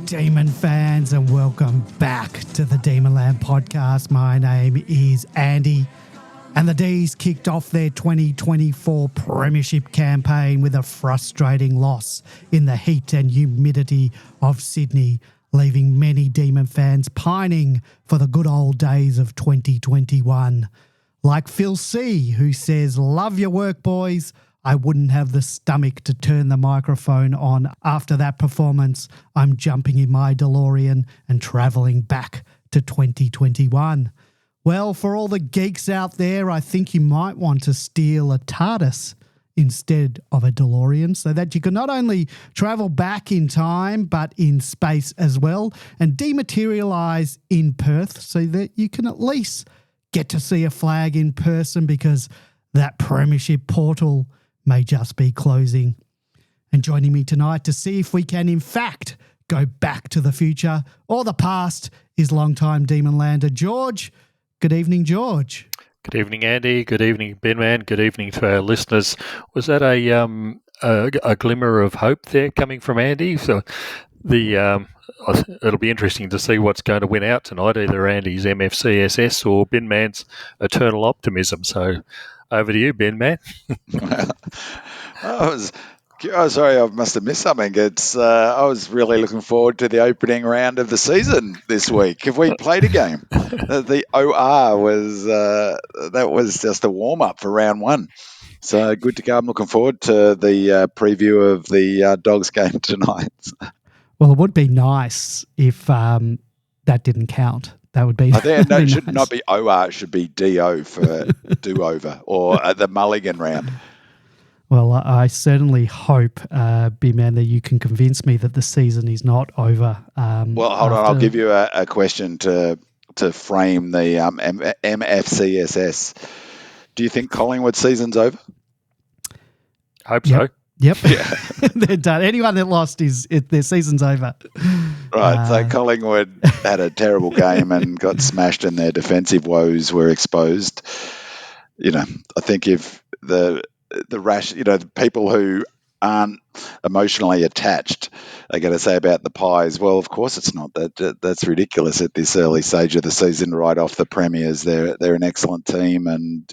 Demon fans, and welcome back to the Demonland podcast. My name is Andy, and the D's kicked off their 2024 Premiership campaign with a frustrating loss in the heat and humidity of Sydney, leaving many Demon fans pining for the good old days of 2021. Like Phil C, who says, "Love your work, boys. I wouldn't have the stomach to turn the microphone on after that performance. I'm jumping in my DeLorean and travelling back to 2021. Well, for all the geeks out there, I think you might want to steal a TARDIS instead of a DeLorean so that you can not only travel back in time but in space as well and dematerialise in Perth so that you can at least get to see a flag in person because that Premiership portal may just be closing." And joining me tonight to see if we can in fact go back to the future or the past is longtime Demonlander George. Good evening, George. Good evening, Andy. Good evening, Ben Man. Good evening to our listeners. Was that a glimmer of hope there coming from Andy? So it'll be interesting to see what's going to win out tonight, either Andy's MFCSS or Ben Man's eternal optimism. So over to you, Ben Man. Sorry, I must have missed something. I was really looking forward to the opening round of the season this week. Have we played a game? The OR was just a warm up for round one. So good to go. I'm looking forward to the preview of the Dogs game tonight. Well, it would be nice if that didn't count. That would be. It should not be OR. It should be DO for do over or the Mulligan round. Well, I certainly hope, B-Man, that you can convince me that the season is not over. Well, hold on. I'll give you a question to frame the MFCSS. Do you think Collingwood season's over? Hope so. Yep. Yeah. They're done. Anyone that lost their season's over. Right. So Collingwood had a terrible game and got smashed, and their defensive woes were exposed. I think if the people who aren't emotionally attached are going to say about the Pies, well, of course it's not. That's ridiculous at this early stage of the season, right off the premiers. They're an excellent team, and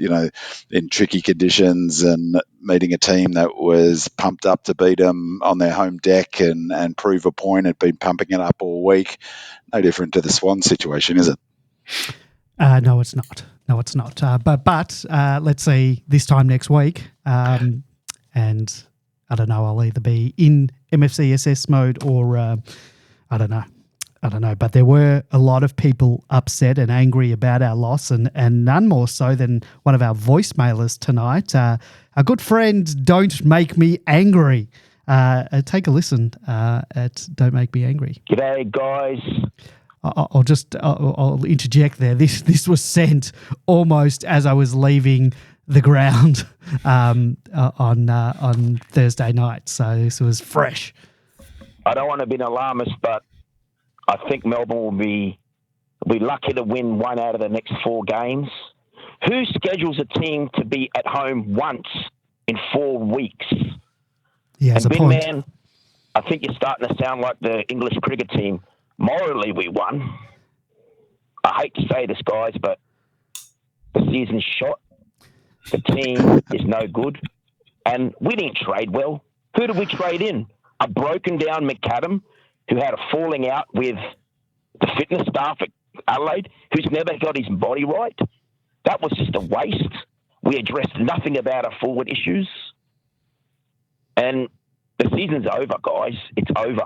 in tricky conditions, and meeting a team that was pumped up to beat them on their home deck and prove a point. Had been pumping it up all week. No different to the Swans situation, is it? No, it's not. But let's see this time next week, and I don't know. I'll either be in MFCSS mode or I don't know. But there were a lot of people upset and angry about our loss, and none more so than one of our voicemailers tonight. Our good friend, Don't Make Me Angry. Take a listen at Don't Make Me Angry. G'day, guys. I'll interject there. This was sent almost as I was leaving the ground on Thursday night, so this was fresh. I don't want to be an alarmist, but I think Melbourne will be lucky to win one out of the next 4 games. Who schedules a team to be at home once in 4 weeks? Yeah, and Ben Man, I think you're starting to sound like the English cricket team. Morally, we won. I hate to say this, guys, but the season's shot. The team is no good. And we didn't trade well. Who did we trade in? A broken down McAdam who had a falling out with the fitness staff at Adelaide, who's never got his body right. That was just a waste. We addressed nothing about our forward issues. And the season's over, guys. It's over.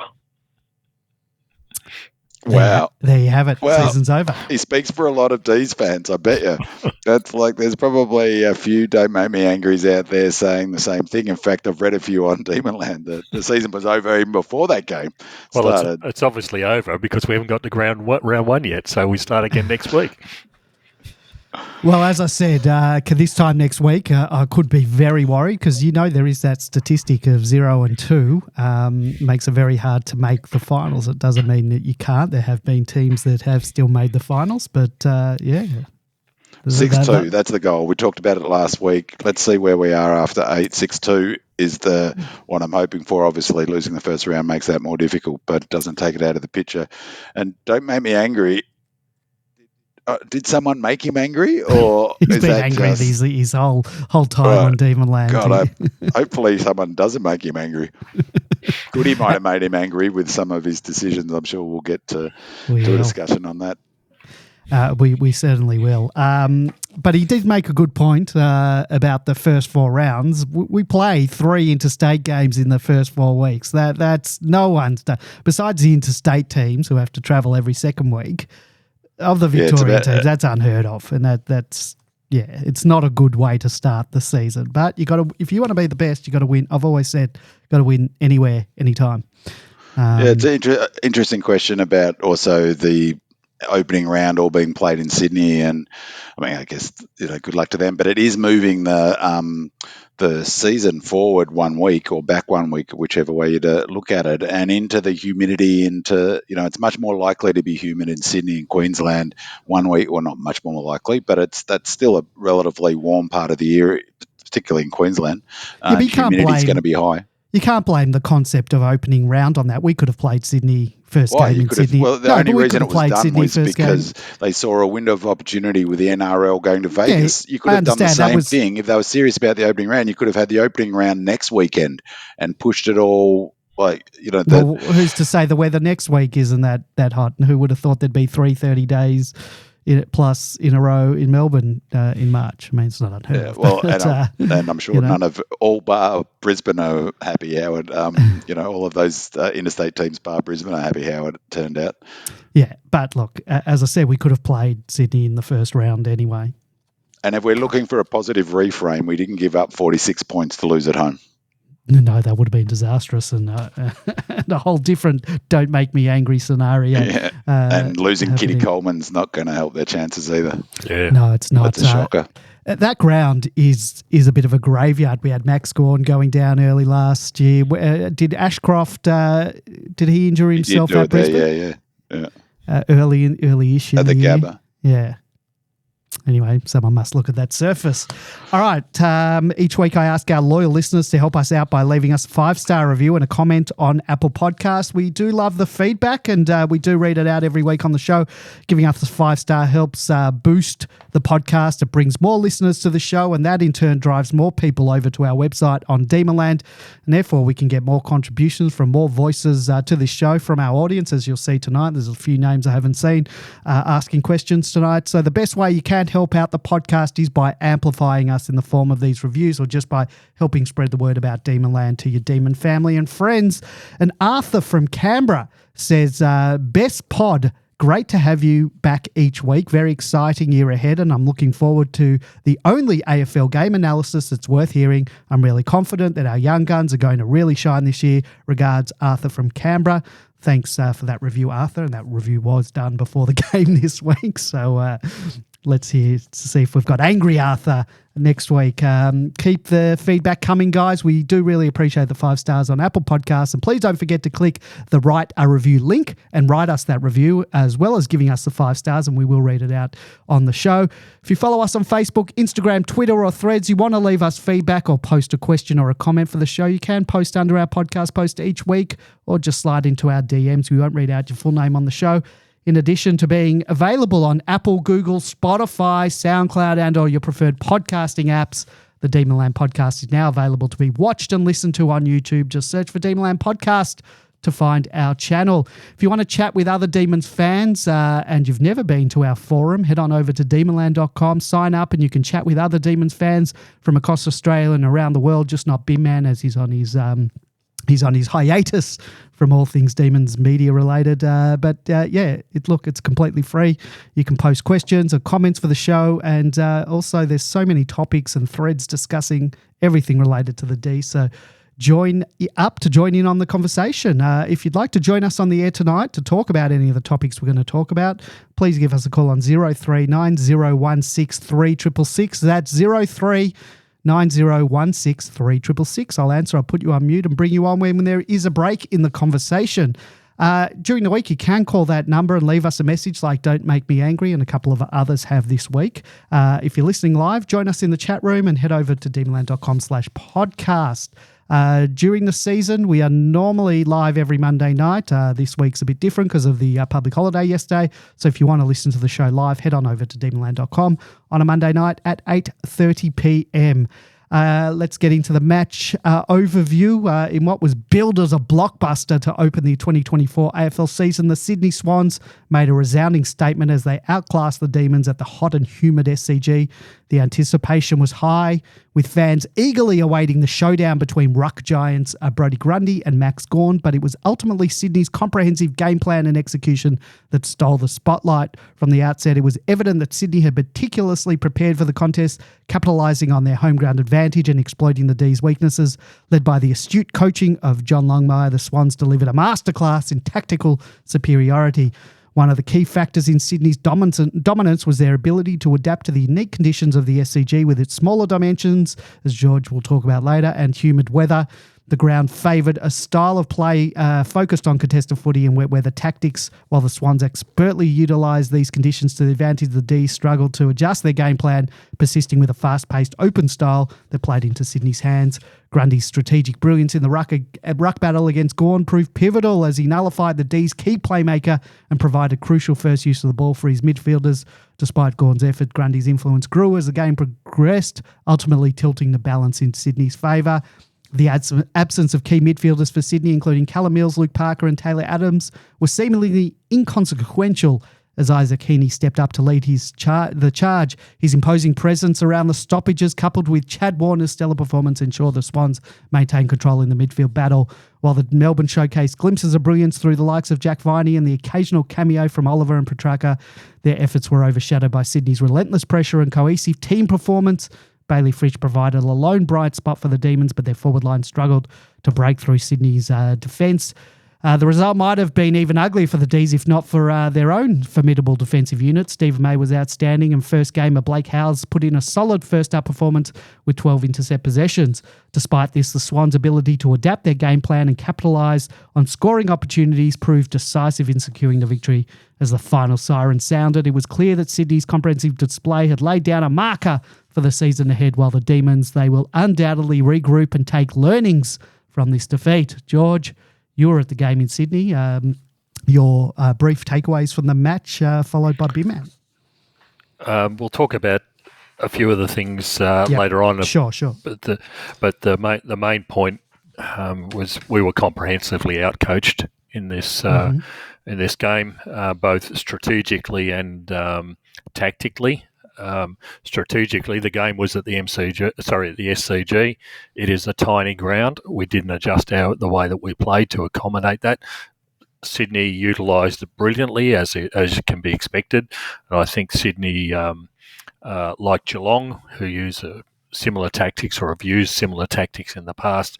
Wow. There you have it. Well, season's over. He speaks for a lot of D's fans, I bet you. That's like, there's probably a few Don't Make Me Angries out there saying the same thing. In fact, I've read a few on Demonland. The season was over even before that game started. Well, it's obviously over because we haven't got to round one yet, so we start again next week. Well, as I said, this time next week, I could be very worried because, there is that statistic of 0 and 2. Makes it very hard to make the finals. It doesn't mean that you can't. There have been teams that have still made the finals, but, yeah. 6-2, that's the goal. We talked about it last week. Let's see where we are after 8. 6-2 is the what I'm hoping for. Obviously, losing the first round makes that more difficult, but it doesn't take it out of the picture. And don't make me angry. Did someone make him angry, or He's is been that angry just his whole time on Demon Land. God? Hopefully, someone doesn't make him angry. Goody might have made him angry with some of his decisions. I'm sure we'll get to a discussion on that. We certainly will. But he did make a good point about the first 4 rounds. We play 3 interstate games in the first 4 weeks. That's no one's done. Besides the interstate teams who have to travel every second week, of the Victorian teams, that's unheard of. And that's it's not a good way to start the season. But if you want to be the best, you got to win. I've always said, got to win anywhere, anytime. It's an interesting question about also the opening round all being played in Sydney, and I mean, I guess good luck to them. But it is moving the season forward 1 week or back 1 week, whichever way you look at it, and into the humidity. It's much more likely to be humid in Sydney and Queensland 1 week, or not much more likely, but that's still a relatively warm part of the year, particularly in Queensland. Humidity is going to be high. You can't blame the concept of opening round on that. We could have played Sydney first game in Sydney. Well, the only reason it was done was because they saw a window of opportunity with the NRL going to Vegas. You could have done the same thing. If they were serious about the opening round, you could have had the opening round next weekend and pushed it all who's to say the weather next week isn't that hot? And who would have thought there'd be 30 days plus in a row in Melbourne in March? I mean, it's not unheard of. Well, and I'm sure none of all bar Brisbane are happy how it, all of those interstate teams bar Brisbane are happy how it turned out. Yeah, but look, as I said, we could have played Sydney in the first round anyway. And if we're looking for a positive reframe, we didn't give up 46 points to lose at home. No, that would have been disastrous and a whole different don't make me angry scenario. Yeah. And losing Kitty Coleman's not going to help their chances either. Yeah. No, it's not. That's a shocker. That ground is a bit of a graveyard. We had Max Gawn going down early last year. Did Ashcroft, did he injure himself at Brisbane? Yeah. Early-ish at the Gabba. Yeah. Anyway, someone must look at that surface. All right. Each week I ask our loyal listeners to help us out by leaving us a 5-star review and a comment on Apple Podcasts. We do love the feedback and we do read it out every week on the show. Giving us a 5-star helps boost the podcast. It brings more listeners to the show and that in turn drives more people over to our website on Demonland. And therefore we can get more contributions from more voices to this show from our audience. As you'll see tonight, there's a few names I haven't seen asking questions tonight. So the best way you can help out the podcast is by amplifying us in the form of these reviews or just by helping spread the word about Demonland to your Demon family and friends. And Arthur from Canberra says, best pod. Great to have you back each week. Very exciting year ahead, and I'm looking forward to the only AFL game analysis that's worth hearing. I'm really confident that our young guns are going to really shine this year. Regards, Arthur from Canberra. Thanks for that review, Arthur, and that review was done before the game this week. So let's see if we've got angry Arthur next week. Keep the feedback coming, guys. We do really appreciate the 5 stars on Apple Podcasts. And please don't forget to click the Write a Review link and write us that review as well as giving us the 5 stars, and we will read it out on the show. If you follow us on Facebook, Instagram, Twitter or Threads, you want to leave us feedback or post a question or a comment for the show, you can post under our podcast post each week or just slide into our DMs. We won't read out your full name on the show. In addition to being available on Apple, Google, Spotify, SoundCloud, and or your preferred podcasting apps, the Demonland Podcast is now available to be watched and listened to on YouTube. Just search for Demonland Podcast to find our channel. If you want to chat with other Demons fans and you've never been to our forum, head on over to demonland.com, sign up, and you can chat with other Demons fans from across Australia and around the world, just not Bimman as he's on his hiatus from all things Demons media related. It's completely free. You can post questions or comments for the show. And also there's so many topics and threads discussing everything related to the D. So join in on the conversation. If you'd like to join us on the air tonight to talk about any of the topics we're going to talk about, please give us a call on 039016 3666. That's 039016 3666. I'll answer. I'll put you on mute and bring you on when there is a break in the conversation. During the week, you can call that number and leave us a message like Don't Make Me Angry, and a couple of others have this week. If you're listening live, join us in the chat room and head over to demonland.com/podcast. During the season, we are normally live every Monday night. This week's a bit different because of the public holiday yesterday. So if you want to listen to the show live, head on over to demonland.com on a Monday night at 8:30 p.m. Let's get into the match overview. In what was billed as a blockbuster to open the 2024 AFL season, the Sydney Swans made a resounding statement as they outclassed the Demons at the hot and humid SCG. The anticipation was high, with fans eagerly awaiting the showdown between ruck giants Brodie Grundy and Max Gawn, but it was ultimately Sydney's comprehensive game plan and execution that stole the spotlight. From the outset, it was evident that Sydney had meticulously prepared for the contest, capitalising on their home ground advantage and exploiting the D's weaknesses. Led by the astute coaching of John Longmire, the Swans delivered a masterclass in tactical superiority. One of the key factors in Sydney's dominance was their ability to adapt to the unique conditions of the SCG with its smaller dimensions, as George will talk about later, and humid weather. The ground favoured a style of play focused on contested footy and wet weather tactics, while the Swans expertly utilised these conditions to the advantage. The D's struggled to adjust their game plan, persisting with a fast-paced open style that played into Sydney's hands. Grundy's strategic brilliance in the ruck battle against Gawn proved pivotal as he nullified the D's key playmaker and provided crucial first use of the ball for his midfielders. Despite Gawn's effort, Grundy's influence grew as the game progressed, ultimately tilting the balance in Sydney's favour. The absence of key midfielders for Sydney, including Callum Mills, Luke Parker and Taylor Adams, was seemingly inconsequential as Isaac Heaney stepped up to lead the charge. His imposing presence around the stoppages, coupled with Chad Warner's stellar performance, ensured the Swans maintained control in the midfield battle. While the Melbourne showcased glimpses of brilliance through the likes of Jack Viney and the occasional cameo from Oliver and Petrarca, their efforts were overshadowed by Sydney's relentless pressure and cohesive team performance. Bailey Fritsch provided a lone bright spot for the Demons, but their forward line struggled to break through Sydney's defence. The result might have been even uglier for the D's if not for their own formidable defensive unit. Stephen May was outstanding, and first gamer Blake Howes put in a solid first-up performance with 12 intercept possessions. Despite this, the Swans' ability to adapt their game plan and capitalise on scoring opportunities proved decisive in securing the victory. As the final siren sounded, it was clear that Sydney's comprehensive display had laid down a marker for the season ahead, while the Demons, they will undoubtedly regroup and take learnings from this defeat. George, you were at the game in Sydney. Your brief takeaways from the match, followed by Bimman. We'll talk about a few of the things later on. Sure. But the main point was we were comprehensively outcoached in this game, both strategically and tactically. Strategically, the game was at the SCG. It is a tiny ground. We didn't adjust the way that we played to accommodate that. Sydney utilised it brilliantly, as can be expected. And I think Sydney, like Geelong, who use similar tactics or have used similar tactics in the past,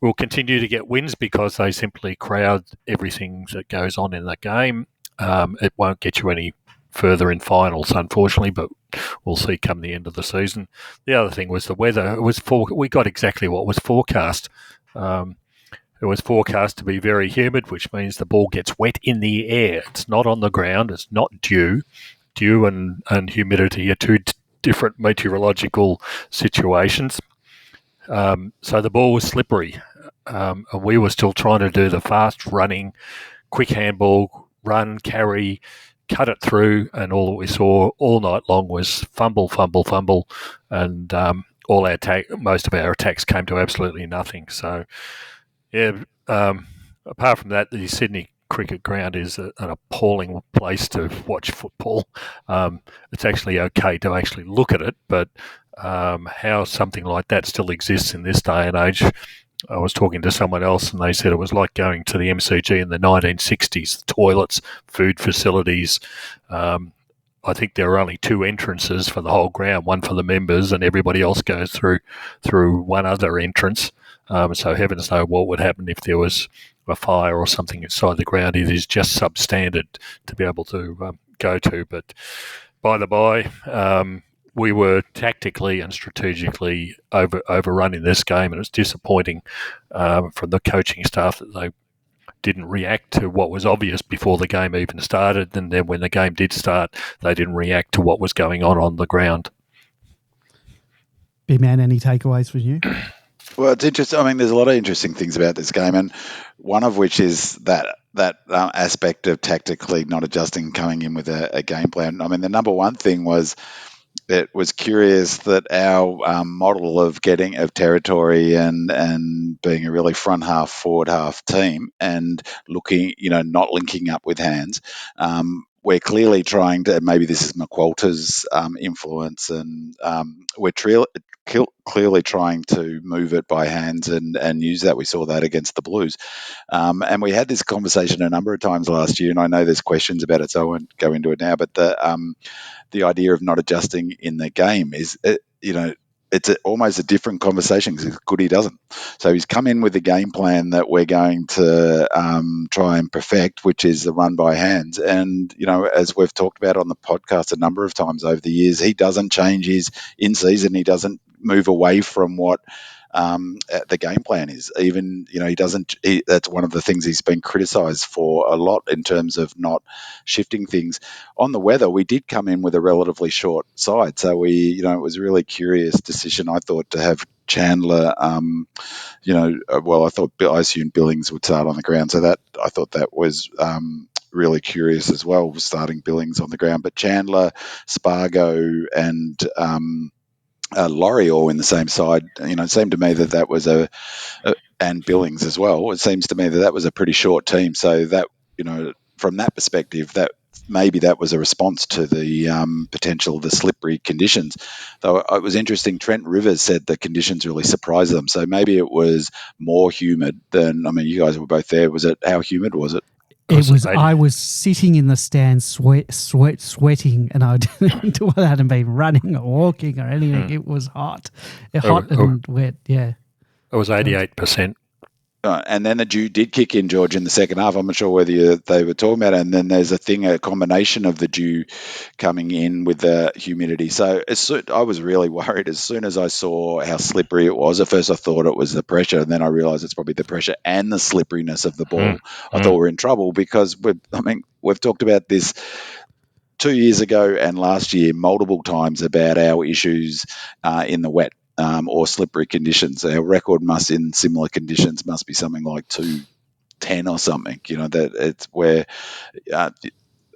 will continue to get wins because they simply crowd everything that goes on in the game. It won't get you any further in finals, unfortunately, but we'll see come the end of the season. The other thing was the weather. We got exactly what was forecast. It was forecast to be very humid, which means the ball gets wet in the air. It's not on the ground. It's not dew. Dew and humidity are two different meteorological situations. So the ball was slippery. And we were still trying to do the fast running, quick handball, run, carry, cut it through, and all that we saw all night long was fumble, and most of our attacks came to absolutely nothing. So, apart from that, the Sydney cricket ground is an appalling place to watch football. It's actually okay to actually look at it, but how something like that still exists in this day and age. I was talking to someone else and they said it was like going to the MCG in the 1960s, toilets, food facilities. I think there are only two entrances for the whole ground, one for the members and everybody else goes through one other entrance. So heavens knows what would happen if there was a fire or something inside the ground. It is just substandard to be able to go to. But by the by, we were tactically and strategically overrun in this game, and it's disappointing from the coaching staff that they didn't react to what was obvious before the game even started, and then when the game did start, they didn't react to what was going on the ground. Big man, any takeaways for you? Well, it's interesting. I mean, there's a lot of interesting things about this game, and one of which is that aspect of tactically not adjusting, coming in with a game plan. I mean, the number one thing was it was curious that our model of getting of territory and being a really front half, forward half team, and looking, not linking up with hands. We're clearly trying to. Maybe this is McQualter's influence, and we're clearly trying to move it by hands and use that. We saw that against the Blues, and we had this conversation a number of times last year. And I know there's questions about it, so I won't go into it now. But the idea of not adjusting in the game is, it's almost a different conversation because Goody doesn't. So he's come in with a game plan that we're going to try and perfect, which is the run by hands. And, as we've talked about on the podcast a number of times over the years, he doesn't change his in season. He doesn't move away from what the game plan is. Even, he doesn't. That's one of the things he's been criticised for a lot in terms of not shifting things. On the weather, we did come in with a relatively short side, so it was a really curious decision, I thought, to have Chandler. I assumed Billings would start on the ground, so that I thought that was really curious as well, starting Billings on the ground. But Chandler, Spargo, and Laurie all in the same side. It seemed to me that was and Billings as well. It seems to me that was a pretty short team. So that, from that perspective, that maybe that was a response to the potential of the slippery conditions. Though it was interesting, Trent Rivers said the conditions really surprised them. So maybe it was more humid than, you guys were both there. How humid was it? I was sitting in the stands sweating, and I hadn't been running or walking or anything. It was hot. And wet, yeah. It was 88%. And then the dew did kick in, George, in the second half. I'm not sure whether they were talking about it. And then there's a combination of the dew coming in with the humidity. So I was really worried as soon as I saw how slippery it was. At first I thought it was the pressure, and then I realised it's probably the pressure and the slipperiness of the ball. I thought we're in trouble because we've talked about this 2 years ago and last year multiple times about our issues in the wet. Or slippery conditions. Our record in similar conditions must be something like 210 or something. That it's where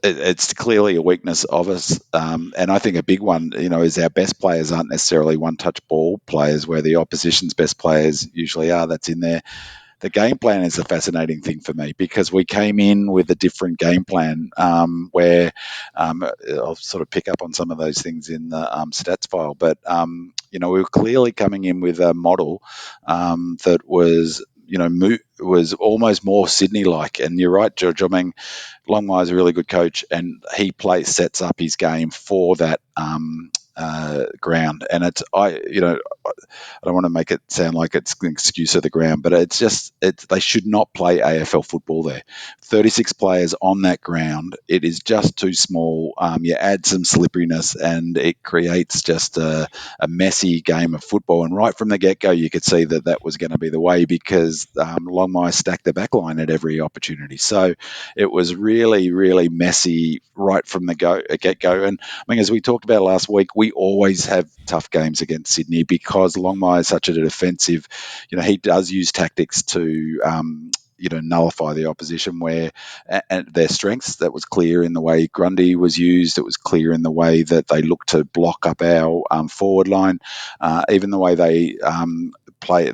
it's clearly a weakness of us. And I think a big one, is our best players aren't necessarily one-touch ball players where the opposition's best players usually are. That's in there. The game plan is a fascinating thing for me because we came in with a different game plan where I'll sort of pick up on some of those things in the stats file. But, we were clearly coming in with a model that was, was almost more Sydney-like. And you're right, George. Longmire's a really good coach, and he sets up his game for that ground. And I don't want to make it sound like it's an excuse of the ground, but they should not play AFL football there. 36 players on that ground, it is just too small. You add some slipperiness and it creates just a messy game of football. And right from the get-go, you could see that was going to be the way because Longmire stacked the back line at every opportunity. So it was really, really messy right from the get-go. And as we talked about last week, we always have tough games against Sydney because Longmire is such a defensive. He does use tactics to nullify the opposition where and their strengths. That was clear in the way Grundy was used. It was clear in the way that they looked to block up our forward line. Even the way they play.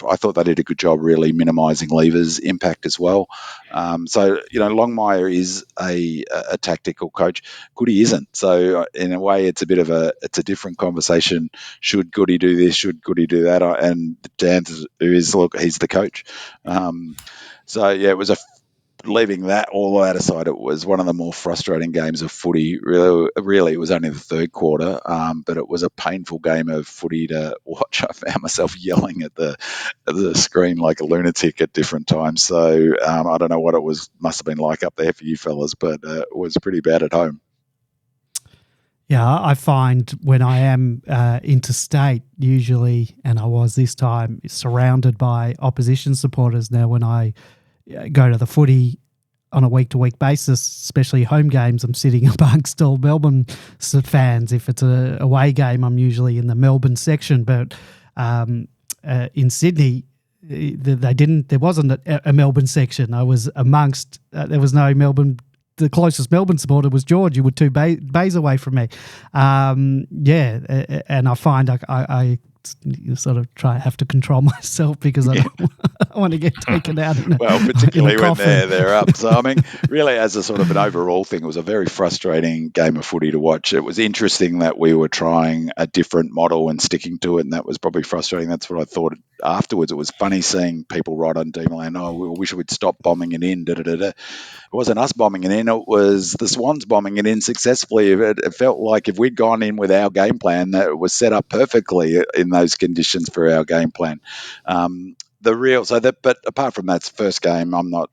I thought they did a good job really minimising Lever's impact as well. Longmire is a tactical coach. Goody isn't. So in a way, it's a different conversation. Should Goody do this? Should Goody do that? And the answer is, look, he's the coach. It was leaving all that aside, it was one of the more frustrating games of footy. Really, it was only the third quarter, but it was a painful game of footy to watch. I found myself yelling at the screen like a lunatic at different times. So I don't know what it must have been like up there for you fellas, but it was pretty bad at home. Yeah, I find when I am interstate, usually, and I was this time, surrounded by opposition supporters. Now, when I go to the footy on a week-to-week basis, especially home games, I'm sitting amongst all Melbourne fans. If it's a away game, I'm usually in the Melbourne section. But in Sydney, they didn't. There wasn't a Melbourne section. I was amongst. There was no Melbourne. The closest Melbourne supporter was George. You were 2 bays away from me. And I find I sort of have to control myself because I don't want to get taken out. Particularly when they're up. So I mean, really, as a sort of an overall thing, it was a very frustrating game of footy to watch. It was interesting that we were trying a different model and sticking to it, and that was probably frustrating. That's what I thought afterwards. It was funny seeing people write on Demoland, "Oh, we wish we'd stop bombing it in." It wasn't us bombing it in, it was the Swans bombing it in successfully. It felt like if we'd gone in with our game plan, that it was set up perfectly in those conditions for our game plan. But apart from that first game, I'm not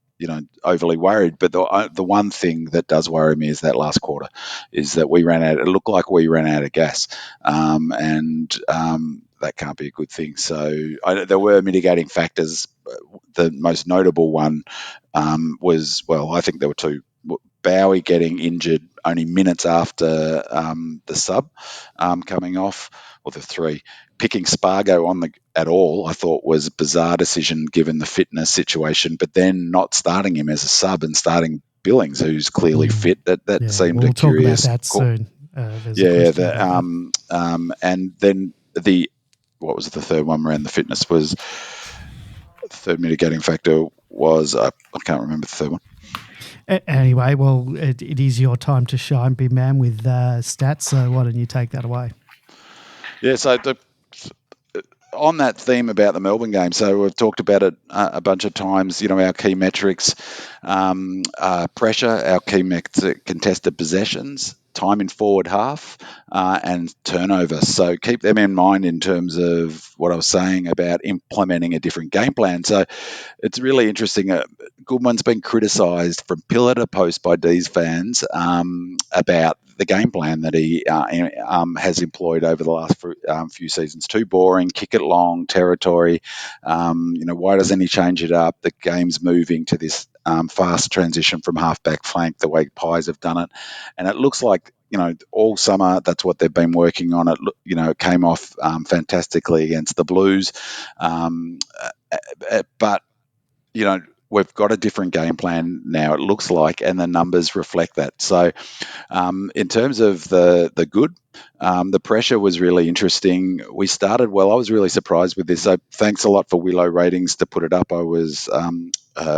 overly worried. But the one thing that does worry me is that last quarter, is that we ran out. It looked like we ran out of gas, and that can't be a good thing. So there were mitigating factors. The most notable one was, I think there were two. Bowie getting injured only minutes after the sub coming off, or the three. Picking Spargo at all, I thought was a bizarre decision given the fitness situation, but then not starting him as a sub and starting Billings, who's clearly fit. That seemed a curious. We'll talk about that soon. And then what was the third one around the fitness was the third mitigating factor was I can't remember the third one. Anyway, it is your time to shine, big man, with stats. So why don't you take that away? Yeah. So on that theme about the Melbourne game, so we've talked about it a bunch of times. Our key metrics, pressure, our key metrics, contested possessions, time in forward half, and turnover. So keep them in mind in terms of what I was saying about implementing a different game plan. So it's really interesting. Goodman's been criticised from pillar to post by D's fans about the game plan that he has employed over the last few seasons. Too boring, kick it long, territory. Why doesn't he change it up? The game's moving to this fast transition from half-back flank, the way Pies have done it. And it looks like, all summer, that's what they've been working on. It came off fantastically against the Blues. But we've got a different game plan now, it looks like, and the numbers reflect that. So in terms of the good, the pressure was really interesting. We started well. I was really surprised with this. So thanks a lot for Willow Ratings to put it up. I was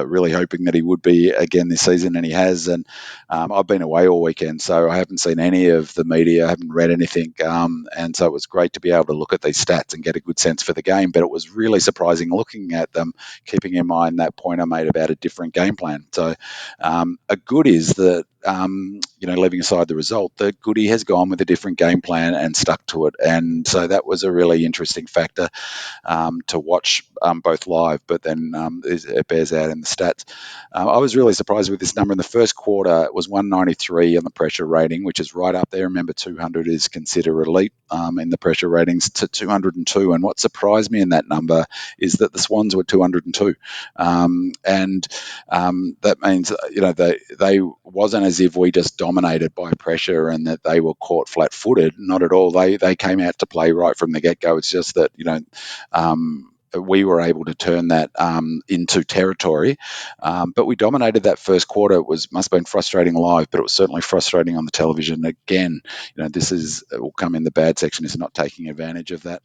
really hoping that he would be again this season, and he has. And I've been away all weekend, so I haven't seen any of the media. I haven't read anything. And so it was great to be able to look at these stats and get a good sense for the game. But it was really surprising looking at them, keeping in mind that point I made about a different game plan. So a good is that, leaving aside the result, the goodie has gone with a different game plan and stuck to it. And so that was a really interesting factor to watch both live, but then it bears out in the stats. I was really surprised with this number. In the first quarter, it was 193 on the pressure rating, which is right up there. Remember, 200 is considered elite in the pressure ratings, to 202. And what surprised me in that number is that the Swans were 202. And that means, they wasn't as if we just dominated by pressure and that they were caught flat-footed. Not at all. They came out to play right from the get-go. It's just that, we were able to turn that into territory, but we dominated that first quarter. It must have been frustrating live, but it was certainly frustrating on the television. Again, it will come in the bad section, is not taking advantage of that.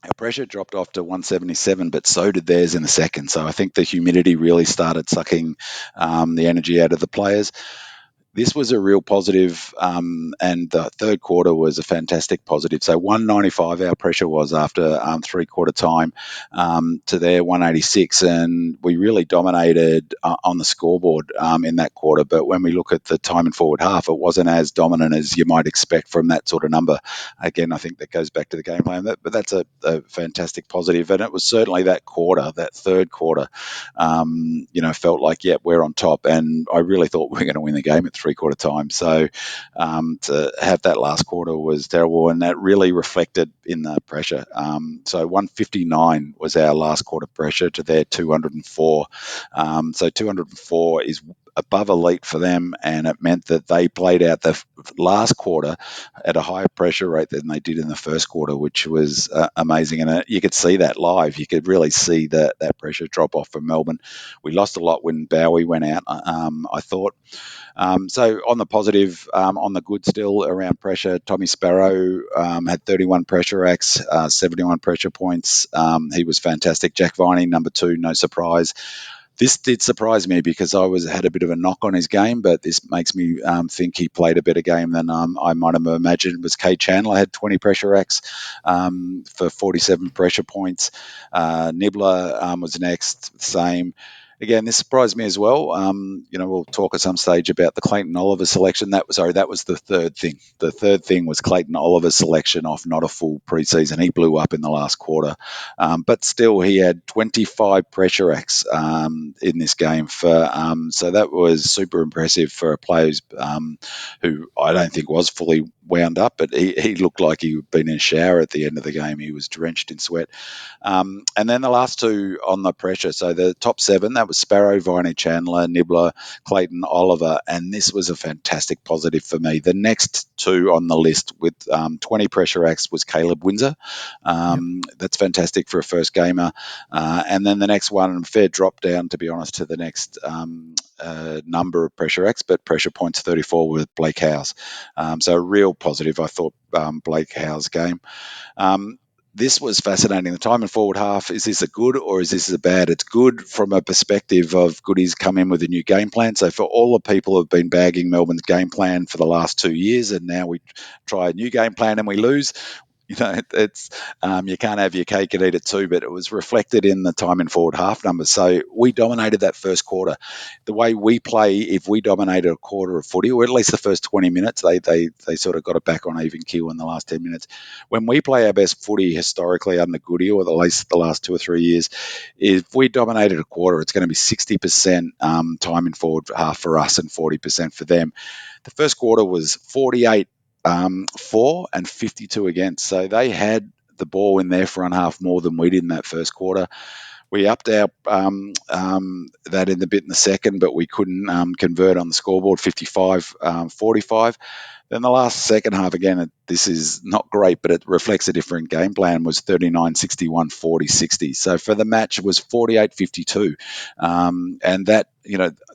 Our pressure dropped off to 177, but so did theirs in the second. So I think the humidity really started sucking the energy out of the players. This was a real positive, and the third quarter was a fantastic positive. So 195 our pressure was after three-quarter time to their 186, and we really dominated on the scoreboard in that quarter. But when we look at the time in forward half, it wasn't as dominant as you might expect from that sort of number. Again, I think that goes back to the game plan, but that's a fantastic positive. And it was certainly that quarter, that third quarter, felt like, we're on top. And I really thought we were going to win the game at three-quarter time. So to have that last quarter was terrible, and that really reflected in the pressure. So 159 was our last quarter pressure to their 204. So 204 is above elite for them, and it meant that they played out the last quarter at a higher pressure rate than they did in the first quarter, which was amazing. And you could see that live. You could really see that pressure drop off from Melbourne. We lost a lot when Bowie went out, I thought. So on the positive, on the good still around pressure, Tommy Sparrow had 31 pressure acts, 71 pressure points. He was fantastic. Jack Viney, number 2, no surprise. This did surprise me because I had a bit of a knock on his game, but this makes me think he played a better game than I might have imagined. Was Kate Chandler had 20 pressure acts for 47 pressure points. Nibbler was next, same. Again, this surprised me as well. We'll talk at some stage about the Clayton Oliver selection. That was the third thing. The third thing was Clayton Oliver's selection off not a full preseason. He blew up in the last quarter, but still he had 25 pressure acts in this game. So that was super impressive for a player who I don't think was fully wound up, but he looked like he'd been in a shower at the end of the game. He was drenched in sweat. And then the last two on the pressure. So the top 7, that was Sparrow, Viney, Chandler, Nibbler, Clayton, Oliver, and this was a fantastic positive for me. The next 2 on the list with 20 pressure acts was Caleb Windsor. That's fantastic for a first gamer. And then the next one, a fair drop down, to be honest, to the next number of pressure acts, but pressure points 34 with Blake Howes. So a real positive, I thought, Blake Howes' game. This was fascinating. The time and forward half, is this a good or is this a bad? It's good from a perspective of Goody's come in with a new game plan. So for all the people who have been bagging Melbourne's game plan for the last 2 years, and now we try a new game plan and we lose, it's you can't have your cake and eat it too, but it was reflected in the time and forward half numbers. So we dominated that first quarter. The way we play, if we dominated a quarter of footy, or at least the first 20 minutes, they sort of got it back on even keel in the last 10 minutes. When we play our best footy historically under Goody, or at least the last 2 or 3 years, if we dominated a quarter, it's going to be 60% time and forward half for us and 40% for them. The first quarter was 48 4 and 52 against. So they had the ball in their front half more than we did in that first quarter. We upped our that in the bit in the second, but we couldn't convert on the scoreboard, 55-45. Then the last second half, again, this is not great, but it reflects a different game plan, was 39-61, 40-60. So for the match, it was 48-52. And that,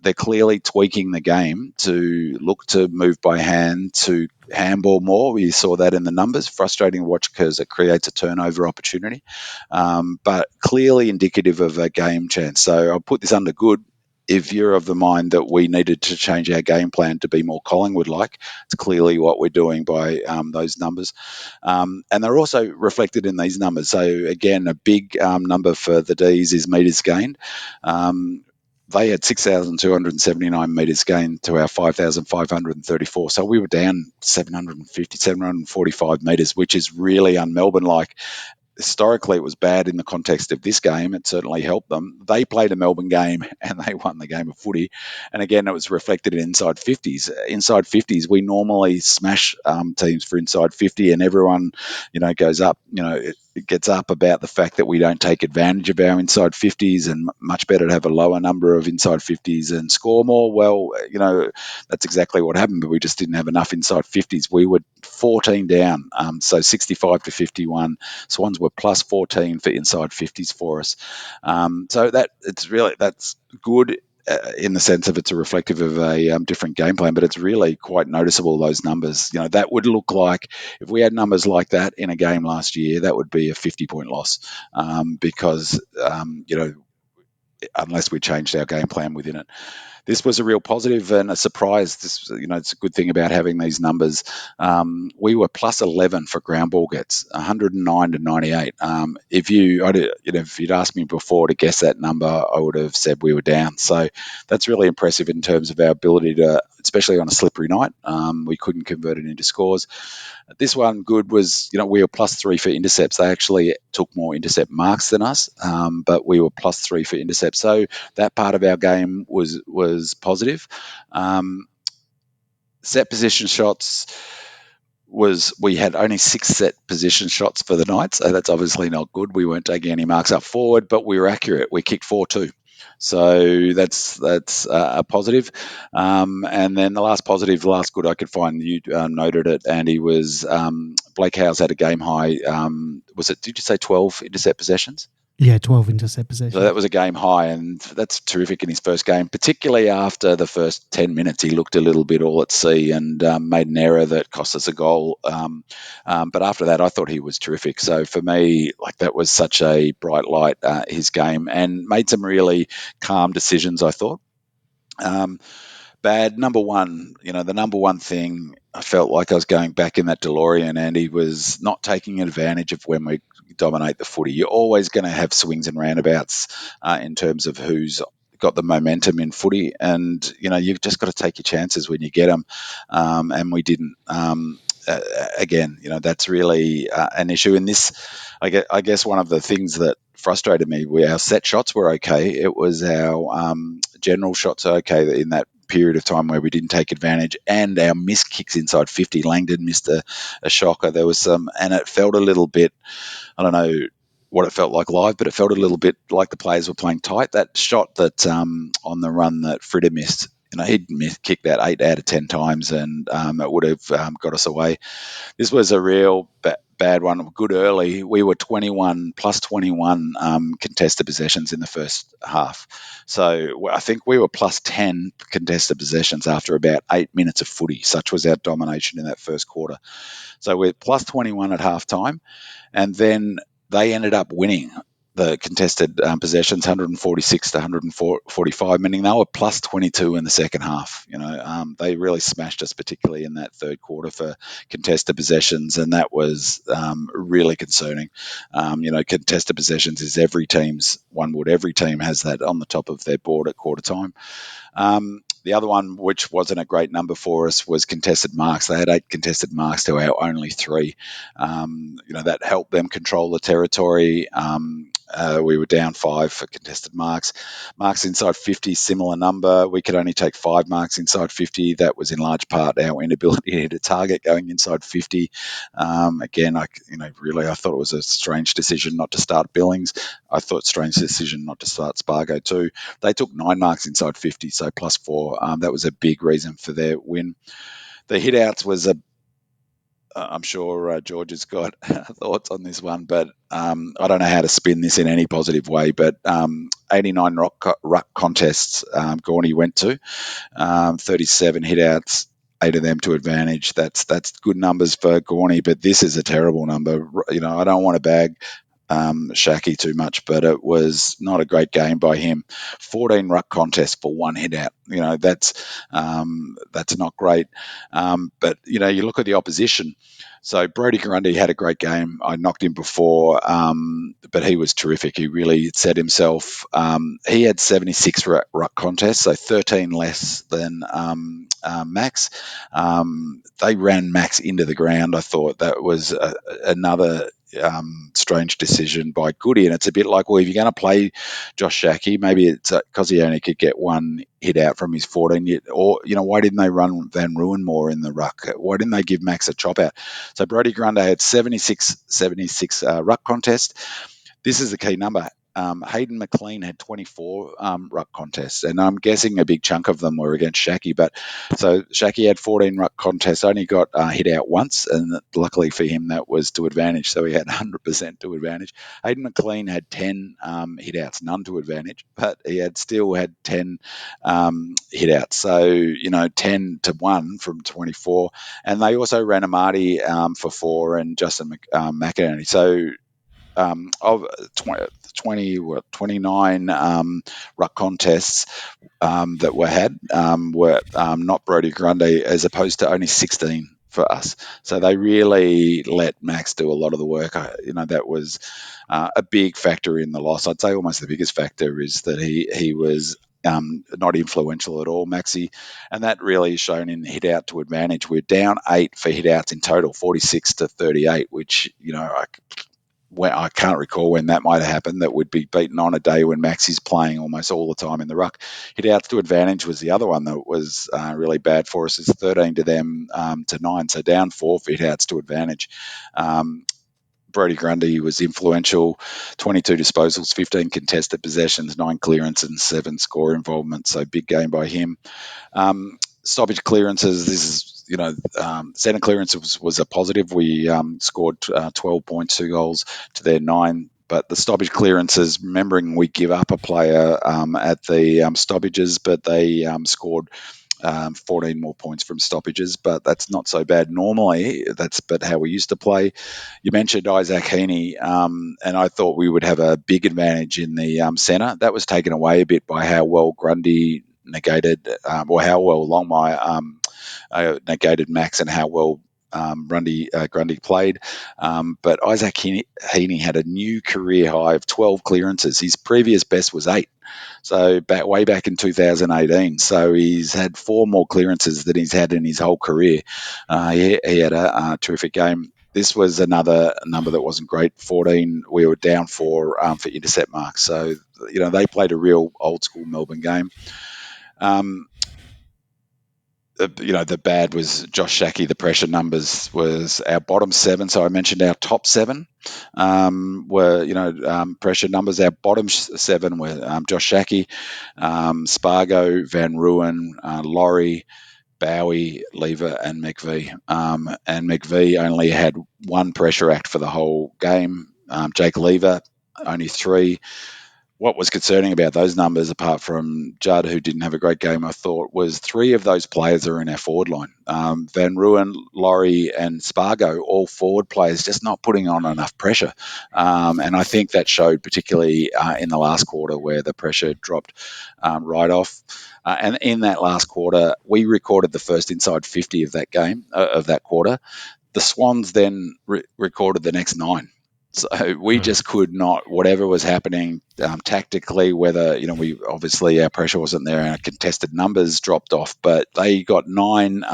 they're clearly tweaking the game to look to move by hand, to handball more. We saw that in the numbers. Frustrating to watch because it creates a turnover opportunity, but clearly indicative of a game chance. So I'll put this under good. If you're of the mind that we needed to change our game plan to be more Collingwood-like, it's clearly what we're doing by those numbers. And they're also reflected in these numbers. So, again, a big number for the Ds is metres gained. They had 6,279 metres gained to our 5,534. So we were down 745 metres, which is really un-Melbourne-like. Historically, it was bad in the context of this game. It certainly helped them. They played a Melbourne game and they won the game of footy. And again, it was reflected in inside 50s. Inside 50s, we normally smash teams for inside 50, and everyone, goes up, it gets up about the fact that we don't take advantage of our inside 50s, and much better to have a lower number of inside 50s and score more. Well, that's exactly what happened, but we just didn't have enough inside 50s. We were 14 down, so 65-51. Swans were plus 14 for inside 50s for us. So that's good in the sense of it's a reflective of a different game plan, but it's really quite noticeable, those numbers. That would look like, if we had numbers like that in a game last year, that would be a 50-point loss because, unless we changed our game plan within it. This was a real positive and a surprise. It's a good thing about having these numbers. We were plus 11 for ground ball gets, 109-98. If you'd asked me before to guess that number, I would have said we were down. So that's really impressive in terms of our ability to, especially on a slippery night. We couldn't convert it into scores. This one good was, we were plus 3 for intercepts. They actually took more intercept marks than us, but we were plus 3 for intercepts. So that part of our game was positive. Set position shots we had only 6 set position shots for the night, so that's obviously not good. We weren't taking any marks up forward, but we were accurate. We kicked 4-2. So that's a positive. And then the last good I could find, you noted it, Andy, was Blake Howes had a game high. Did you say 12 intercept possessions? Yeah, 12 intercept possessions. So that was a game high, and that's terrific in his first game, particularly after the first 10 minutes. He looked a little bit all at sea and made an error that cost us a goal. But after that, I thought he was terrific. So for me, that was such a bright light, his game, and made some really calm decisions, I thought. Bad, number one, the number one thing I felt like I was going back in that DeLorean, and he was not taking advantage of when we dominate the footy. You're always going to have swings and roundabouts in terms of who's got the momentum in footy, and you've just got to take your chances when you get them, and we didn't. Again, that's really an issue in this. I guess one of the things that frustrated me, our set shots were okay. It was our general shots okay in that period of time where we didn't take advantage, and our missed kicks inside 50. Langdon missed a shocker. There was some, and it felt a little bit, I don't know what it felt like live, but it felt a little bit like the players were playing tight. That shot that on the run that Fritter missed, he'd kicked that 8 out of 10 times, and it would have got us away. This was a real bad one. Good early. We were 21 contested possessions in the first half. So I think we were plus 10 contested possessions after about 8 minutes of footy. Such was our domination in that first quarter. So we're plus 21 at halftime, and then they ended up winning the contested possessions, 146 to 145, meaning they were plus 22 in the second half. They really smashed us, particularly in that third quarter for contested possessions, and that was really concerning. Contested possessions is every team has that on the top of their board at quarter time. The other one, which wasn't a great number for us, was contested marks. They had 8 contested marks to our only 3. That helped them control the territory. We were down 5 for contested marks. Marks inside 50, similar number. We could only take 5 marks inside 50. That was in large part our inability to hit a target going inside 50. Again, I thought it was a strange decision not to start Billings. I thought strange decision not to start Spargo too. They took 9 marks inside 50, so plus 4. That was a big reason for their win. The hit-outs was I'm sure George has got thoughts on this one, but I don't know how to spin this in any positive way. But 89 ruck contests Gorney went to, 37 hit-outs, 8 of them to advantage. That's good numbers for Gorney, but this is a terrible number. I don't want to bag Shaki too much, but it was not a great game by him. 14 ruck contests for 1 hit out. That's not great. But you look at the opposition. So Brodie Grundy had a great game. I knocked him before, but he was terrific. He really set himself. He had 76 ruck contests, so 13 less than Max. They ran Max into the ground. I thought that was another strange decision by Goody, and it's a bit like, well, if you're going to play Josh Shaki, maybe it's because he only could get 1 hit out from his 14, or why didn't they run Van Ruin more in the ruck? Why didn't they give Max a chop out? So Brodie Grundy had 76 ruck contest. This is the key number. Hayden McLean had 24 ruck contests, and I'm guessing a big chunk of them were against Shaki. But so Shaki had 14 ruck contests, only got hit out once, and luckily for him, that was to advantage. So he had 100% to advantage. Hayden McLean had 10 hit outs, none to advantage, but he still had 10 hit outs. So 10 to 1 from 24, and they also ran Amati for 4 and Justin McInerney. So of 29 ruck contests that were had were not Brodie Grundy, as opposed to only 16 for us. So they really let Max do a lot of the work. That was a big factor in the loss. I'd say almost the biggest factor is that he was not influential at all, Maxi, and that really is shown in hit out to advantage. We're down 8 for hit outs in total, 46 to 38, which I can't recall when that might have happened. That would be beaten on a day when Max is playing almost all the time in the ruck. Hit outs to advantage was the other one that was really bad for us. It's 13 to them to 9, so down 4 for hit outs to advantage. Brodie Grundy was influential, 22 disposals, 15 contested possessions, 9 clearance and 7 score involvement. So big game by him. Stoppage clearances, this is, centre clearance was a positive. We scored 12.2 goals to their 9. But the stoppage clearances, remembering we give up a player at the stoppages, but they scored 14 more points from stoppages, but that's not so bad normally. That's but how we used to play. You mentioned Isaac Heaney, and I thought we would have a big advantage in the centre. That was taken away a bit by how well Grundy negated, or how well Longmire negated Max, and how well Grundy played. But Isaac Heaney had a new career high of 12 clearances. His previous best was 8. So way back in 2018. So he's had 4 more clearances than he's had in his whole career. He had a terrific game. This was another number that wasn't great. 14, we were down for intercept marks. So, they played a real old school Melbourne game. The bad was Josh Shackey. The pressure numbers was our bottom 7. So I mentioned our top 7 were, pressure numbers. Our bottom 7 were Josh Shackey, Spargo, Van Ruin, Laurie, Bowie, Lever, and McVie. And McVie only had 1 pressure act for the whole game. Jake Lever, only 3. What was concerning about those numbers, apart from Judd, who didn't have a great game, I thought, was 3 of those players are in our forward line. Van Ruin, Laurie, and Spargo, all forward players, just not putting on enough pressure. And I think that showed particularly in the last quarter, where the pressure dropped right off. And in that last quarter, we recorded the first inside 50 of that game, of that quarter. The Swans then recorded the next 9. So we just could not, whatever was happening tactically, whether, we obviously our pressure wasn't there and our contested numbers dropped off, but they got 9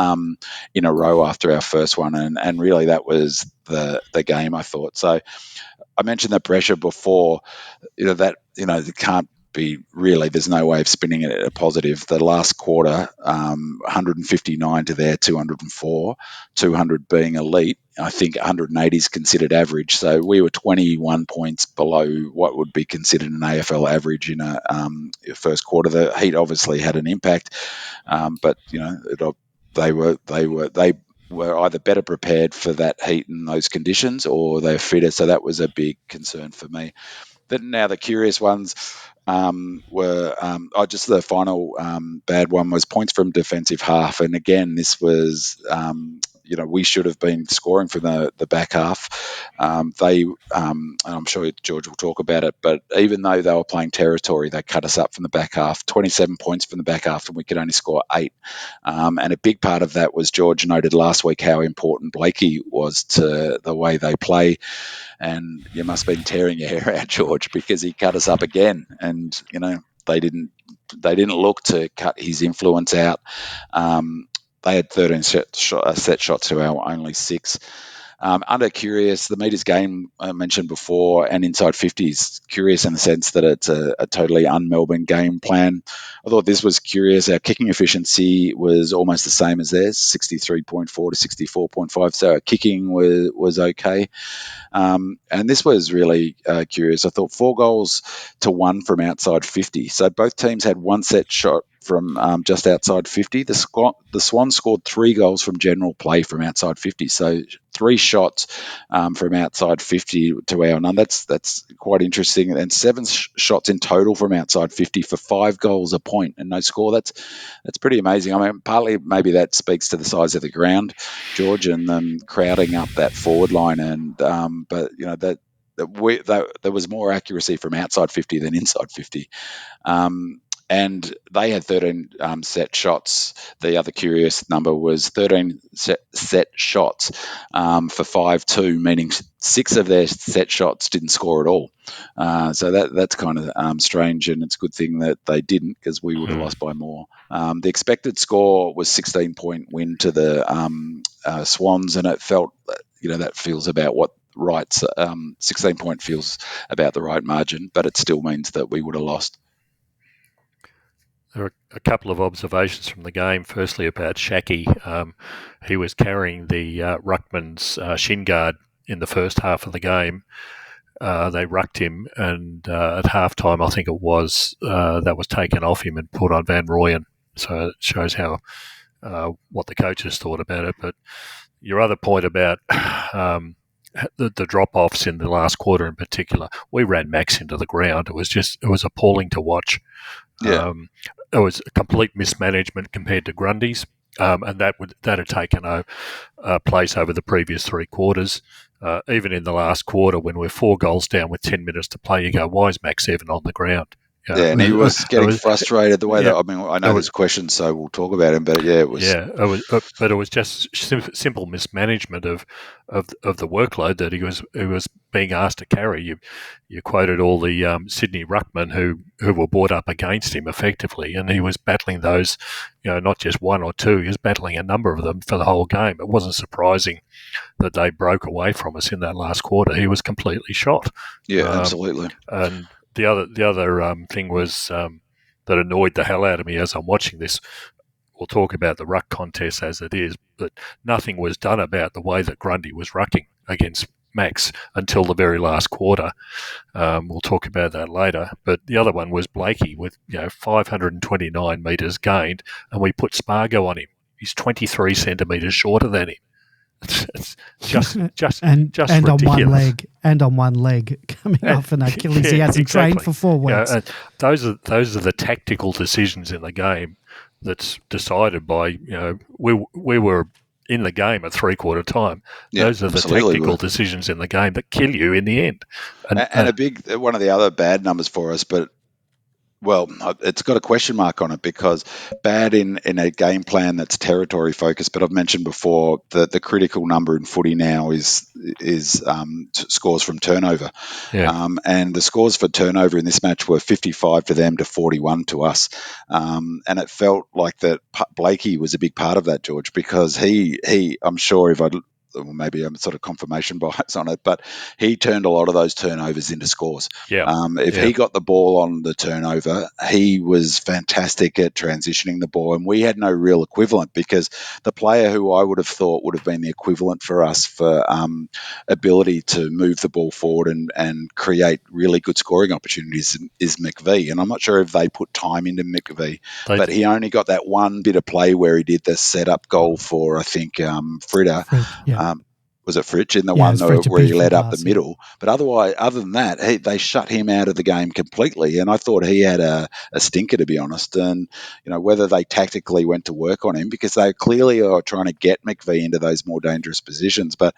in a row after our first one. And really that was the game, I thought. So I mentioned the pressure before, it can't be really, there's no way of spinning it at a positive. The last quarter, 159 to their 204, 200 being elite. I think 180 is considered average. So we were 21 points below what would be considered an AFL average in a first quarter. The heat obviously had an impact, but they were either better prepared for that heat and those conditions, or they're fitter. So that was a big concern for me. Then now the curious ones were just the final bad one was points from defensive half. And again, this was, we should have been scoring from the back half. I'm sure George will talk about it, but even though they were playing territory, they cut us up from the back half, 27 points from the back half, and we could only score 8. And a big part of that was George noted last week how important Blakey was to the way they play. And you must have been tearing your hair out, George, because he cut us up again. And, they didn't look to cut his influence out. They had 13 set shots to our only 6. Under curious, the meters game I mentioned before, and inside 50s, curious in the sense that it's a totally un-Melbourne game plan. I thought this was curious. Our kicking efficiency was almost the same as theirs, 63.4 to 64.5. So our kicking was okay. And this was really curious. I thought 4 goals to 1 from outside 50. So both teams had 1 set shot from just outside 50. The Swans scored 3 goals from general play from outside 50. So 3 shots from outside 50 to our none. That's quite interesting. And 7 shots in total from outside 50 for 5 goals a point and no score. That's pretty amazing. I mean, partly maybe that speaks to the size of the ground, George, and them crowding up that forward line. And but there was more accuracy from outside 50 than inside 50. And they had 13 set shots. The other curious number was 13 set shots for 5-2, meaning 6 of their set shots didn't score at all. So that's kind of strange, and it's a good thing that they didn't, because we would have lost by more. The expected score was 16-point win to the Swans, and it felt, that feels about what right. 16-point feels about the right margin, but it still means that we would have lost. There are a couple of observations from the game. Firstly, about Shackey. He was carrying the ruckman's shin guard in the first half of the game. They rucked him, and at halftime, I think it was, that was taken off him and put on Van Rooyen. So it shows how what the coaches thought about it. But your other point about the drop-offs in the last quarter in particular, we ran Max into the ground. It was appalling to watch. Yeah. It was a complete mismanagement compared to Grundy's, and that had taken place over the previous three quarters. Even in the last quarter, when we're 4 goals down with 10 minutes to play, you go, why is Max Evan on the ground? Yeah, and he was getting frustrated the way that, I mean, I know there's questions, so we'll talk about him, but yeah, it was. Yeah, but it was just simple mismanagement of the workload that he was being asked to carry. You quoted all the Sydney ruckmen who were brought up against him effectively, and he was battling those, not just one or two, he was battling a number of them for the whole game. It wasn't surprising that they broke away from us in that last quarter. He was completely shot. Yeah, absolutely. And the other thing was that annoyed the hell out of me as I'm watching this. We'll talk about the ruck contest as it is, but nothing was done about the way that Grundy was rucking against Max until the very last quarter. We'll talk about that later. But the other one was Blakey with 529 metres gained, and we put Spargo on him. He's 23 centimetres shorter than him. It's just ridiculous. on one leg coming off an Achilles. He hasn't trained for 4 weeks. Those are the tactical decisions in the game that's decided by we were in the game at 3/4 time. Yeah, those are the tactical decisions in the game that kill you in the end. And a big one of the other bad numbers for us, but. Well, it's got a question mark on it because bad in a game plan that's territory focused. But I've mentioned before that the critical number in footy now is scores from turnover. Yeah. And the scores for turnover in this match were 55 to them to 41 to us. And it felt like that Blakey was a big part of that, George, because he I'm sure if maybe I'm sort of confirmation bias on it, but he turned a lot of those turnovers into scores. Yeah. If he got the ball on the turnover, he was fantastic at transitioning the ball, and we had no real equivalent because the player who I would have thought would have been the equivalent for us for ability to move the ball forward and create really good scoring opportunities is McVie. And I'm not sure if they put time into McVie, but he only got that one bit of play where he did the set-up goal for, I think, Fritter. Was it Fritsch in the one where he led up the middle? But other than that, they shut him out of the game completely. And I thought he had a stinker, to be honest. And whether they tactically went to work on him because they clearly are trying to get McVie into those more dangerous positions. But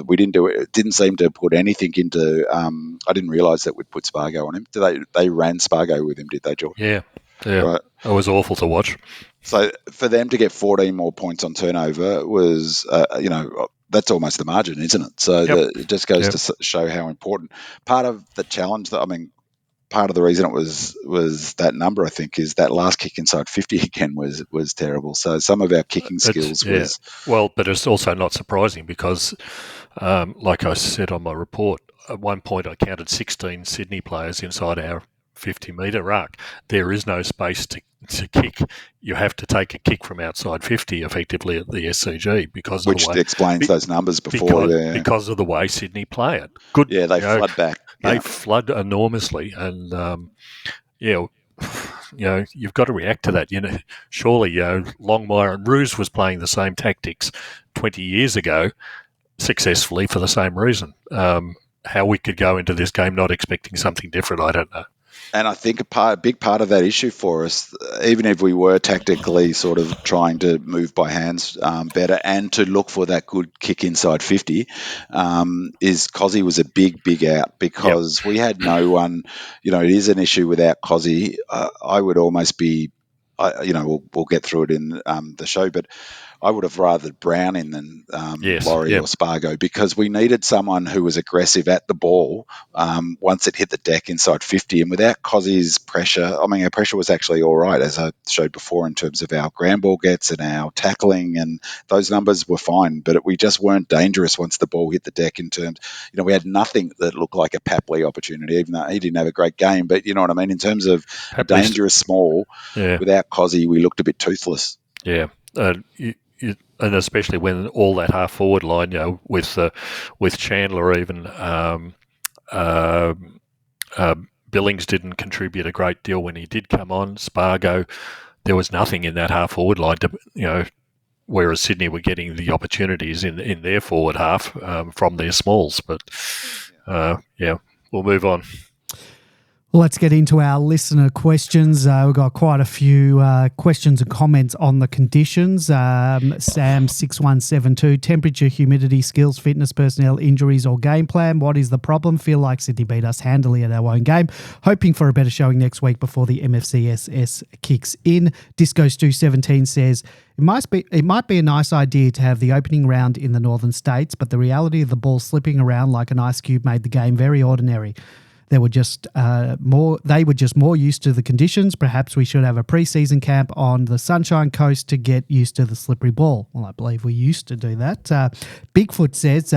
we didn't do it. It didn't seem to put anything into. I didn't realise that we'd put Spargo on him. They ran Spargo with him, did they, George? Yeah. Right. It was awful to watch. So for them to get 14 more points on turnover was, that's almost the margin, isn't it? So it just goes to show how important. Part of the challenge, part of the reason it was that number, I think, is that last kick inside 50 again was terrible. So some of our kicking skills was... Well, but it's also not surprising because, like I said on my report, at one point I counted 16 Sydney players inside our 50-metre arc. There is no space to kick. You have to take a kick from outside 50 effectively at the SCG because of which the way, explains those numbers before. Because of the way Sydney play it. Good. Yeah, they flood back. They flood enormously, and you've got to react to that. Surely, Longmire and Roos was playing the same tactics 20 years ago successfully for the same reason. How we could go into this game not expecting something different, I don't know. And I think a big part of that issue for us, even if we were tactically sort of trying to move by hands better and to look for that good kick inside 50, is Cozzy was a big out because we had no one. It is an issue without Cozzy. I would almost be, we'll get through it in the show, but I would have rathered Brown in than Laurie or Spargo because we needed someone who was aggressive at the ball once it hit the deck inside 50. And without Cozzy's pressure, our pressure was actually all right, as I showed before, in terms of our ground ball gets and our tackling, and those numbers were fine, but we just weren't dangerous once the ball hit the deck in terms, we had nothing that looked like a Papley opportunity, even though he didn't have a great game, but you know what I mean? In terms of a dangerous small, without Cozzy, we looked a bit toothless. Yeah. and especially when all that half forward line, with Chandler even, Billings didn't contribute a great deal when he did come on. Spargo, there was nothing in that half forward line to, whereas Sydney were getting the opportunities in their forward half from their smalls. But we'll move on. Well, let's get into our listener questions. We've got quite a few questions and comments on the conditions. Sam6172, temperature, humidity, skills, fitness, personnel, injuries or game plan. What is the problem? Feel like Sydney beat us handily at our own game. Hoping for a better showing next week before the MFCSS kicks in. Disco217 says, It might be a nice idea to have the opening round in the northern states, but the reality of the ball slipping around like an ice cube made the game very ordinary. They were just more used to the conditions. Perhaps we should have a pre-season camp on the Sunshine Coast to get used to the slippery ball. Well, I believe we used to do that. Bigfoot says,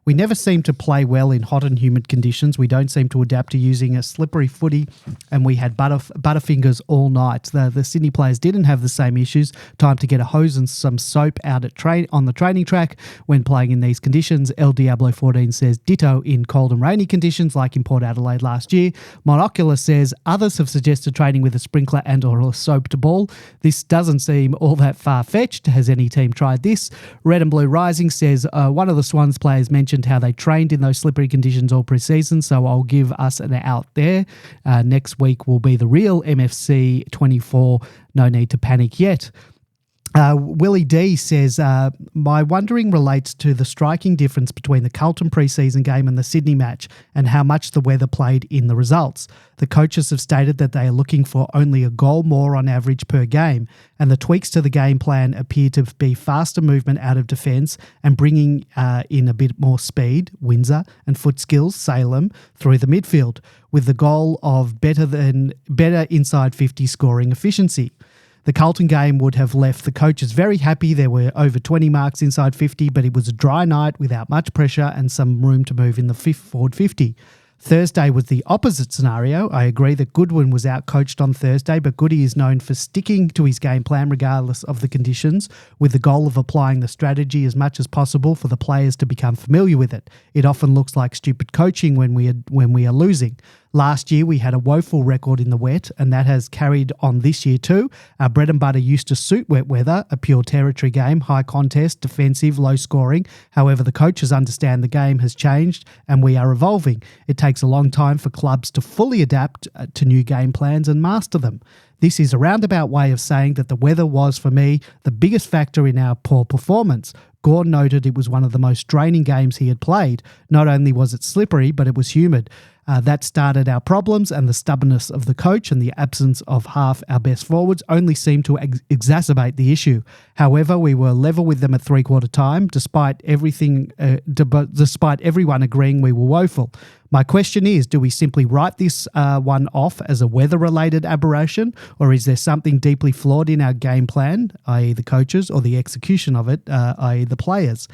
we never seem to play well in hot and humid conditions. We don't seem to adapt to using a slippery footy, and we had butterfingers all night. The Sydney players didn't have the same issues. Time to get a hose and some soap out on the training track when playing in these conditions. El Diablo 14 says, ditto in cold and rainy conditions like in Port Adelaide last year. Monocular says, others have suggested training with a sprinkler and or a soaped ball. This doesn't seem all that far-fetched. Has any team tried this? Red and Blue Rising says, one of the Swans players mentioned how they trained in those slippery conditions all pre-season, so I'll give us an out there. Next week will be the real MFC 24. No need to panic yet. Willie D says, my wondering relates to the striking difference between the Carlton pre-season game and the Sydney match and how much the weather played in the results. The coaches have stated that they are looking for only a goal more on average per game, and the tweaks to the game plan appear to be faster movement out of defence and bringing in a bit more speed, Windsor, and foot skills, Salem, through the midfield, with the goal of better inside 50 scoring efficiency. The Carlton game would have left the coaches very happy. There were over 20 marks inside 50, but it was a dry night without much pressure and some room to move in the forward 50. Thursday was the opposite scenario. I agree that Goodwin was out-coached on Thursday, but Goody is known for sticking to his game plan regardless of the conditions, with the goal of applying the strategy as much as possible for the players to become familiar with it. It often looks like stupid coaching when we are losing. Last year, we had a woeful record in the wet, and that has carried on this year too. Our bread and butter used to suit wet weather, a pure territory game, high contest, defensive, low scoring. However, the coaches understand the game has changed and we are evolving. It takes a long time for clubs to fully adapt to new game plans and master them. This is a roundabout way of saying that the weather was, for me, the biggest factor in our poor performance. Gore noted it was one of the most draining games he had played. Not only was it slippery, but it was humid. That started our problems, and the stubbornness of the coach and the absence of half our best forwards only seemed to exacerbate the issue. However, we were level with them at three-quarter time, despite everyone agreeing we were woeful. My question is, do we simply write this one off as a weather-related aberration, or is there something deeply flawed in our game plan, i.e. the coaches, or the execution of it, i.e. the players?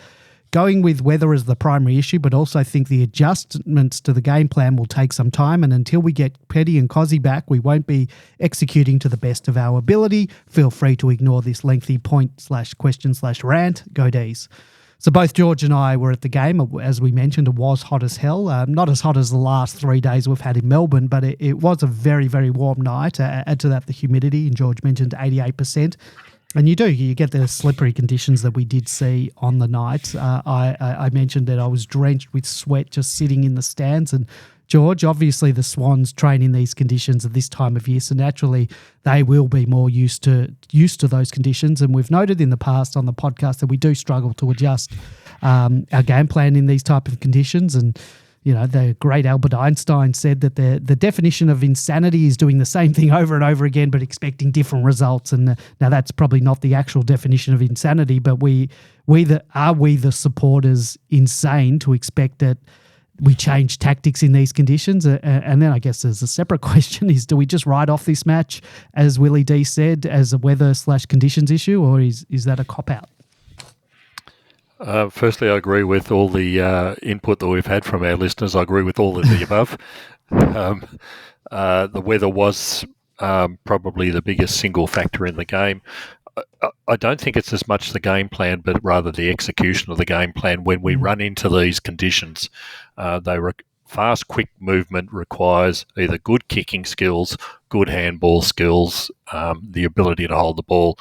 Going with weather as the primary issue, but also think the adjustments to the game plan will take some time, and until we get Petty and Cozzy back, we won't be executing to the best of our ability. Feel free to ignore this lengthy point/question/rant. Go D's. So both George and I were at the game. As we mentioned, it was hot as hell. Not as hot as the last 3 days we've had in Melbourne, but it was a very, very warm night. Add to that the humidity, and George mentioned 88%. And you get the slippery conditions that we did see on the night. I mentioned that I was drenched with sweat just sitting in the stands. And George, obviously the Swans train in these conditions at this time of year, so naturally they will be more used to those conditions. And we've noted in the past on the podcast that we do struggle to adjust our game plan in these type of conditions. And the great Albert Einstein said that the definition of insanity is doing the same thing over and over again but expecting different results. And now that's probably not the actual definition of insanity, but are we the supporters insane to expect that we change tactics in these conditions? And then I guess there's a separate question is, do we just write off this match, as Willie D said, as a weather/conditions issue, or is that a cop-out? Firstly, I agree with all the input that we've had from our listeners. I agree with all of the above. The weather was probably the biggest single factor in the game. I don't think it's as much the game plan, but rather the execution of the game plan. When we run into these conditions, fast, quick movement requires either good kicking skills, good handball skills, the ability to hold the ball.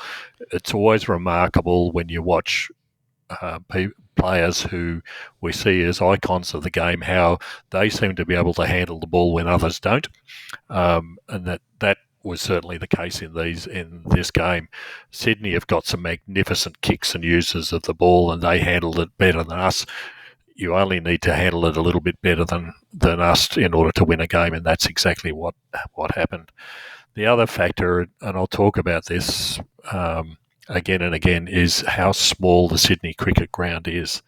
It's always remarkable when you watch players who we see as icons of the game, how they seem to be able to handle the ball when others don't, and that was certainly the case in this game. Sydney have got some magnificent kicks and uses of the ball, and they handled it better than us. You only need to handle it a little bit better than us in order to win a game, and that's exactly what happened. The other factor, and I'll talk about this again and again, is how small the Sydney cricket ground is.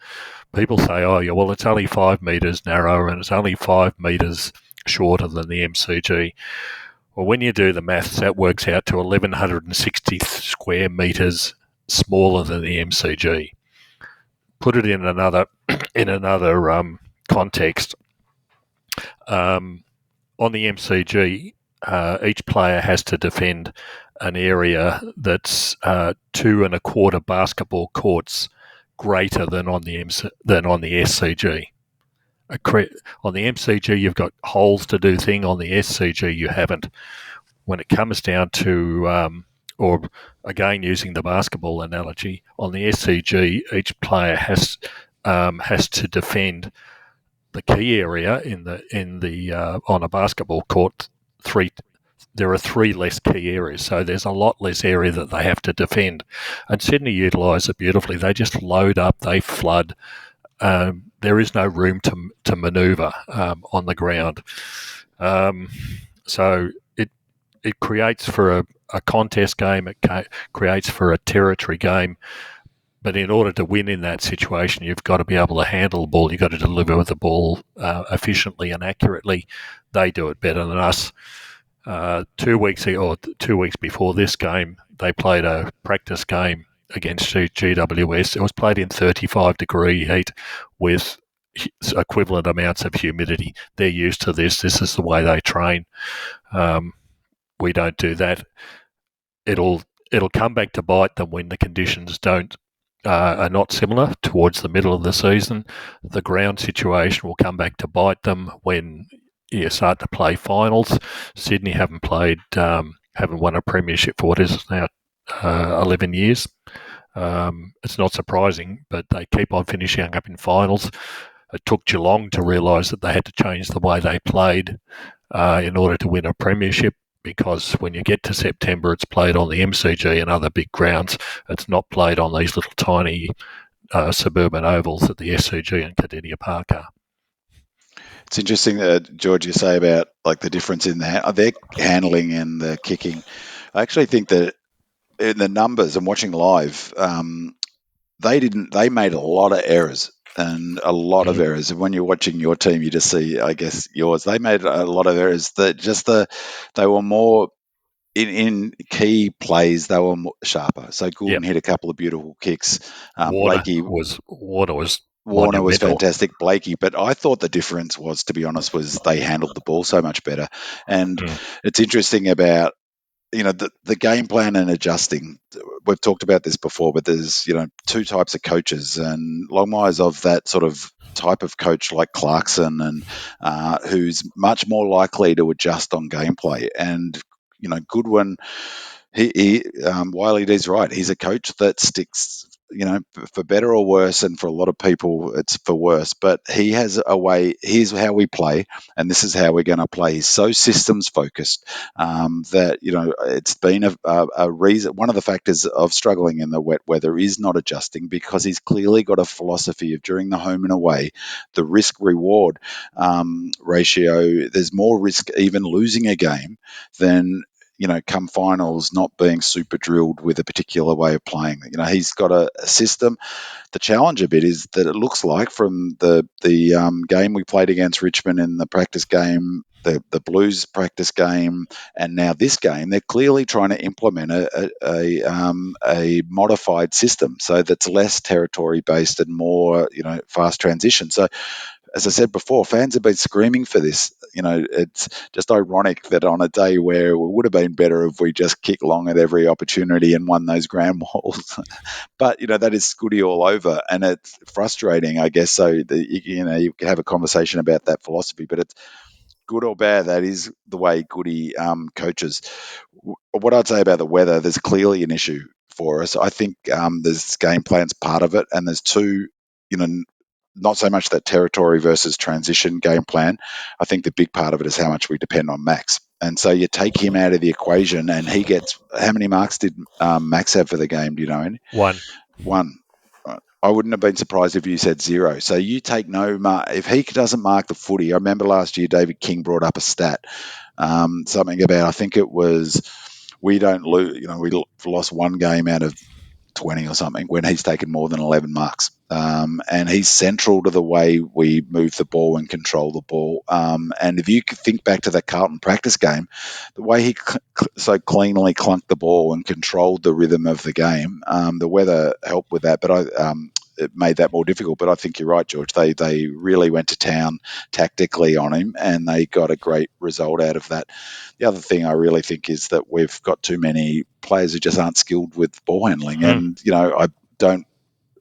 People say, oh, yeah, well, it's only 5 metres narrower and it's only 5 metres shorter than the MCG. Well, when you do the maths, that works out to 1,160 square metres smaller than the MCG. Put it in another context. On the MCG, each player has to defend an area that's 2 1/4 basketball courts greater than on the SCG. On the MCG, you've got holes to do thing. On the SCG, you haven't. When it comes down to, or again using the basketball analogy, on the SCG, each player has to defend the key area on a basketball court. There are 3 less key areas, so there's a lot less area that they have to defend. And Sydney utilise it beautifully. They just load up, they flood. There is no room to manoeuvre on the ground. So it creates for a contest game, it creates for a territory game. But in order to win in that situation, you've got to be able to handle the ball. You've got to deliver the ball efficiently and accurately. They do it better than us. 2 weeks before this game, they played a practice game against GWS. It was played in 35-degree heat with equivalent amounts of humidity. They're used to this. This is the way they train. We don't do that. It'll come back to bite them when the conditions are not similar towards the middle of the season. The ground situation will come back to bite them when you start to play finals. Sydney haven't won a premiership for what is now 11 years. It's not surprising, but they keep on finishing up in finals. It took Geelong to realise that they had to change the way they played in order to win a premiership, because when you get to September, it's played on the MCG and other big grounds. It's not played on these little tiny suburban ovals that the SCG and Cardinia Park are. It's interesting that, George, you say about like the difference in their handling and the kicking. I actually think that in the numbers and watching live, they made a lot of errors and a lot of errors. And when you're watching your team, you just see, I guess, yours. They made a lot of errors. They were more in key plays. They were more sharper. So Gordon hit a couple of beautiful kicks. Warner was fantastic, Blakey, but I thought the difference was, to be honest, was they handled the ball so much better. And it's interesting about, the game plan and adjusting. We've talked about this before, but there's, 2 types of coaches, and Longmire's of that sort of type of coach like Clarkson, and who's much more likely to adjust on gameplay. And, Goodwin, Wiley D's right. He's a coach that sticks, for better or worse, and for a lot of people, it's for worse. But he has a way. Here's how we play, and this is how we're going to play. He's so systems focused that it's been a reason. One of the factors of struggling in the wet weather is not adjusting, because he's clearly got a philosophy of, during the home and away, the risk reward ratio. There's more risk even losing a game than come finals not being super drilled with a particular way of playing. He's got a system. The challenge a bit is that it looks like from the game we played against Richmond in the practice game, the Blues practice game, and now this game, they're clearly trying to implement a modified system, so that's less territory based and more fast transition. So as I said before, fans have been screaming for this. It's just ironic that on a day where it would have been better if we just kicked long at every opportunity and won those ground balls. But, that is Scooty all over, and it's frustrating, I guess. So, you can have a conversation about that philosophy, but it's good or bad, that is the way Goody coaches. What I'd say about the weather, there's clearly an issue for us. I think there's game plan's part of it, and there's two, not so much that territory versus transition game plan. I think the big part of it is how much we depend on Max. And so you take him out of the equation, and he gets, how many marks did Max have for the game? Do you know? One. I wouldn't have been surprised if you said 0. So you take no mark. If he doesn't mark the footy, I remember last year David King brought up a stat, something about, I think it was, we don't lose, we lost one game out of 20 or something when he's taken more than 11 marks. And he's central to the way we move the ball and control the ball. And if you think back to that Carlton practice game, the way he so cleanly clunked the ball and controlled the rhythm of the game, the weather helped with that, but it made that more difficult. But I think you're right, George. They really went to town tactically on him, and they got a great result out of that. The other thing I really think is that we've got too many players who just aren't skilled with ball handling. And, I don't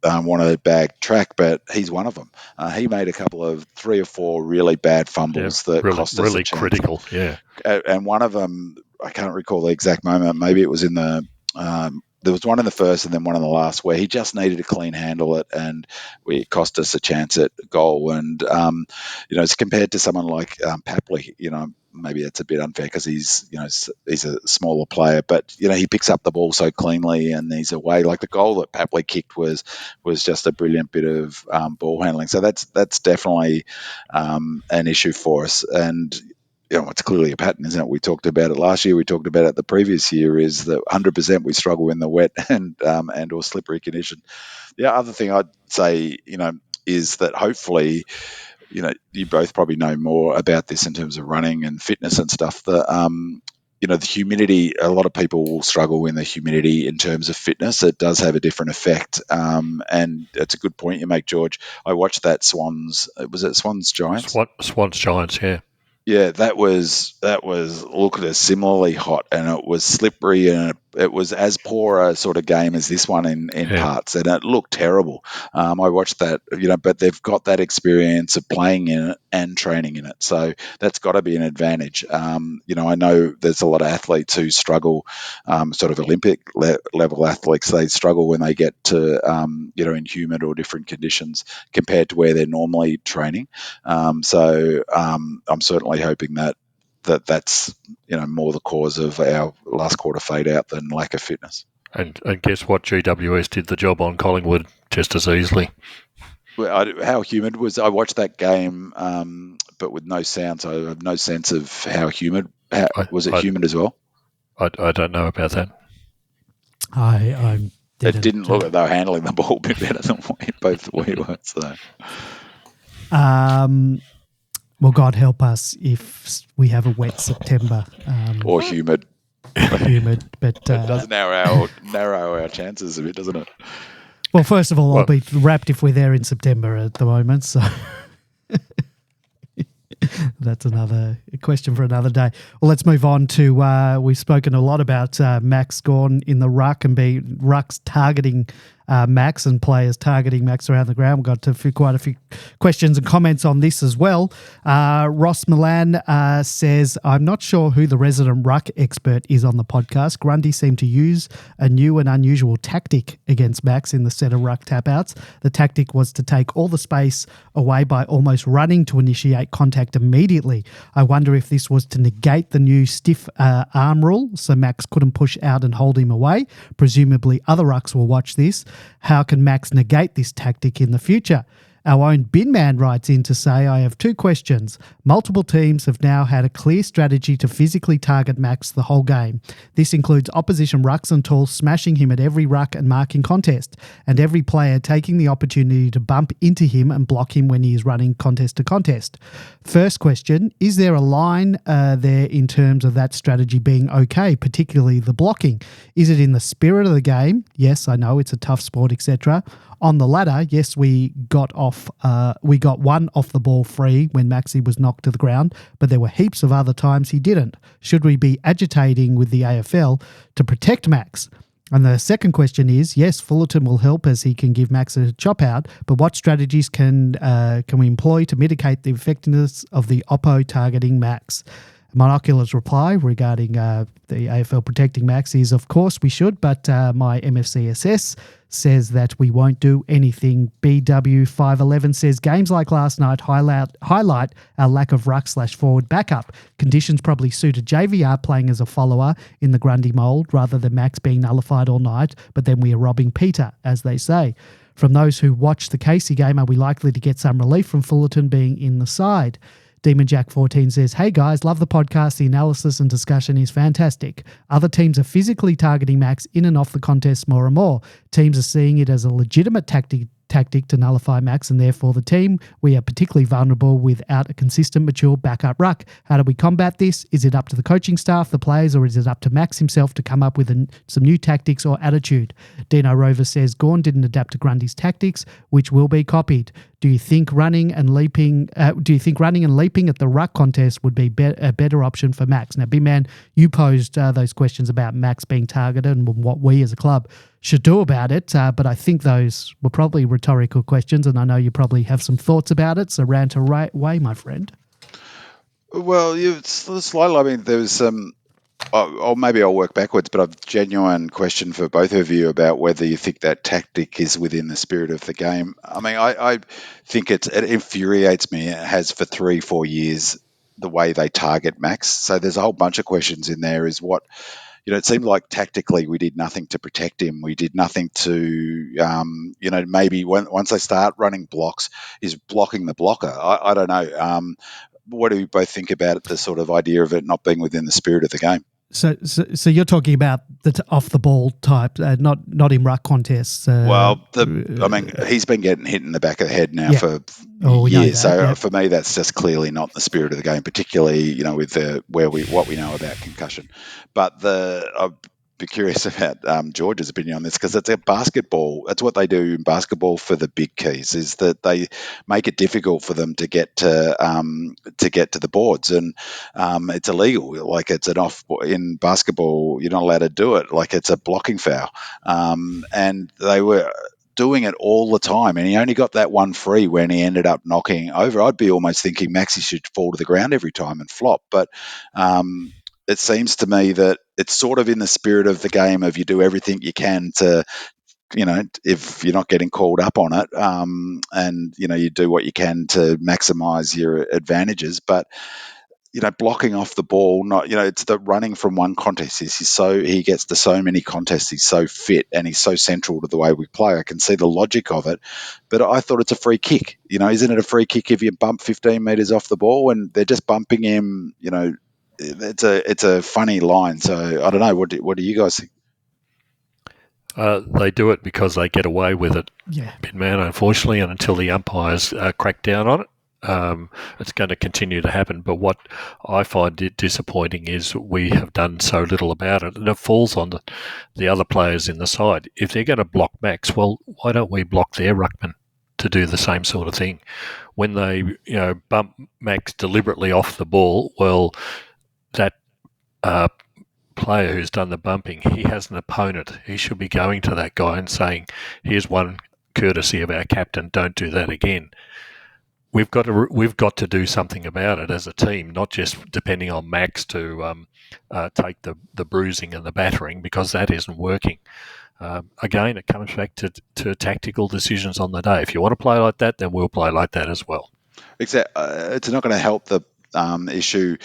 want to bag Track, but he's one of them. He made a couple of 3 or 4 really bad fumbles that cost us really a chance. Critical, yeah. And one of them, I can't recall the exact moment. Maybe it was in the there was one in the first and then one in the last where he just needed to clean handle it, and it cost us a chance at goal. And it's compared to someone like Papley. Maybe that's a bit unfair because he's a smaller player, but he picks up the ball so cleanly and he's away. Like the goal that Papley kicked was just a brilliant bit of ball handling. So that's definitely an issue for us. And it's clearly a pattern, isn't it? We talked about it last year. We talked about it the previous year. Is that 100% we struggle in the wet and or slippery condition. The other thing I'd say, is that hopefully, you both probably know more about this in terms of running and fitness and stuff. The humidity. A lot of people will struggle in the humidity in terms of fitness. It does have a different effect, and it's a good point you make, George. I watched that Swans. Was it Swans Giants? Swans Giants, yeah. Yeah, that was looked at as similarly hot, and it was slippery, and it was as poor a sort of game as this one in parts, and it looked terrible. I watched that, but they've got that experience of playing in it and training in it, so that's got to be an advantage. I know there's a lot of athletes who struggle, sort of Olympic level athletes. They struggle when they get to in humid or different conditions compared to where they're normally training. So I'm certainly hoping that's more the cause of our last quarter fade out than lack of fitness. And guess what? GWS did the job on Collingwood just as easily. How humid was? I watched that game, but with no sound, so I have no sense of how humid. Was it humid as well? I don't know about that. I didn't. It didn't look like they were handling the ball a bit better than both we were. So. Well, God help us if we have a wet September. Or humid. Humid, but... it does narrow our chances a bit, doesn't it? Well, first of all, I'll be wrapped if we're there in September at the moment, so... That's another question for another day. Well, let's move on to, we've spoken a lot about Max Gawn in the ruck and rucks targeting Max and players targeting Max around the ground. We've got quite a few questions and comments on this as well. Ross Milan says, I'm not sure who the resident ruck expert is on the podcast. Grundy seemed to use a new and unusual tactic against Max in the set of ruck tap-outs. The tactic was to take all the space away by almost running to initiate contact immediately. I wonder if this was to negate the new stiff arm rule so Max couldn't push out and hold him away. Presumably other rucks will watch this. How can Max negate this tactic in the future? Our own Bin Man writes in to say, I have 2 questions. Multiple teams have now had a clear strategy to physically target Max the whole game. This includes opposition rucks and talls smashing him at every ruck and marking contest, and every player taking the opportunity to bump into him and block him when he is running contest to contest. First question, is there a line there in terms of that strategy being okay, particularly the blocking? Is it in the spirit of the game? Yes, I know it's a tough sport, etc. On the latter, yes, we got off We got one off the ball free when Maxi was knocked to the ground, but there were heaps of other times he didn't. Should we be agitating with the AFL to protect Max? And the second question is, yes, Fullerton will help as he can give Max a chop out, but what strategies can we employ to mitigate the effectiveness of the Oppo targeting Max? Monocular's reply regarding the AFL protecting Max is, of course we should, but my MFCSS says that we won't do anything. BW511 says games like last night highlight our lack of ruck/forward backup. Conditions probably suited JVR playing as a follower in the Grundy mould rather than Max being nullified all night, but then we are robbing Peter, as they say. From those who watched the Casey game, are we likely to get some relief from Fullerton being in the side? Demon Jack 14 says, hey guys, love the podcast. The analysis and discussion is fantastic. Other teams are physically targeting Max in and off the contest more and more. Teams are seeing it as a legitimate tactic to nullify Max, and therefore the team, we are particularly vulnerable without a consistent, mature backup ruck. How do we combat this? Is it up to the coaching staff, the players, or is it up to Max himself to come up with some new tactics or attitude? Dino Rover says Gawn didn't adapt to Grundy's tactics, which will be copied. Do you think running and leaping at the ruck contest would be a better option for Max? Now, Big Man, you posed those questions about Max being targeted and what we as a club should do about it, but I think those were probably rhetorical questions, and I know you probably have some thoughts about it, so rant away, my friend. Well, slightly. I mean, there was some. Or maybe I'll work backwards, but I've genuine question for both of you about whether you think that tactic is within the spirit of the game. I mean, I think it infuriates me. It has for 3-4 years the way they target Max. So there's a whole bunch of questions in there. Is what it seemed like tactically we did nothing to protect him. We did nothing to, maybe once they start running blocks, is blocking the blocker. I don't know. What do you both think about the sort of idea of it not being within the spirit of the game? So you're talking about the off the ball type, not in ruck contests. He's been getting hit in the back of the head now for years. For me, that's just clearly not the spirit of the game, particularly with what we know about concussion. But I'd be curious about George's opinion on this, because it's a basketball. That's what they do in basketball for the big keys, is that they make it difficult for them to get to the boards, and it's illegal. Like, it's an off in basketball, you're not allowed to do it. Like, it's a blocking foul, and they were doing it all the time, and he only got that one free when he ended up knocking over. I'd be almost thinking Maxi should fall to the ground every time and flop, but it seems to me that it's sort of in the spirit of the game of you do everything you can to, if you're not getting called up on it, and you do what you can to maximise your advantages. But blocking off the ball, it's the running from one contest. He gets to so many contests. He's so fit and he's so central to the way we play. I can see the logic of it, but I thought it's a free kick. Isn't it a free kick if you bump 15 metres off the ball and they're just bumping him? It's a funny line. So I don't know. What do you guys think? They do it because they get away with it, man, unfortunately, and until the umpires crack down on it, it's going to continue to happen. But what I find disappointing is we have done so little about it, and it falls on the other players in the side. If they're going to block Max, well, why don't we block their ruckman to do the same sort of thing? When they bump Max deliberately off the ball, well, that player who's done the bumping, he has an opponent. He should be going to that guy and saying, here's one courtesy of our captain, don't do that again. We've got to do something about it as a team, not just depending on Max to take the bruising and the battering, because that isn't working. Again, it comes back to tactical decisions on the day. If you want to play like that, then we'll play like that as well. Except it's not going to help the issue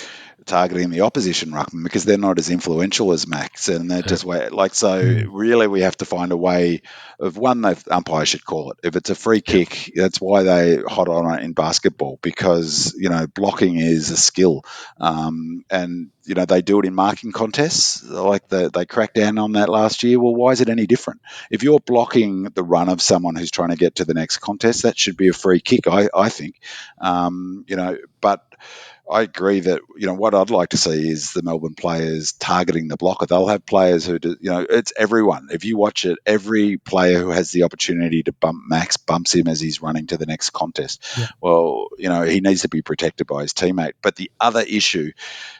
targeting the opposition ruckman, because they're not as influential as Max, and they're just really we have to find a way of one. The umpire should call it if it's a free kick. That's why they hot on it in basketball, because blocking is a skill, and they do it in marking contests. Like they cracked down on that last year. Well, why is it any different? If you're blocking the run of someone who's trying to get to the next contest, that should be a free kick, I think. But I agree that, what I'd like to see is the Melbourne players targeting the blocker. They'll have players who do, it's everyone. If you watch it, every player who has the opportunity to bump Max bumps him as he's running to the next contest. Yep. Well, he needs to be protected by his teammate. But the other issue,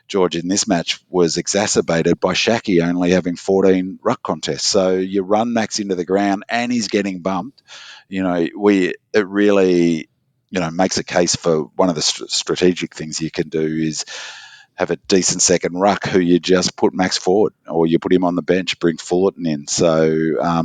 George, in this match was exacerbated by Shaki only having 14 ruck contests. So you run Max into the ground and he's getting bumped. It really makes a case for one of the strategic things you can do is have a decent second ruck who you just put Max forward, or you put him on the bench, bring Fullerton in. So, I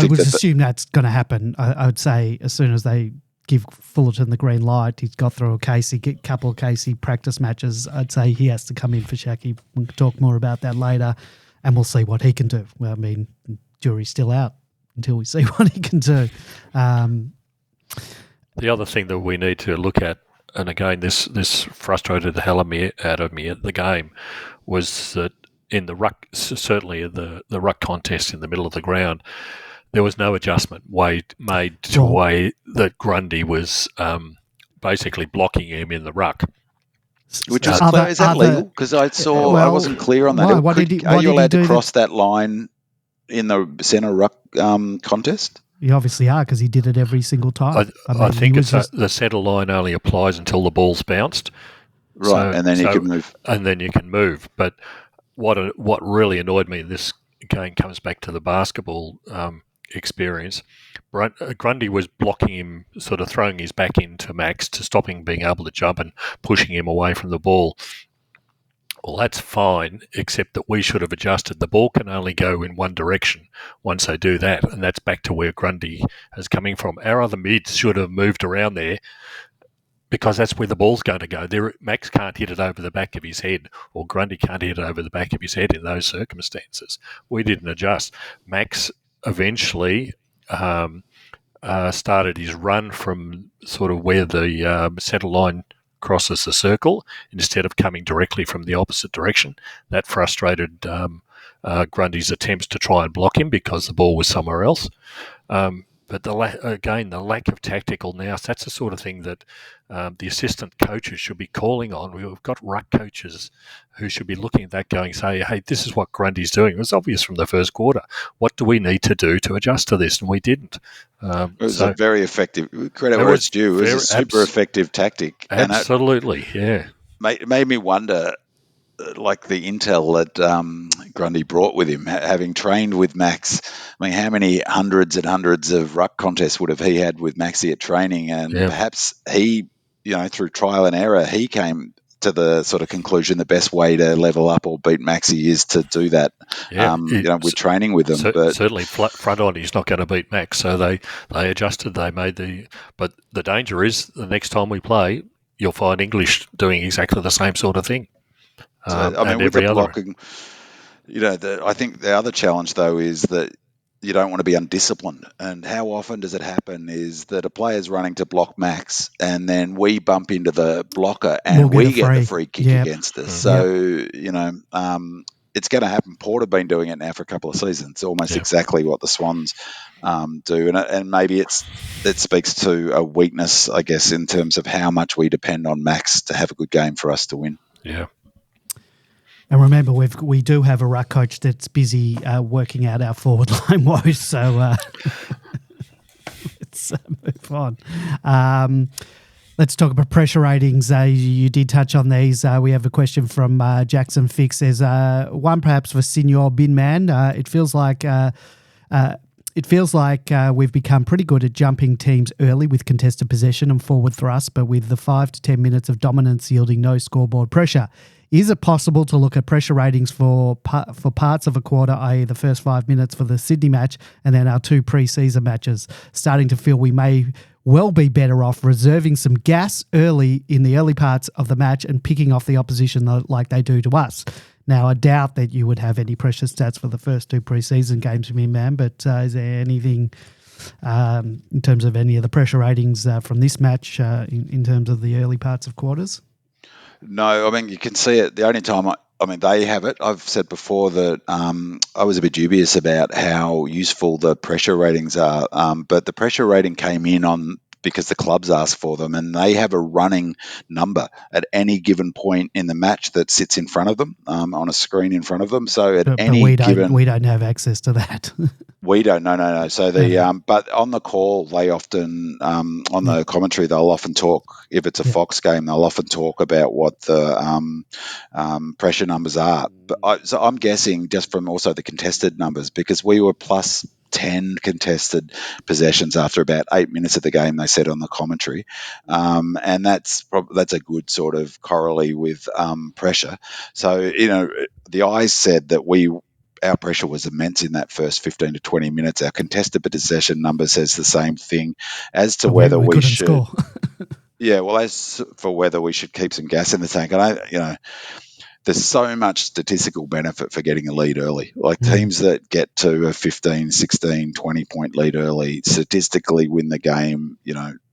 would assume that's going to happen. I would say as soon as they give Fullerton the green light, he's got through a couple of Casey practice matches. I'd say he has to come in for Shaki. We can talk more about that later, and we'll see what he can do. Well, I mean, jury's still out until we see what he can do. The other thing that we need to look at, and again, this frustrated the hell out of me at the game, was that in the ruck, certainly in the ruck contest in the middle of the ground, there was no adjustment made to a way that Grundy was basically blocking him in the ruck. Which is that legal? Because I wasn't clear on that. Are you allowed to cross that line in the centre ruck contest? You obviously are, because he did it every single time. I think the centre line only applies until the ball's bounced. Right, and then you can move. And then you can move. But what really annoyed me in this game comes back to the basketball experience. Grundy was blocking him, sort of throwing his back into Max to stop him being able to jump and pushing him away from the ball. Well, that's fine, except that we should have adjusted. The ball can only go in one direction once they do that, and that's back to where Grundy is coming from. Our other mids should have moved around there because that's where the ball's going to go. Max can't hit it over the back of his head, or Grundy can't hit it over the back of his head in those circumstances. We didn't adjust. Max eventually started his run from sort of where the centre line crosses the circle instead of coming directly from the opposite direction. That frustrated Grundy's attempts to try and block him because the ball was somewhere else. But the lack of tactical nous, that's the sort of thing that the assistant coaches should be calling on. We've got ruck coaches who should be looking at that going, say, hey, this is what Grundy's doing. It was obvious from the first quarter. What do we need to do to adjust to this? And we didn't. It was a very effective, credit where it's due, it was a super effective tactic. Absolutely, yeah. It made me wonder, like the intel that Grundy brought with him, having trained with Max. I mean, how many hundreds and hundreds of ruck contests would have he had with Maxie at training? And perhaps he, through trial and error, he came to the sort of conclusion the best way to level up or beat Maxie is to do that, with training with them. But certainly front on, he's not going to beat Max. So they adjusted, but the danger is the next time we play, you'll find English doing exactly the same sort of thing. With the blocking, I think the other challenge though is that you don't want to be undisciplined. And how often does it happen is that a player's running to block Max and then we bump into the blocker and we get the free kick against us. So, it's going to happen. Port have been doing it now for a couple of seasons, almost exactly what the Swans do. And maybe it speaks to a weakness, I guess, in terms of how much we depend on Max to have a good game for us to win. Yeah. And remember, we do have a ruck coach that's busy working out our forward line woes, so let's move on. Let's talk about pressure ratings. You did touch on these. We have a question from Jackson Fix. There's one perhaps for Senior Binman. It feels like we've become pretty good at jumping teams early with contested possession and forward thrust, but with the 5 to 10 minutes of dominance yielding no scoreboard pressure. Is it possible to look at pressure ratings for parts of a quarter, i.e. the first 5 minutes for the Sydney match and then our 2 pre-season matches? Starting to feel we may well be better off reserving some gas early in the early parts of the match and picking off the opposition like they do to us. Now, I doubt that you would have any pressure stats for the first 2 pre-season games, man, but is there anything in terms of any of the pressure ratings from this match in terms of the early parts of quarters? No, I mean, you can see it. The only time they have it. I've said before that I was a bit dubious about how useful the pressure ratings are, but the pressure rating came in on because the clubs ask for them, and they have a running number at any given point in the match that sits in front of them on a screen in front of them. So at but any given, we don't have access to that. we don't. No. So but on the call, they often on the commentary, they'll often talk. If it's a Fox game, they'll often talk about what the pressure numbers are. But so I'm guessing just from also the contested numbers, because we were plus 10 contested possessions after about 8 minutes of the game, they said on the commentary, and that's a good sort of correlate with pressure. So the eyes said that our pressure was immense in that first 15 to 20 minutes. Our contested possession number says the same thing as to whether we should score. Yeah, well, as for whether we should keep some gas in the tank, and there's so much statistical benefit for getting a lead early. Like teams that get to a 15, 16, 20 point lead early statistically win the game,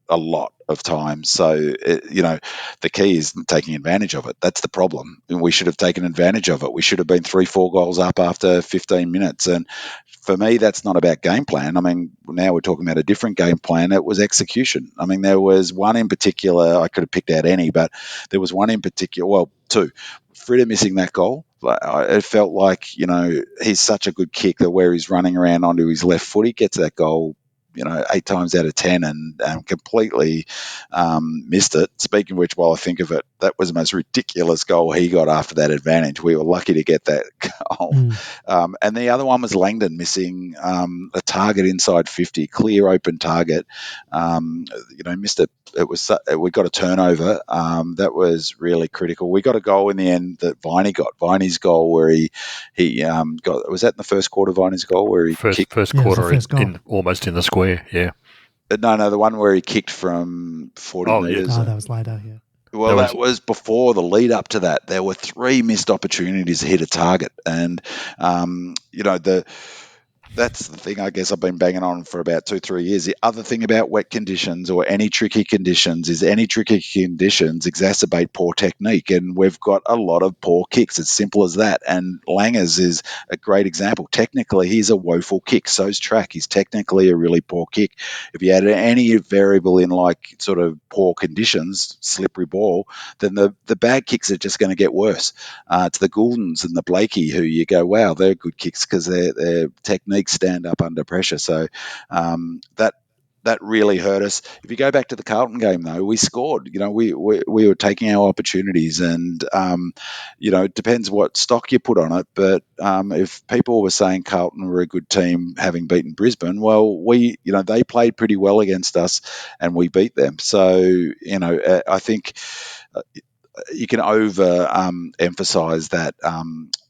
a lot of times. So, the key is taking advantage of it. That's the problem. And we should have taken advantage of it. We should have been 3-4 goals up after 15 minutes. And for me, that's not about game plan. I mean, now we're talking about a different game plan. It was execution. I mean, there was one in particular, I could have picked out any, but there was one in particular, well, two. Frida missing that goal, it felt like, he's such a good kick that where he's running around onto his left foot, he gets that goal, 8 times out of 10 and completely missed it. Speaking of which, while I think of it, that was the most ridiculous goal he got after that advantage. We were lucky to get that goal. And the other one was Langdon missing a target inside 50, clear open target. Missed it. We got a turnover. That was really critical. We got a goal in the end that Viney got. Viney's goal where he got, was that in the first quarter, Viney's goal where he kicked? First quarter in almost in the square, yeah. No, the one where he kicked from 40 metres. Oh, that was later, yeah. Well, that was before the lead up to that. There were 3 missed opportunities to hit a target. And, that's the thing I guess I've been banging on for about 2-3 years. The other thing about wet conditions or any tricky conditions is any tricky conditions exacerbate poor technique, and we've got a lot of poor kicks. It's simple as that. And Langers is a great example. Technically, he's a woeful kick. So's Track. He's technically a really poor kick. If you add any variable in like sort of poor conditions, slippery ball, then the bad kicks are just going to get worse. To the Gouldens and the Blakey, who you go, wow, they're good kicks because their technique stand up under pressure. So that really hurt us. If you go back to the Carlton game, though, we scored. We were taking our opportunities, and it depends what stock you put on it. But if people were saying Carlton were a good team having beaten Brisbane, well, they played pretty well against us, and we beat them. So I think you can emphasize that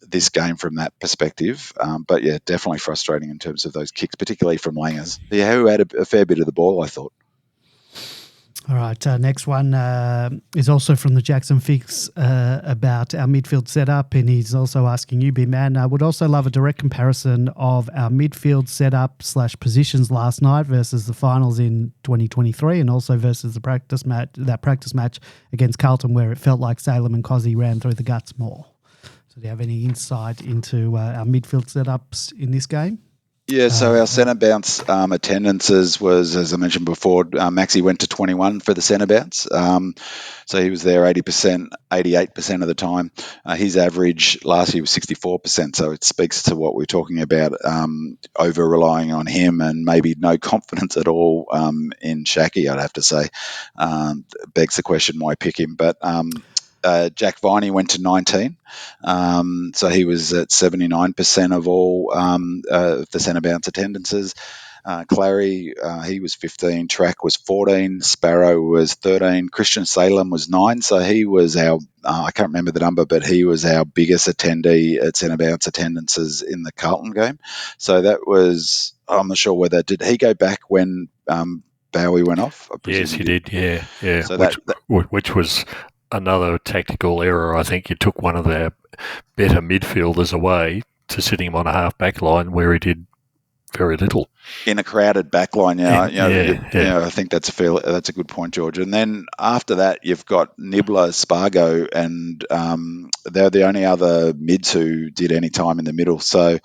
this game from that perspective. But yeah, definitely frustrating in terms of those kicks, particularly from Langers. Yeah, who had a fair bit of the ball, I thought. All right, next one is also from the Jackson Fix about our midfield setup, and he's also asking you, B-Man, would also love a direct comparison of our midfield setup / positions last night versus the finals in 2023, and also versus the practice match against Carlton, where it felt like Salem and Cozzy ran through the guts more. So do you have any insight into our midfield setups in this game? Yeah, so our centre bounce attendances was, as I mentioned before, Maxi went to 21 for the centre bounce. So he was there 88% of the time. His average last year was 64%. So it speaks to what we're talking about, over-relying on him and maybe no confidence at all in Shaki, I'd have to say. Begs the question why pick him. But Jack Viney went to 19, so he was at 79% of all the centre bounce attendances. Clary, he was 15, Track was 14, Sparrow was 13, Christian Salem was 9, so he was our, I can't remember the number, but he was our biggest attendee at centre bounce attendances in the Carlton game. So that was, I'm not sure whether, did he go back when Bowie went off? Yes, he did, yeah. So which was another tactical error. I think you took one of their better midfielders away to sit him on a half-back line where he did very little. In a crowded back line, I think that's a good point, George. And then after that, you've got Nibbler, Spargo, and they're the only other mids who did any time in the middle. So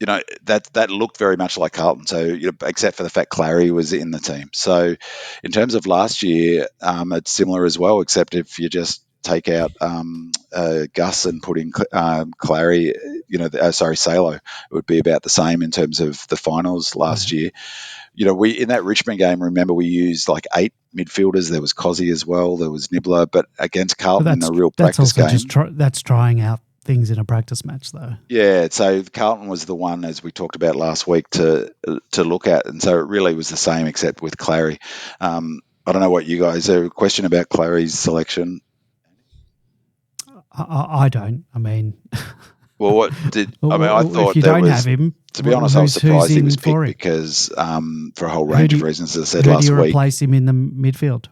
that looked very much like Carlton. So, except for the fact Clary was in the team. So, in terms of last year, it's similar as well, except if you just take out Gus and put in Clary, Salo, it would be about the same in terms of the finals last year. We in that Richmond game, remember we used like 8 midfielders. There was Cozzy as well. There was Nibbler, but against Carlton in a real practice game. That's trying out things in a practice match, though. Yeah, so Carlton was the one, as we talked about last week, to look at, and so it really was the same except with Clary. I don't know what you guys have a question about Clary's selection. I don't. I mean, well, I thought if you don't have him, to be honest, I was surprised he was picked because for a whole range of reasons. As I said last week, who do you replace him in the midfield?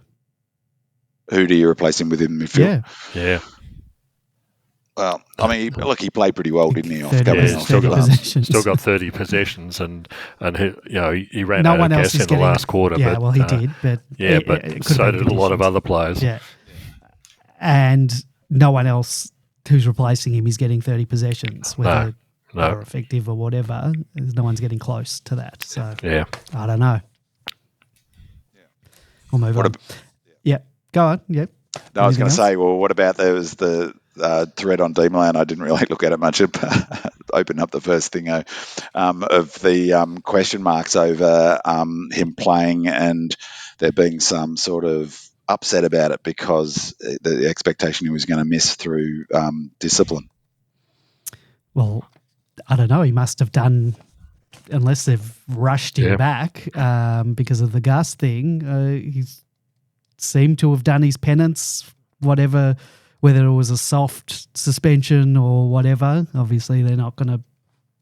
Who do you replace him with in the midfield? Yeah. Well, I mean, he played pretty well, didn't he? Still got 30 possessions, and he ran out of gas in the last quarter. Yeah, he did, but so did a lot of other players. Yeah, and no one else who's replacing him is getting 30 possessions, whether they're effective or whatever. No one's getting close to that. So I don't know. We'll move on. Go on. Yep. No, I was going to say, well, what about there was the thread on D-Milan? I didn't really look at it much. Open up the first thing of the question marks over him playing, and there being some sort of upset about it because the expectation he was going to miss through discipline. Well, I don't know. He must have done, unless they've rushed him back because of the Gus thing. He's seemed to have done his penance, whatever, whether it was a soft suspension or whatever. Obviously, they're not going to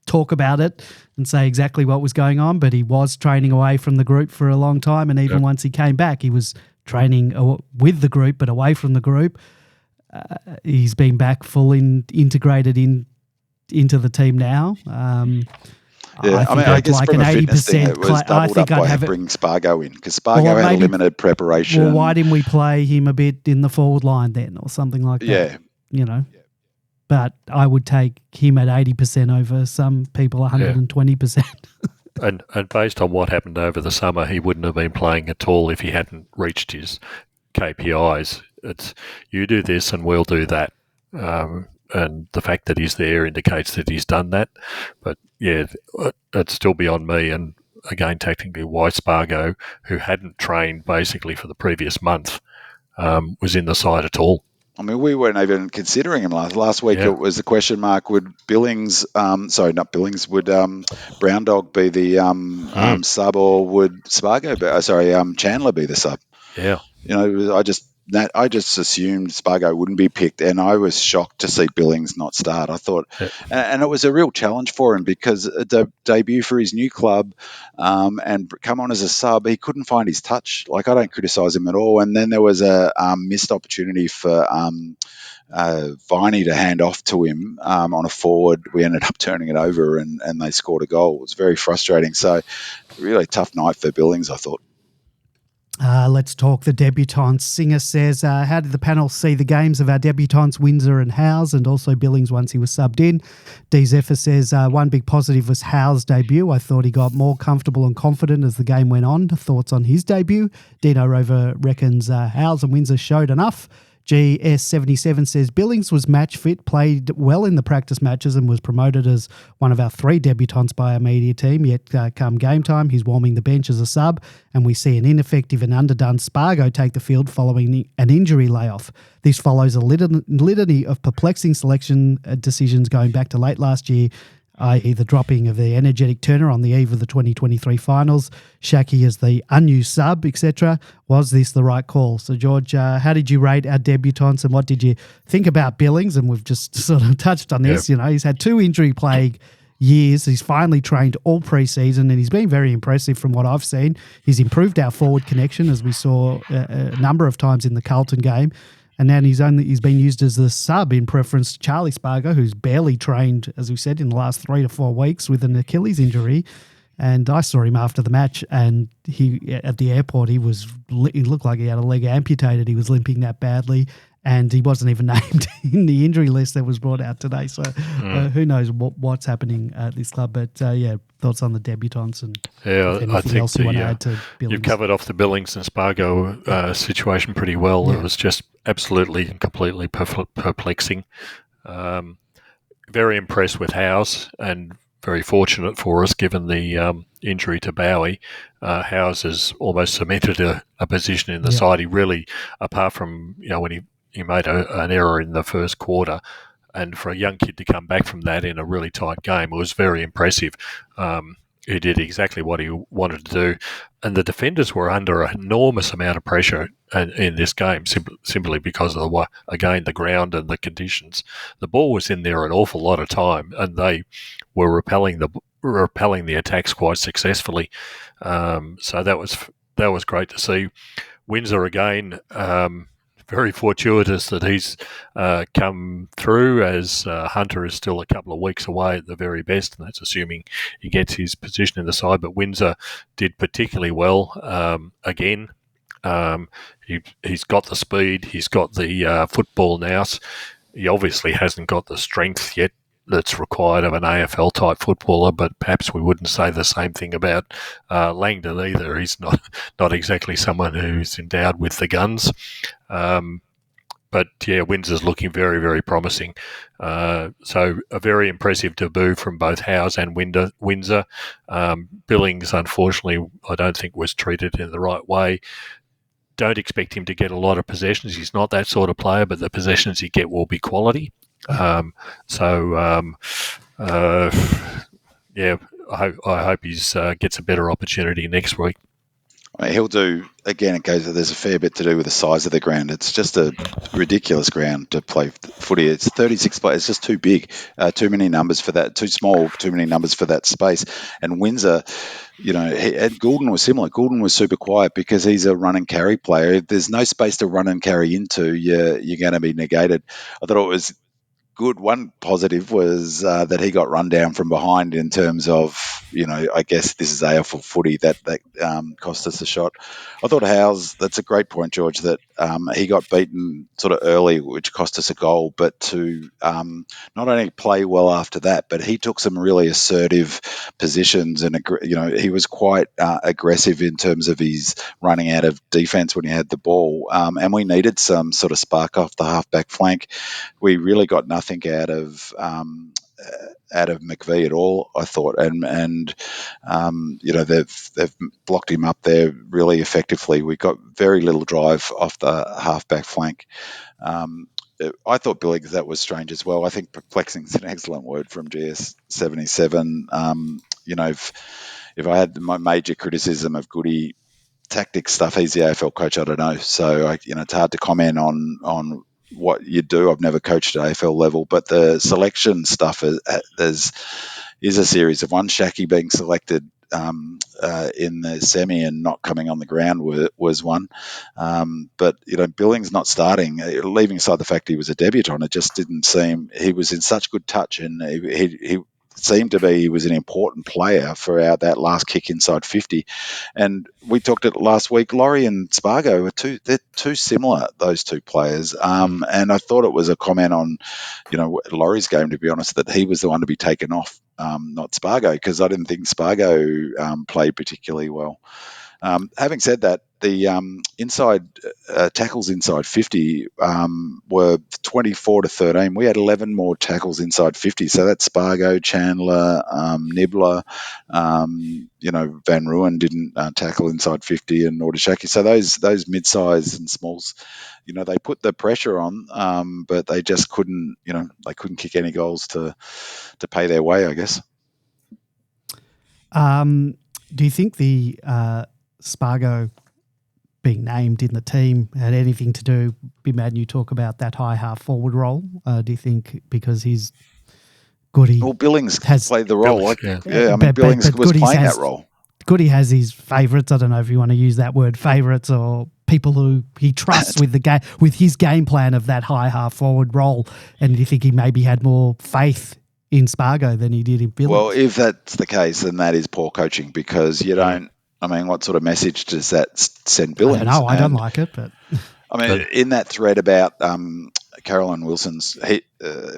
talk about it and say exactly what was going on, but he was training away from the group for a long time, and even once he came back, he was training with the group but away from the group. He's been back fully integrated into the team now. I guess like from a fitness thing, it was doubled up by bringing Spargo in because Spargo had limited preparation. Well, why didn't we play him a bit in the forward line then or something like that? Yeah. But I would take him at 80% over some people 120%. And based on what happened over the summer, he wouldn't have been playing at all if he hadn't reached his KPIs. It's you do this and we'll do that. And the fact that he's there indicates that he's done that. But, it's still beyond me. And, again, tactically, why Spargo, who hadn't trained basically for the previous month, was in the side at all. I mean, we weren't even considering him last week. It was a question mark. Would Billings, would Brown Dog be the sub, or would Chandler be the sub? Yeah. I just assumed Spargo wouldn't be picked, and I was shocked to see Billings not start. I thought, and it was a real challenge for him because a debut for his new club, and come on as a sub, he couldn't find his touch. Like, I don't criticise him at all. And then there was a missed opportunity for Viney to hand off to him on a forward. We ended up turning it over, and they scored a goal. It was very frustrating. So, really tough night for Billings, I thought. Let's talk the debutants. Singer says, how did the panel see the games of our debutants, Windsor and Howes, and also Billings once he was subbed in? D. Zephyr says, one big positive was Howes' debut. I thought he got more comfortable and confident as the game went on. Thoughts on his debut? Dino Rover reckons Howes and Windsor showed enough. GS77 says Billings was match fit, played well in the practice matches and was promoted as one of our 3 debutants by our media team, yet come game time he's warming the bench as a sub, and we see an ineffective and underdone Spargo take the field following an injury layoff. This follows a litany of perplexing selection decisions going back to late last year, i.e. the dropping of the energetic Turner on the eve of the 2023 finals, Shaki as the unused sub, etc. Was this the right call? So, George, how did you rate our debutants and what did you think about Billings? And we've just sort of touched on this. He's had 2 injury-plagued years. He's finally trained all pre-season and he's been very impressive from what I've seen. He's improved our forward connection, as we saw a number of times in the Carlton game. And now he's been used as the sub in preference to Charlie Spargo, who's barely trained, as we said, in the last 3 to 4 weeks with an Achilles injury. And I saw him after the match, and he at the airport, he looked like he had a leg amputated. He was limping that badly. and he wasn't even named in the injury list that was brought out today. So who knows what's happening at this club. But, thoughts on the debutants and I think else you want to add to Billings? You've covered off the Billings and Spargo situation pretty well. Yeah. It was just absolutely and completely perplexing. Very impressed with Howes, and very fortunate for us given the injury to Bowie. Howes has almost cemented a position in the side. He really, apart from when he made an error in the first quarter, and for a young kid to come back from that in a really tight game, it was very impressive. He did exactly what he wanted to do, and the defenders were under an enormous amount of pressure in this game, simply because of the ground and the conditions. The ball was in there an awful lot of time, and they were repelling the attacks quite successfully. So that was great to see. Windsor again. Very fortuitous that he's come through, as Hunter is still a couple of weeks away at the very best, and that's assuming he gets his position in the side. But Windsor did particularly well again. He's got the speed, he's got the football nous. He obviously hasn't got the strength yet that's required of an AFL-type footballer, but perhaps we wouldn't say the same thing about Langdon either. He's not exactly someone who's endowed with the guns. But, Windsor's looking very, very promising. So a very impressive debut from both Howes and Windsor. Billings, unfortunately, I don't think was treated in the right way. Don't expect him to get a lot of possessions. He's not that sort of player, but the possessions he get will be quality. I hope he gets a better opportunity next week. He'll do, again, there's a fair bit to do with the size of the ground. It's just a ridiculous ground to play footy. It's 36 players. It's just too big, too many numbers for that, too small, too many numbers for that space. And Windsor, and Goulden was similar. Goulden was super quiet because he's a run and carry player. If there's no space to run and carry into, you're going to be negated. I thought it was good. One positive was that he got run down from behind in terms of, I guess this is AFL footy that cost us a shot. I thought Howes, that's a great point, George, that he got beaten sort of early, which cost us a goal, but to not only play well after that, but he took some really assertive positions and, he was quite aggressive in terms of his running out of defence when he had the ball. And we needed some sort of spark off the half-back flank. We really got nothing out of McVie at all, I thought, and they've blocked him up there really effectively. We got very little drive off the half-back flank. I thought Billings, that was strange as well. I think perplexing is an excellent word from GS77. If I had my major criticism of Goody tactics stuff, he's the AFL coach, I don't know. So it's hard to comment on what you do. I've never coached at AFL level, but the selection stuff is a series of one. Shaki being selected in the semi and not coming on the ground was one. But Billings not starting, leaving aside the fact he was a debutant, it just didn't seem he was in such good touch, and he seemed to be he was an important player for that last kick inside 50. And we talked it last week. Laurie and Spargo they're too similar, those two players. And I thought it was a comment on Laurie's game, to be honest, that he was the one to be taken off, not Spargo, because I didn't think Spargo played particularly well. Having said that, the inside tackles inside 50 were 24-13. We had 11 more tackles inside 50. So that's Spargo, Chandler, Nibbler, Van Ruin didn't tackle inside 50, and Nordishaki. So those mid-size and smalls, they put the pressure on, but they just couldn't, they couldn't kick any goals to pay their way, I guess. Do you think the Spargo being named in the team had anything to do, Bimad, you talk about that high half forward role? Do you think because he's Goody... Well, Billings has played the role. Billings was playing that role. Goody has his favourites. I don't know if you want to use that word, favourites, or people who he trusts with the game, with his game plan of that high half forward role. And do you think he maybe had more faith in Spargo than he did in Billings? Well, if that's the case, then that is poor coaching, because you don't... I mean, what sort of message does that send Billings? I don't know. I don't like it, but... I mean, in that thread about Caroline Wilson's, it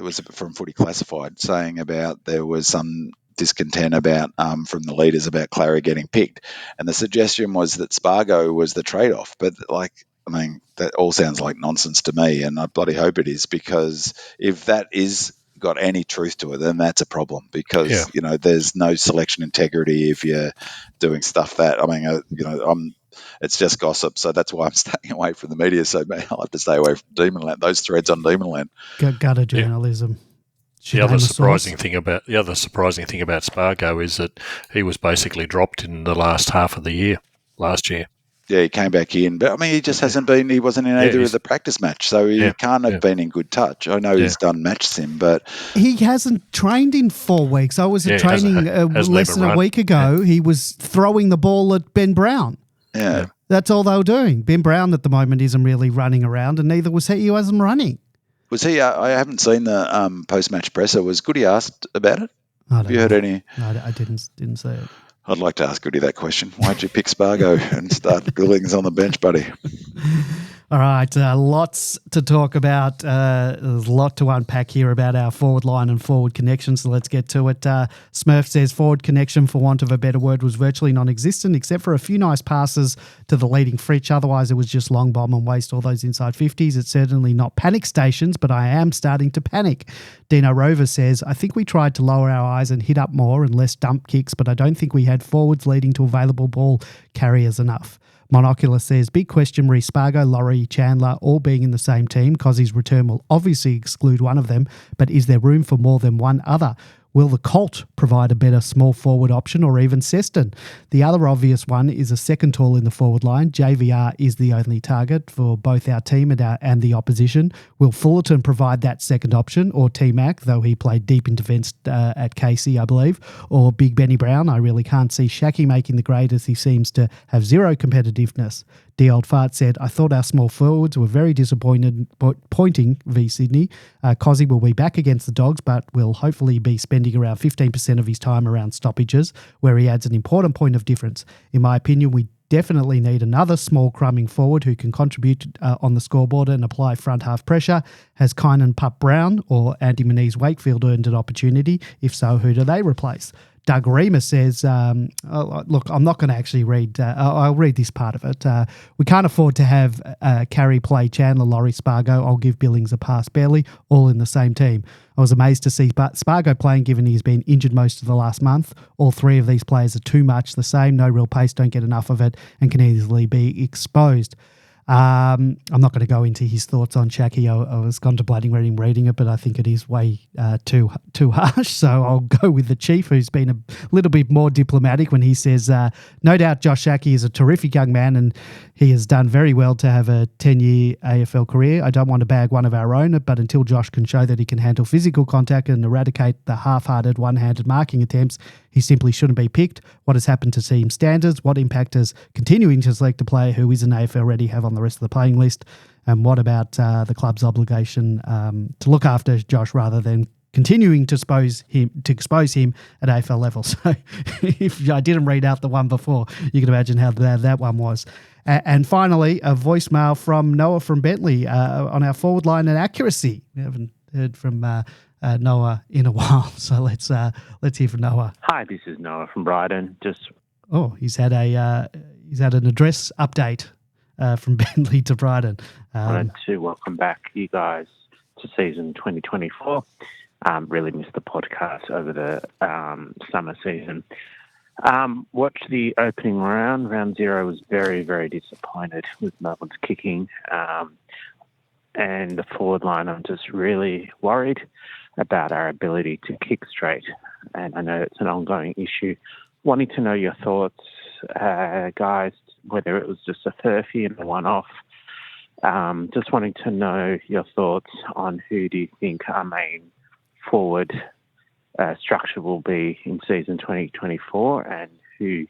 was from Footy Classified, saying about there was some discontent about from the leaders about Clara getting picked, and the suggestion was that Spargo was the trade-off. But that all sounds like nonsense to me, and I bloody hope it is, because if that is got any truth to it, then that's a problem, because there's no selection integrity if you're doing stuff that it's just gossip. So that's why I'm staying away from the media. So I'll have to stay away from Demonland. Those threads on Demonland. Gutter journalism. The other surprising thing about Spargo is that he was basically dropped in the last half of the year last year. Yeah, he came back in, but he just hasn't been. He wasn't in either of the practice match, so he can't have been in good touch. I know he's done match sim, but he hasn't trained in 4 weeks. I was at training less than a week ago. He was throwing the ball at Ben Brown. Yeah. That's all they were doing. Ben Brown at the moment isn't really running around, and neither was he. He wasn't running. Was he? I haven't seen the post-match presser. Was Goody asked about it? Have you heard any? No, I didn't see it. I'd like to ask Goody that question. Why'd you pick Spargo and start Billings on the bench, buddy? All right, lots to talk about. There's a lot to unpack here about our forward line and forward connection, so let's get to it. Smurf says forward connection, for want of a better word, was virtually non-existent except for a few nice passes to the leading Fritsch. Otherwise, it was just long bomb and waste all those inside 50s. It's certainly not panic stations, but I am starting to panic. Dino Rover says, I think we tried to lower our eyes and hit up more and less dump kicks, but I don't think we had forwards leading to available ball carriers enough. Monocular says, big question, Reece Spargo, Laurie, Chandler all being in the same team. Cozzy's return will obviously exclude one of them, but is there room for more than one other? Will the Colt provide a better small forward option, or even Seston? The other obvious one is a second tall in the forward line. JVR is the only target for both our team and the opposition. Will Fullerton provide that second option, or T-Mac, though he played deep in defence at Casey, I believe, or Big Benny Brown? I really can't see Shaki making the grade, as he seems to have zero competitiveness. The old fart said, I thought our small forwards were very disappointing v Sydney. Cozzy will be back against the Dogs, but will hopefully be spending around 15% of his time around stoppages, where he adds an important point of difference. In my opinion, we definitely need another small crumbing forward who can contribute on the scoreboard and apply front half pressure. Has Kynan Pup Brown or Andy Moniz Wakefield earned an opportunity? If so, who do they replace? Doug Remus says, look, I'm not going to actually read, I'll read this part of it. We can't afford to have Carey play Chandler, Laurie, Spargo. I'll give Billings a pass barely, all in the same team. I was amazed to see Spargo playing, given he's been injured most of the last month. All three of these players are too much the same, no real pace, don't get enough of it, and can easily be exposed. I'm not going to go into his thoughts on Shaki. I was contemplating reading it, but I think it is way too harsh. So I'll go with the Chief, who's been a little bit more diplomatic when he says, no doubt Josh Shaki is a terrific young man and he has done very well to have a 10-year AFL career. I don't want to bag one of our own, but until Josh can show that he can handle physical contact and eradicate the half-hearted, one-handed marking attempts, he simply shouldn't be picked. What has happened to team standards? What impact does continuing to select a player who isn't AFL ready have on the rest of the playing list? And what about the club's obligation to look after Josh rather than continuing to expose him at AFL level? So if I didn't read out the one before, you can imagine how bad that one was. And finally, a voicemail from Noah from Bentley on our forward line and accuracy. We haven't heard from Noah in a while, so let's hear from Noah. Hi, this is Noah from Brighton. He's had an address update from Bentley to Brighton. Wanted to welcome back you guys to season 2024. Really missed the podcast over the summer season. Watched the opening round. Round 0 was very, very disappointed with Melbourne's kicking. And the forward line, I'm just really worried about our ability to kick straight. And I know it's an ongoing issue. Wanting to know your thoughts, guys, whether it was just a furphy and a one-off. Just wanting to know your thoughts on who do you think our main forward structure will be in season 2024 and who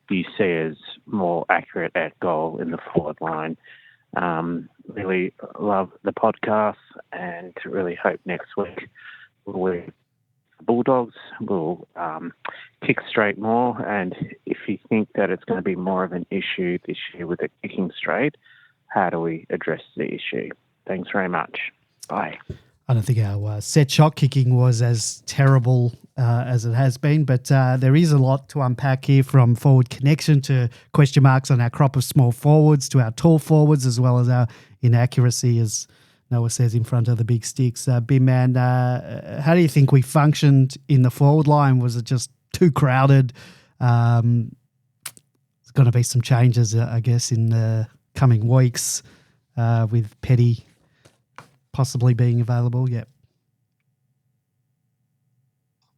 do you see as more accurate at goal in the forward line. Really love the podcast and really hope next week the Bulldogs will kick straight more, and if you think that it's going to be more of an issue this year with the kicking straight, how do we address the issue? Thanks very much. Bye. I don't think our set shot kicking was as terrible as it has been, but there is a lot to unpack here, from forward connection to question marks on our crop of small forwards to our tall forwards, as well as our inaccuracy, as Noah says, in front of the big sticks. Bim, man, how do you think we functioned in the forward line? Was it just too crowded? There's going to be some changes, I guess, in the coming weeks with Petty possibly being available. Yep.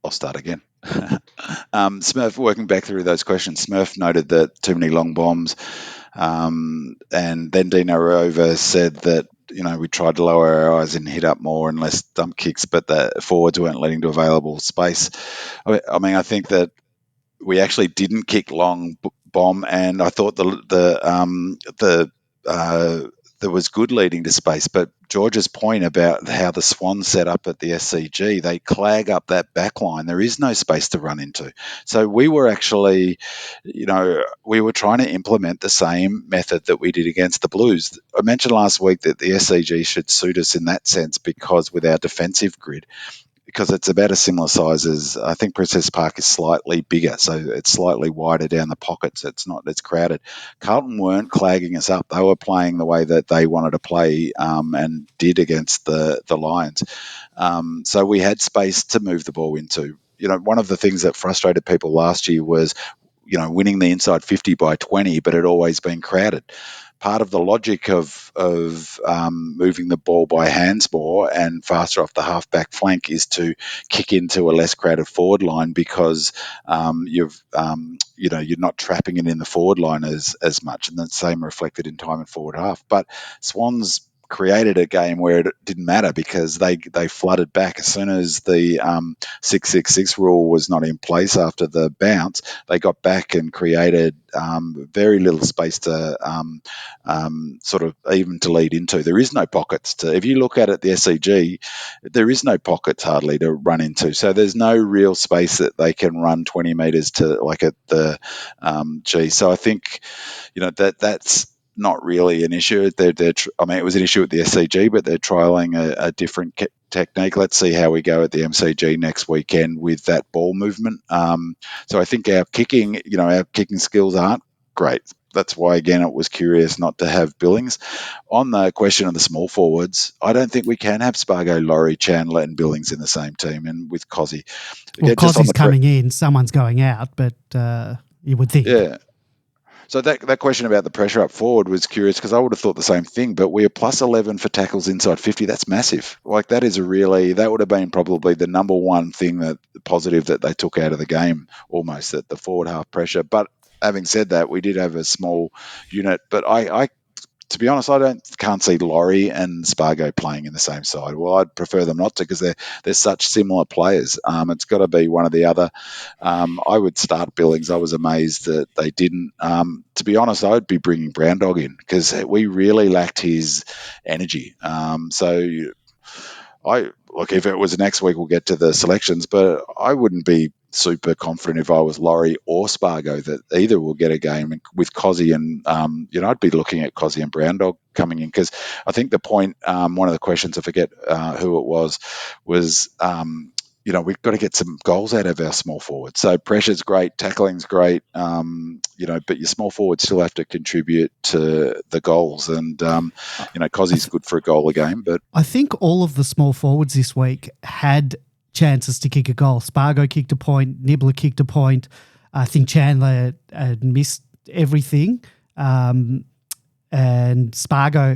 I'll start again. Smurf, working back through those questions, Smurf noted that too many long bombs, and then Dino Rover said that, we tried to lower our eyes and hit up more and less dump kicks, but the forwards weren't letting to available space. I think that we actually didn't kick long bomb, and I thought there was good leading to space. But George's point about how the Swans set up at the SCG, they clag up that back line. There is no space to run into. So we were actually, we were trying to implement the same method that we did against the Blues. I mentioned last week that the SCG should suit us in that sense, because with our defensive grid, because it's about a similar size as, I think Princess Park is slightly bigger, so it's slightly wider down the pockets. It's crowded. Carlton weren't clagging us up. They were playing the way that they wanted to play, and did against the Lions. So we had space to move the ball into. One of the things that frustrated people last year was, winning the inside 50 by 20, but it always been crowded. Part of the logic of moving the ball by hands more and faster off the half-back flank is to kick into a less crowded forward line, because you're not trapping it in the forward line as much, and the same reflected in time in forward half. But Swans created a game where it didn't matter, because they flooded back as soon as the 666 rule was not in place after the bounce. They got back and created very little space to sort of even to lead into. There is no pockets if you look at it, the SCG, there is no pockets hardly to run into. So there's no real space that they can run 20 metres to, like at the G. So I think, that's not really an issue. It was an issue at the SCG, but they're trialling a different technique. Let's see how we go at the MCG next weekend with that ball movement. So I think our kicking skills aren't great. That's why, again, it was curious not to have Billings. On the question of the small forwards, I don't think we can have Spargo, Laurie, Chandler and Billings in the same team, and with Cozzy. Well, Cozzy's coming in, someone's going out, but you would think. Yeah. So that question about the pressure up forward was curious, because I would have thought the same thing, but we're plus 11 for tackles inside 50. That's massive. Like, that would have been probably the number one thing positive that they took out of the game, almost, that the forward half pressure. But having said that, we did have a small unit, but I to be honest, I can't see Laurie and Spargo playing in the same side. Well, I'd prefer them not to, because they're such similar players. It's got to be one or the other. I would start Billings. I was amazed that they didn't. To be honest, I'd be bringing Brown Dog in, because we really lacked his energy. If it was next week, we'll get to the selections, but I wouldn't be super confident if I was Laurie or Spargo that either will get a game with Cozzy, and I'd be looking at Cozzy and Brown Dog coming in, because I think the point, one of the questions, I forget who it was we've got to get some goals out of our small forwards. So pressure's great, tackling's great, but your small forwards still have to contribute to the goals. And, Cozzy's good for a goal a game. But I think all of the small forwards this week had chances to kick a goal. Spargo kicked a point, Nibbler kicked a point. I think Chandler had missed everything. And Spargo,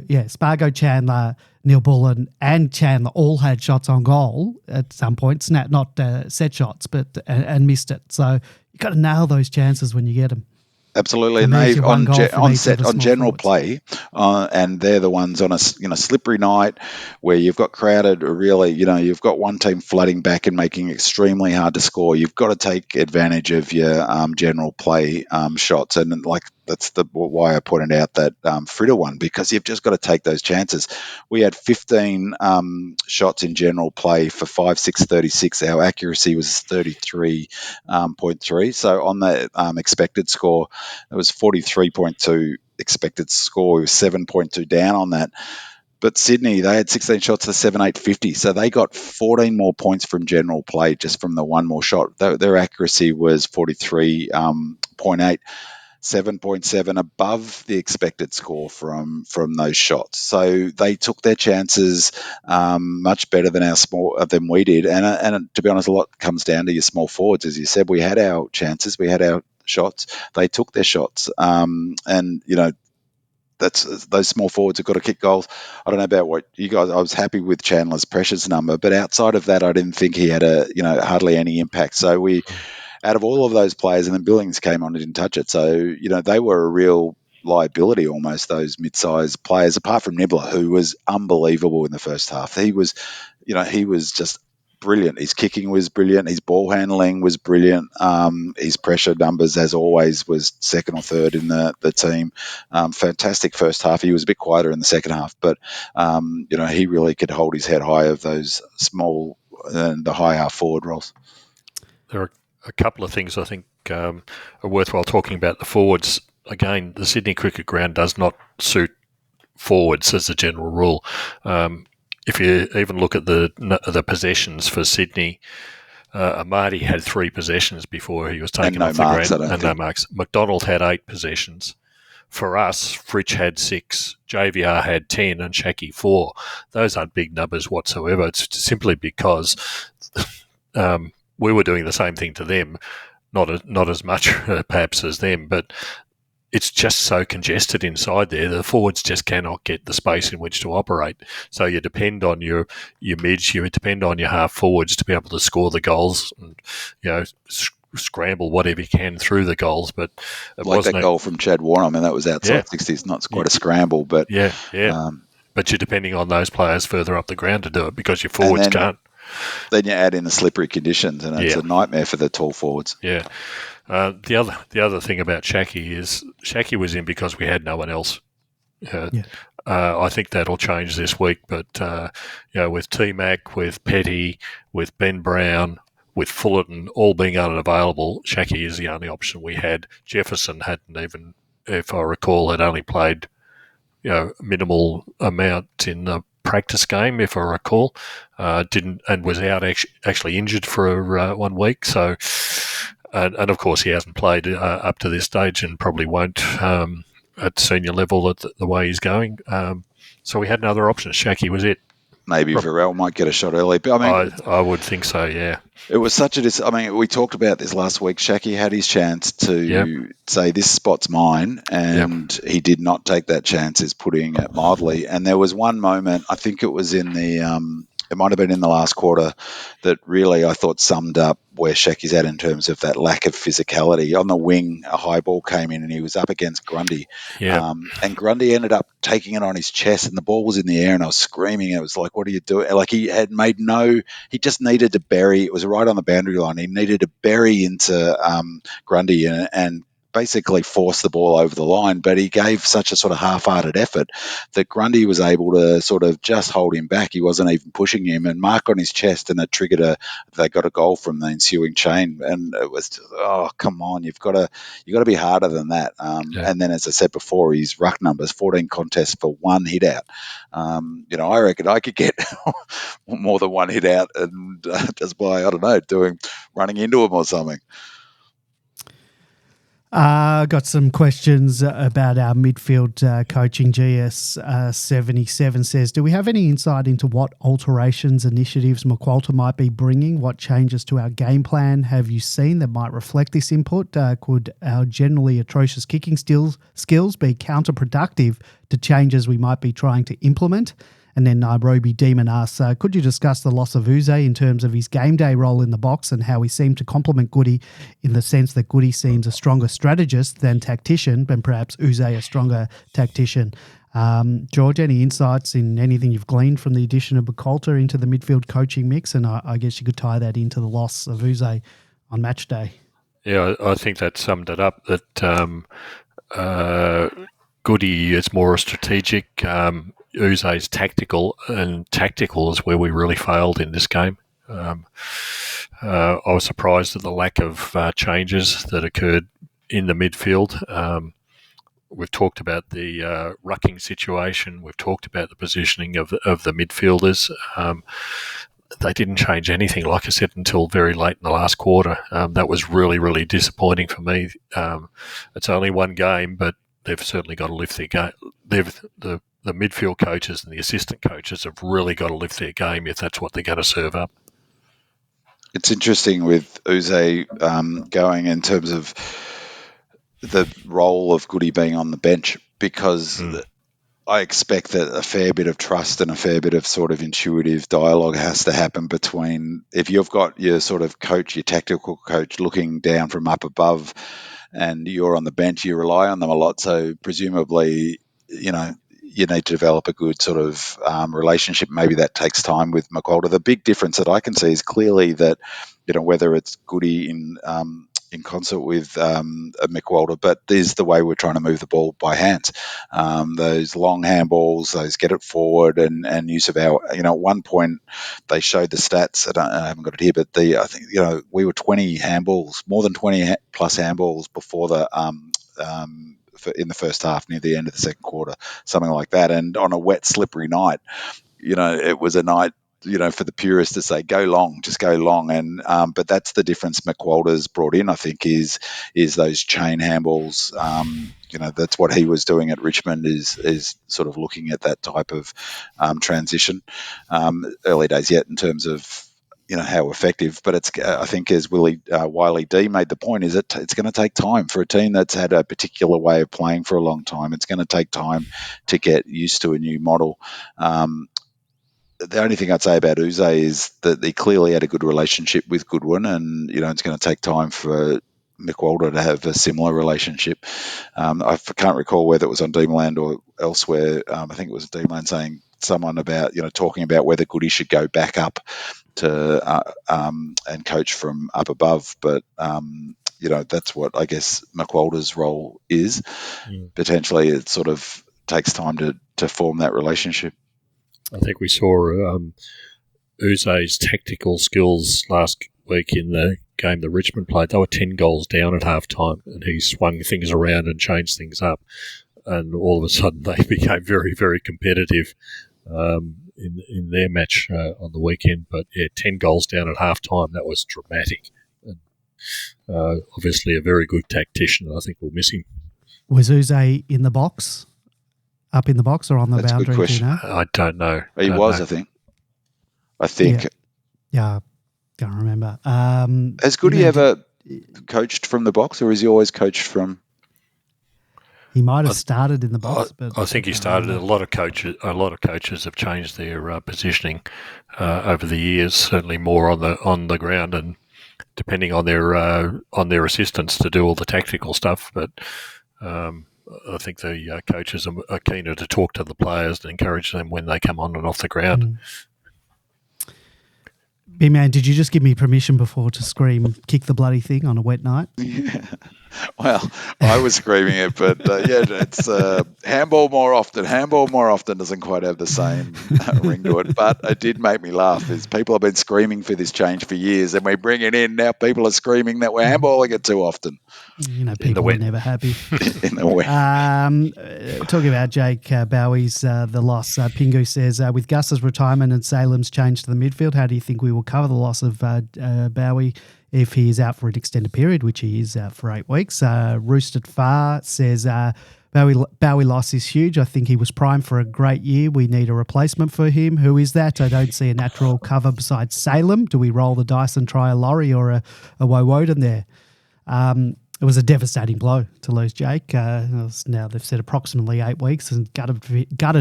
Chandler, Neil Bullen and Chandler all had shots on goal at some point, not set shots, but and missed it. So you got to nail those chances when you get them. Absolutely, and they on general play, and they're the ones on a slippery night where you've got crowded. Really, you've got one team flooding back and making it extremely hard to score. You've got to take advantage of your general play shots, and like that's why I pointed out that Fritter one, because you've just got to take those chances. We had 15 shots in general play for 5-6-36. Our accuracy was 33.3. So on the expected score, it was 43.2 expected score. We were 7.2 down on that. But Sydney, they had 16 shots for 7-8-50, so they got 14 more points from general play just from the one more shot. Their accuracy was 43.8, 7.7 above the expected score from those shots. So they took their chances much better than than we did. And to be honest, a lot comes down to your small forwards. As you said, we had our chances, we had our shots. They took their shots, and those small forwards have got to kick goals. I don't know about what you guys. I was happy with Chandler's pressures number, but outside of that, I didn't think he had hardly any impact. So out of all of those players, and then Billings came on and didn't touch it. So they were a real liability almost. Those mid-sized players, apart from Nibbler, who was unbelievable in the first half. He was just brilliant. His kicking was brilliant. His ball handling was brilliant. His pressure numbers, as always, was second or third in the team. Fantastic first half. He was a bit quieter in the second half, but he really could hold his head high of those small and the high half forward roles. There are a couple of things I think are worthwhile talking about. The forwards, again, the Sydney Cricket Ground does not suit forwards as a general rule. If you even look at the possessions for Sydney, Amadi had 3 possessions before he was taken off the ground, and no marks. McDonald had 8 possessions. For us, Fritsch had 6, JVR had 10, and Shaki 4. Those aren't big numbers whatsoever. It's simply because we were doing the same thing to them, not as much perhaps as them, but it's just so congested inside there. The forwards just cannot get the space in which to operate. So you depend on your mids, you depend on your half forwards to be able to score the goals and scramble whatever you can through the goals. But it like wasn't that goal from Chad Warner. I mean, that was outside 60s. Not quite a scramble, but but you're depending on those players further up the ground to do it because your forwards can't. Then you add in the slippery conditions, and it's a nightmare for the tall forwards. Yeah. The other thing about Shaki is Shaki was in because we had no one else. I think that'll change this week, but with T-Mac, with Petty, with Ben Brown, with Fullerton all being unavailable, Shaki is the only option we had. Jefferson hadn't even, if I recall, had only played minimal amount in the practice game, if I recall, and was out actually injured for 1 week. So, and of course he hasn't played up to this stage and probably won't at senior level at the way he's going. So we had another option. Shaki was it. Maybe Varel might get a shot early, but I would think so. Yeah, it was such a. We talked about this last week. Shaki had his chance to say this spot's mine, and he did not take that chance. Is putting it mildly. And there was one moment, I think it was in the. It might have been in the last quarter that really I thought summed up where Shaki's at in terms of that lack of physicality. On the wing, a high ball came in and he was up against Grundy. And Grundy ended up taking it on his chest and the ball was in the air and I was screaming. It was like, what are you doing? Like he had made he just needed to bury. It was right on the boundary line. He needed to bury into Grundy and basically forced the ball over the line, but he gave such a sort of half-hearted effort that Grundy was able to sort of just hold him back. He wasn't even pushing him and mark on his chest, and it triggered they got a goal from the ensuing chain. And it was just, oh, come on, you've got to be harder than that. And then, as I said before, his ruck numbers, 14 contests for 1 hit out. I reckon I could get more than 1 hit out and just by, I don't know, running into him or something. Got some questions about our midfield coaching. GS77 says, do we have any insight into what alterations, initiatives McQualter might be bringing? What changes to our game plan have you seen that might reflect this input? Could our generally atrocious kicking skills be counterproductive to changes we might be trying to implement? And then Nairobi Demon asks, could you discuss the loss of Uze in terms of his game day role in the box and how he seemed to complement Goody in the sense that Goody seems a stronger strategist than tactician, and perhaps Uze a stronger tactician? George, any insights in anything you've gleaned from the addition of McQualter into the midfield coaching mix? And I guess you could tie that into the loss of Uze on match day. Yeah, I think that summed it up, that Goody is more strategic. Uze's tactical, and tactical is where we really failed in this game. I was surprised at the lack of changes that occurred in the midfield. We've talked about the rucking situation. We've talked about the positioning of the midfielders. They didn't change anything, like I said, until very late in the last quarter. That was really, really disappointing for me. It's only one game, but they've certainly got to lift their game. The midfield coaches and the assistant coaches have really got to lift their game if that's what they're going to serve up. It's interesting with Uze going in terms of the role of Goody being on the bench, because I expect that a fair bit of trust and a fair bit of sort of intuitive dialogue has to happen between, if you've got your sort of coach, your tactical coach looking down from up above and you're on the bench, you rely on them a lot. So presumably, you need to develop a good sort of relationship. Maybe that takes time with McWalter. The big difference that I can see is clearly that, whether it's Goody in concert with McWalter, but there's the way we're trying to move the ball by hands. Those long handballs, those get it forward, and use of our, at one point they showed the stats. I haven't got it here, but I think we were 20 handballs, more than 20 plus handballs before the in the first half, near the end of the second quarter, something like that. And on a wet, slippery night, it was a night, for the purists to say, go long, just go long. And but that's the difference McWalter's brought in, I think, is those chain handballs. That's what he was doing at Richmond, is sort of looking at that type of transition. Early days yet in terms of how effective, but it's, I think, as Wiley D made the point, is it's going to take time for a team that's had a particular way of playing for a long time. It's going to take time to get used to a new model. The only thing I'd say about Uze is that they clearly had a good relationship with Goodwin, and it's going to take time for McWalter to have a similar relationship. I can't recall whether it was on Dreamland or elsewhere. I think it was Dreamland saying someone about talking about whether Goody should go back up to and coach from up above, but that's what I guess McWalter's role is. Potentially, it sort of takes time to form that relationship. I think we saw Uze's tactical skills last week in the game that Richmond played. They were 10 goals down at halftime, and he swung things around and changed things up. And all of a sudden, they became very, very competitive in their match on the weekend. But 10 goals down at halftime, that was dramatic. And, obviously, a very good tactician. I think we'll miss him. Was Uze in the box? Up in the box or on the That's boundary? A good question. I don't know. He was, know. I think. Yeah, can't remember. Has Goody ever coached from the box, or has he always coached from? He might have started in the box, but I think he started. A lot of coaches have changed their positioning over the years. Certainly more on the ground, and depending on their assistants to do all the tactical stuff. But I think the coaches are keener to talk to the players and encourage them when they come on and off the ground. B-Man, did you just give me permission before to scream, kick the bloody thing on a wet night? Yeah. Well, I was screaming it, but it's handball more often. Handball more often doesn't quite have the same ring to it, but it did make me laugh. Is people have been screaming for this change for years, and we bring it in, now people are screaming that we're handballing it too often. People are never happy. In the wet. Talking about Jake Bowie's the loss, Pingu says, with Gus's retirement and Salem's change to the midfield, how do you think we will cover the loss of Bowie if he is out for an extended period, which he is out for 8 weeks? Roosted Far says, Bowie loss is huge. I think he was primed for a great year. We need a replacement for him. Who is that? I don't see a natural cover besides Salem. Do we roll the dice and try a Laurie or a Woden there? It was a devastating blow to lose Jake. Now they've said approximately 8 weeks, and gutted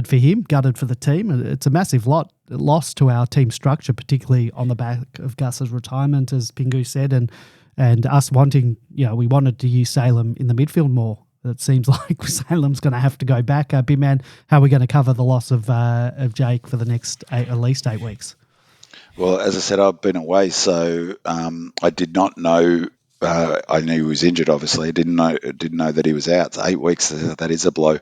for him, gutted for the team. It's a massive loss to our team structure, particularly on the back of Gus's retirement, as Pingu said, and us wanting, we wanted to use Salem in the midfield more. It seems like Salem's going to have to go back. Big man, how are we going to cover the loss of Jake for the next at least 8 weeks? Well, as I said, I've been away, so I did not know I knew he was injured. Obviously, didn't know that he was out. So 8 weeks. That is a blow.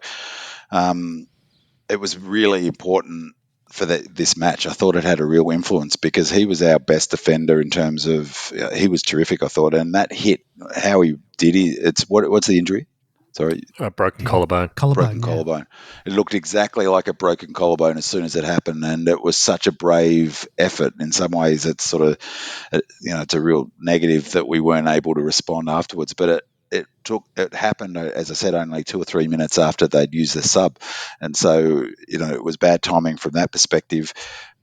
It was really important for this match. I thought it had a real influence because he was our best defender in terms of he was terrific. I thought, and that hit how he did it. It's what's the injury? Sorry, broken collarbone. Broken collarbone. It looked exactly like a broken collarbone as soon as it happened, and it was such a brave effort. In some ways, it's sort of, it's a real negative that we weren't able to respond afterwards. But it happened, as I said, only 2 or 3 minutes after they'd used the sub, and so it was bad timing from that perspective.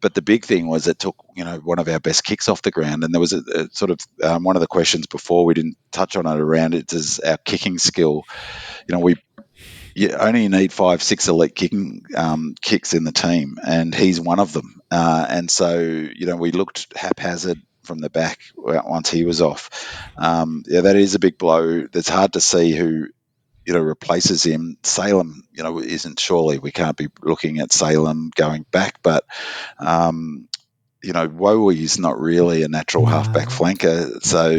But the big thing was it took one of our best kicks off the ground, and there was a sort of one of the questions before we didn't touch on it around it is our kicking skill. You only need 5-6 elite kicking kicks in the team, and he's one of them. And so, we looked haphazard from the back once he was off. That is a big blow. It's hard to see who replaces him. Salem, isn't surely we can't be looking at Salem going back, but Wowie not really a natural halfback flanker. So,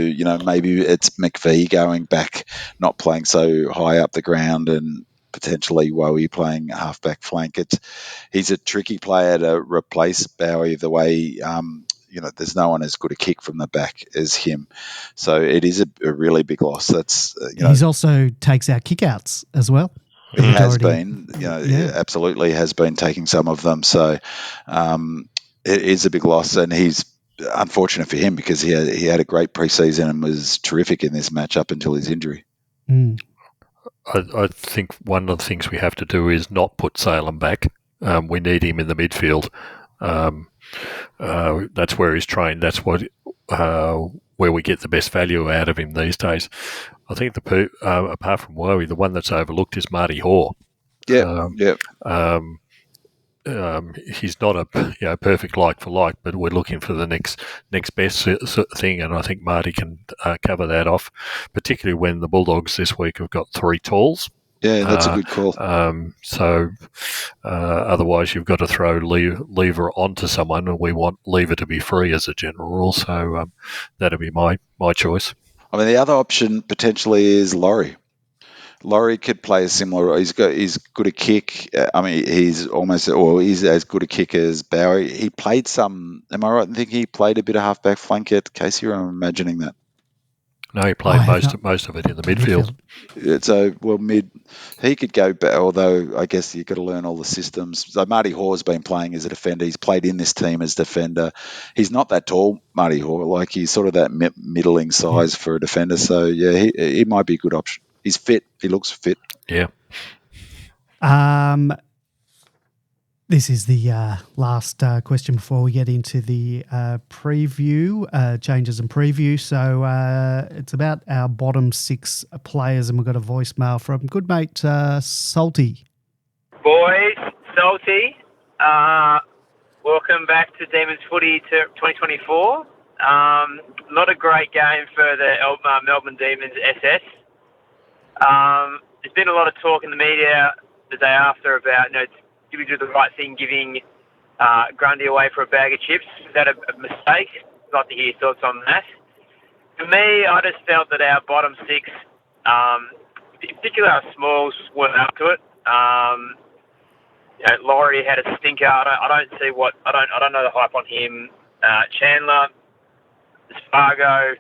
maybe it's McVee going back, not playing so high up the ground, and potentially Wowie playing halfback flank. He's a tricky player to replace Bowie the way, there's no one as good a kick from the back as him. So it is a really big loss. That's He's also takes our kickouts as well. He has been, absolutely has been taking some of them. So it is a big loss, and he's unfortunate for him because he had a great preseason and was terrific in this match up until his injury. Mm. I think one of the things we have to do is not put Salem back. We need him in the midfield. That's where he's trained. That's where we get the best value out of him these days. I think apart from Wowie, the one that's overlooked is Marty Hoare. He's not a perfect like for like, but we're looking for the next best thing, and I think Marty can cover that off, particularly when the Bulldogs this week have got 3 talls. Yeah, that's a good call. So otherwise you've got to throw Lever onto someone, and we want Lever to be free as a general rule, so that'll be my choice. I mean, the other option potentially is Laurie. Laurie could play a similar. He's good a kick. He's as good a kick as Bowie. He played some. Am I right in thinking he played a bit of halfback flank at Casey? Or I'm imagining that. No, he played most of it in the midfield. Mid. He could go back, although I guess you've got to learn all the systems. So Marty Hoare's been playing as a defender. He's played in this team as defender. He's not that tall, Marty Hoare. Like, he's sort of that middling size for a defender. So yeah, he might be a good option. He's fit. He looks fit. Yeah. This is the last question before we get into the preview, changes and preview. So it's about our bottom 6 players, and we've got a voicemail from good mate Salty. Boys, Salty, welcome back to Demons Footy to 2024. Not a great game for the Melbourne Demons SS. There's been a lot of talk in the media the day after about, did we do the right thing giving Grundy away for a bag of chips? Is that a mistake? I'd like to hear your thoughts on that. For me, I just felt that our bottom 6, in particular our smalls, weren't up to it. Laurie had a stinker. I don't know the hype on him. Chandler, Spargo.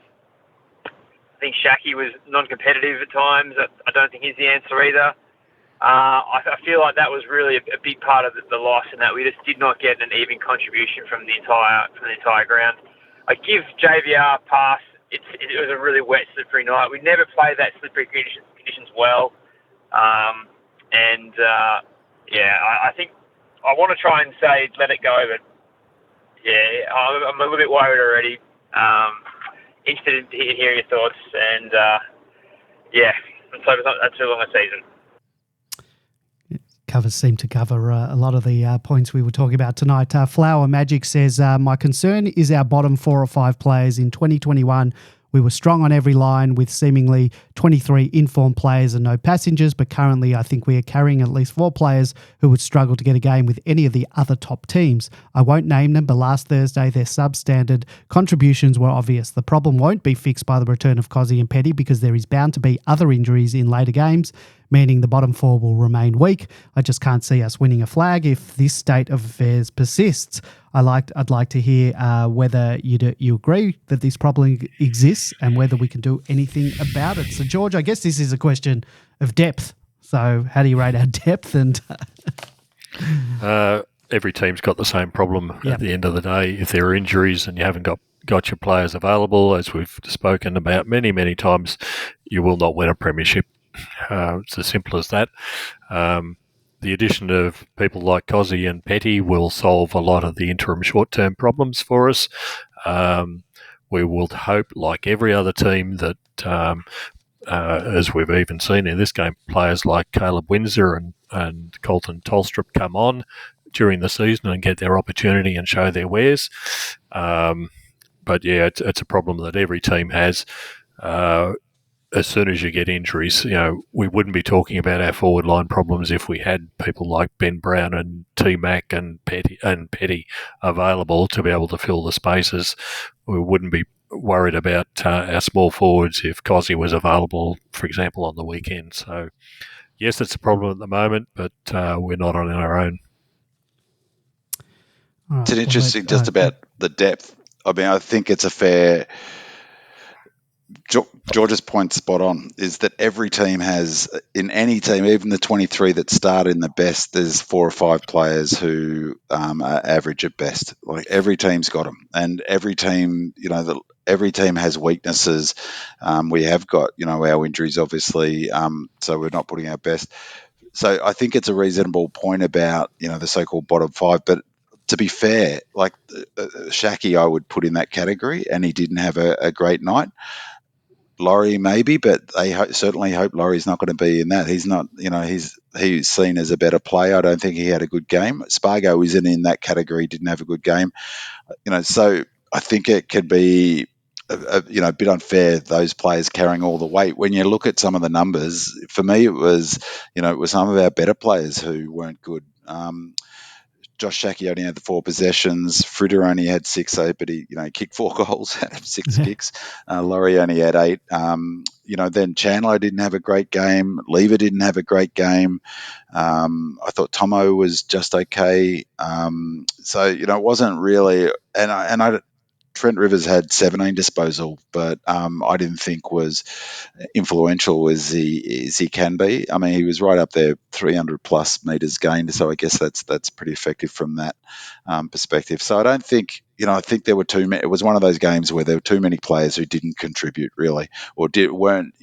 I think Shaki was non-competitive at times. I don't think he's the answer either. I feel like that was really a big part of the loss, and that we just did not get an even contribution from the entire ground. I give JVR a pass. It was a really wet, slippery night. We never played that slippery conditions well, I think I want to try and say let it go, but yeah, I'm a little bit worried already. Interested in hearing your thoughts, and let's hope it's not too long a season. Covers seem to cover a lot of the points we were talking about tonight. Flower Magic says, my concern is our bottom 4 or 5 players in 2021 We were strong on every line with seemingly 23 informed players and no passengers, but currently I think we are carrying at least 4 players who would struggle to get a game with any of the other top teams. I won't name them, but last Thursday their substandard contributions were obvious. The problem won't be fixed by the return of Cozzy and Petty because there is bound to be other injuries in later games, meaning the bottom 4 will remain weak. I just can't see us winning a flag if this state of affairs persists. I'd like to hear whether you agree that this problem exists and whether we can do anything about it. So, George, I guess this is a question of depth. So how do you rate our depth? And every team's got the same problem at the end of the day. If there are injuries and you haven't got your players available, as we've spoken about many, many times, you will not win a premiership. It's as simple as that. The addition of people like Cozzy and Petty will solve a lot of the interim short-term problems for us. We will hope, like every other team, that as we've even seen in this game, players like Caleb Windsor and Colton Tolstrup come on during the season and get their opportunity and show their wares. But yeah, it's a problem that every team has. As soon as you get injuries, we wouldn't be talking about our forward line problems if we had people like Ben Brown and T-Mac and Petty available to be able to fill the spaces. We wouldn't be worried about our small forwards if Cozzy was available, for example, on the weekend. So, yes, it's a problem at the moment, but we're not on our own. It's an interesting just about the depth. I mean, I think it's a fair... George's point spot on is that every team has, in any team, even the 23 that start in the best, there's 4 or 5 players who are average at best. Like every team's got them, and every team, every team has weaknesses. We have got, our injuries, obviously, so we're not putting our best. So I think it's a reasonable point about, the so-called bottom 5, but to be fair, like Shaki, I would put in that category, and he didn't have a great night. Laurie maybe, but they certainly hope Laurie's not going to be in that. He's not, he's seen as a better player. I don't think he had a good game. Spargo isn't in that category, didn't have a good game. So I think it could be a bit unfair, those players carrying all the weight. When you look at some of the numbers, for me it was some of our better players who weren't good. Josh Shaki only had the 4 possessions. Fritter only had 6, but he, kicked 4 goals, had 6 kicks. Laurie only had 8. Then Chandler didn't have a great game. Lever didn't have a great game. I thought Tomo was just okay. So it wasn't really, and Trent Rivers had 17 disposal, but I didn't think was influential as he can be. I mean, he was right up there, 300 plus meters gained. So I guess that's pretty effective from that perspective. So I don't think, I think there were too many. It was one of those games where there were too many players who didn't contribute really, or weren't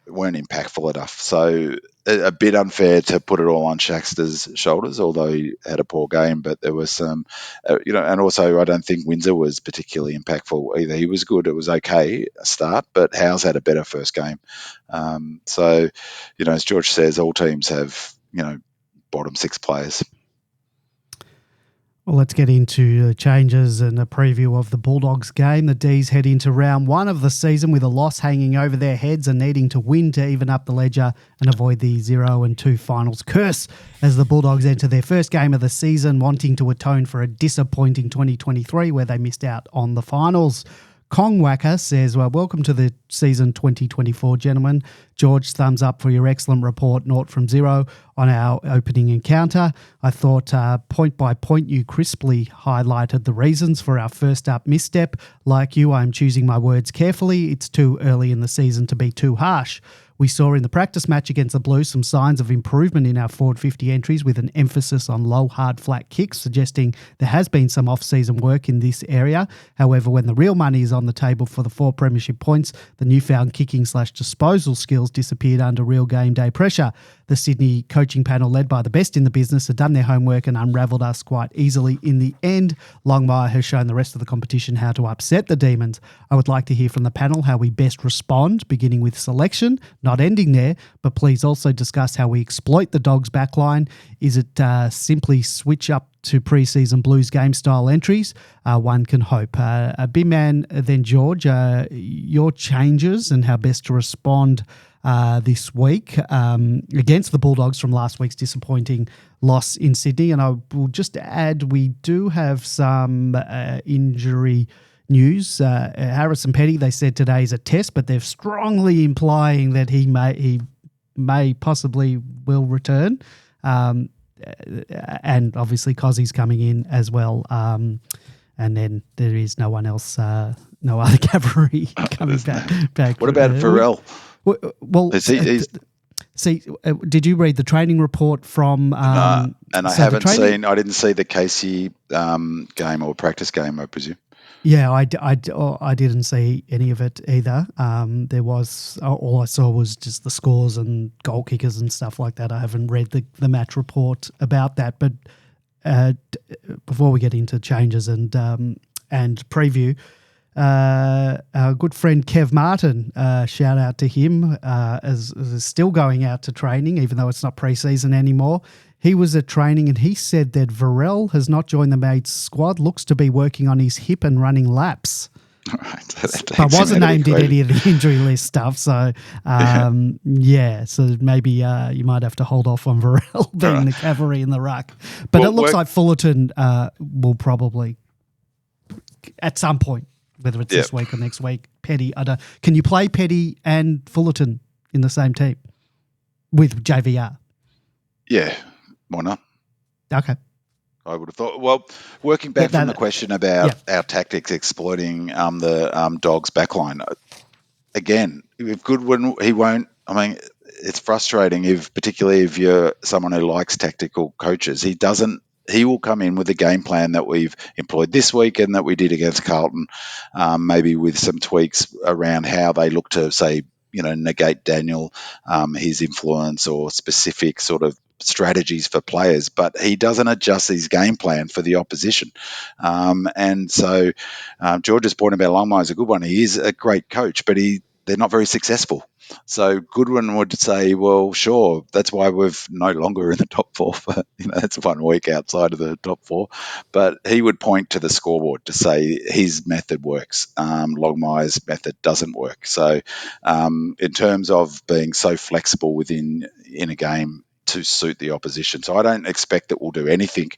weren't impactful enough. So a bit unfair to put it all on Shaxter's shoulders, although he had a poor game. But there was some, and also I don't think Windsor was particularly impactful either. He was good. It was okay a start, but Howes had a better first game. So, as George says, all teams have, bottom 6 players. Well, let's get into changes and a preview of the Bulldogs game. The D's head into round 1 of the season with a loss hanging over their heads and needing to win to even up the ledger and avoid the 0-2 finals curse as the Bulldogs enter their first game of the season, wanting to atone for a disappointing 2023 where they missed out on the finals. Kongwacker says, well, welcome to the season 2024, gentlemen. George, thumbs up for your excellent report, 0 from 0 on our opening encounter. I thought point by point you crisply highlighted the reasons for our first up misstep. Like you, I'm choosing my words carefully. It's too early in the season to be too harsh. We saw in the practice match against the Blues some signs of improvement in our forward 50 entries with an emphasis on low, hard, flat kicks, suggesting there has been some off-season work in this area. However, when the real money is on the table for the 4 premiership points, the newfound kicking/disposal skills disappeared under real game day pressure. The Sydney coaching panel, led by the best in the business, had done their homework and unravelled us quite easily in the end. Longmire has shown the rest of the competition how to upset the Demons. I would like to hear from the panel how we best respond, beginning with selection, not ending there, but please also discuss how we exploit the Dogs' backline. Is it simply switch up to pre-season Blues game style entries, one can hope. Big man, then George, your changes and how best to respond this week against the Bulldogs from last week's disappointing loss in Sydney. And I will just add, we do have some injury news. Harrison Petty, they said today is a test, but they're strongly implying that he may possibly will return. And obviously Cozzy's coming in as well. And then there is no one else, no other cavalry coming back. What about Varel? Well, did you read the training report from? And I didn't see the Casey game or practice game, I presume. Yeah, I didn't see any of it either. There was all I saw was just the scores and goal kickers and stuff like that. I haven't read the match report about that. But before we get into changes and preview, our good friend Kev Martin, shout out to him, is still going out to training, even though it's not pre-season anymore. He was at training and he said that Varel has not joined the mates squad, looks to be working on his hip and running laps. Right, but wasn't named in any of the injury list stuff. So, so maybe you might have to hold off on Varel being the cavalry in the ruck. But it looks like Fullerton will probably, at some point, whether it's this week or next week, Petty. Can you play Petty and Fullerton in the same team with JVR? Yeah, why not? Okay. I would have thought. Well, working back from the question about our tactics exploiting the Dogs' backline, again, if Goodwin, he won't. I mean, it's frustrating particularly if you're someone who likes tactical coaches. He will come in with a game plan that we've employed this week and that we did against Carlton, maybe with some tweaks around how they look to, say, negate Daniel, his influence or specific sort of strategies for players, but he doesn't adjust his game plan for the opposition. And so George's point about Longmire is a good one. He is a great coach, but they're not very successful. So Goodwin would say, well, sure, that's why we're no longer in the top four. That's 1 week outside of the top four. But he would point to the scoreboard to say his method works. Longmire's method doesn't work. So in terms of being so flexible in a game to suit the opposition. So I don't expect that we'll do anything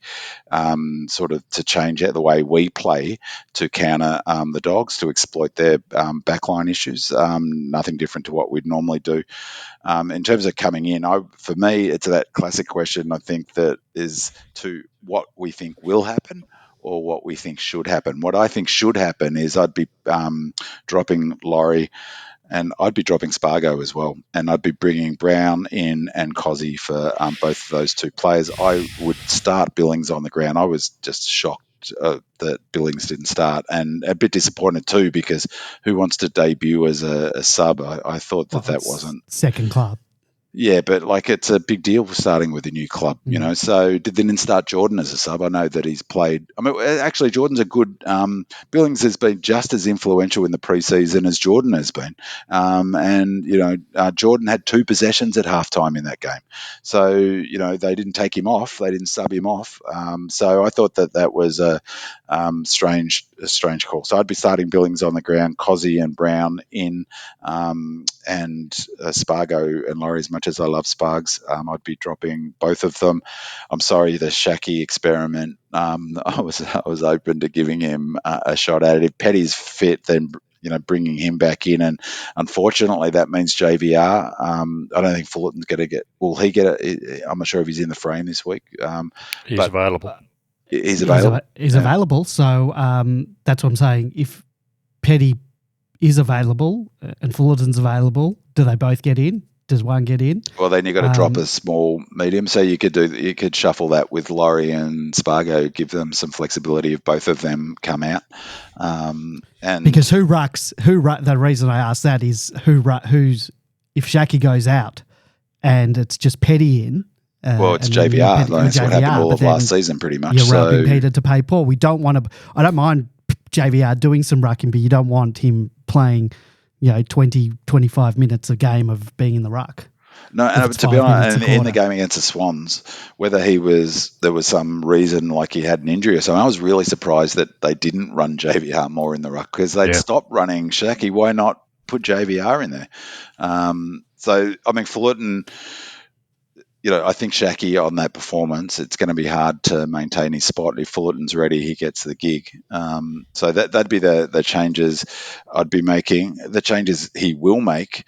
sort of to change the way we play to counter the Dogs, to exploit their backline issues. Nothing different to what we'd normally do. In terms of coming in, for me, it's that classic question, I think, that is to what we think will happen or what we think should happen. What I think should happen is I'd be dropping Laurie, and I'd be dropping Spargo as well. And I'd be bringing Brown in and Cozzy for both of those two players. I would start Billings on the ground. I was just shocked that Billings didn't start, and a bit disappointed too, because who wants to debut as a sub? I thought that wasn't... Second club. Yeah, but it's a big deal for starting with a new club, So did they then start Jordan as a sub? I know that he's played. I mean, actually, Jordan's a good. Billings has been just as influential in the preseason as Jordan has been, Jordan had 2 possessions at halftime in that game, so they didn't take him off, they didn't sub him off. So I thought that was a strange call. So I'd be starting Billings on the ground, Cozzy and Brown in, and Spargo and Laurie. As much as I love Spargs, I'd be dropping both of them. I'm sorry, the Shaki experiment. I was open to giving him a shot at it. If Petty's fit, then bringing him back in, and unfortunately that means JVR. I don't think Fullerton's going to get. Will he get it? I'm not sure if he's in the frame this week. He's available. He's available. He's available. So that's what I'm saying. If Petty is available and Fullerton's available, do they both get in? Does one get in? Well, then you've got to drop a small medium. So you could shuffle that with Laurie and Spargo, give them some flexibility if both of them come out. And because who rucks? The reason I ask that is who's if Shaki goes out and it's just Petty in. It's JVR. That's what happened all of last season, pretty much. You're rubbing Peter to pay Paul. We don't want to. I don't mind JVR doing some rucking, but you don't want him playing 20, 25 minutes a game of being in the ruck. No, if and it's to be 5 minutes honest, a in the quarter. game against the Swans, whether there was some reason like he had an injury or something, I was really surprised that they didn't run JVR more in the ruck because they'd Yeah. stopped running Shaki. Why not put JVR in there? So, I mean, Fullerton, I think Shaki on that performance, it's going to be hard to maintain his spot. If Fullerton's ready, he gets the gig. So that'd be the changes I'd be making, the changes he will make.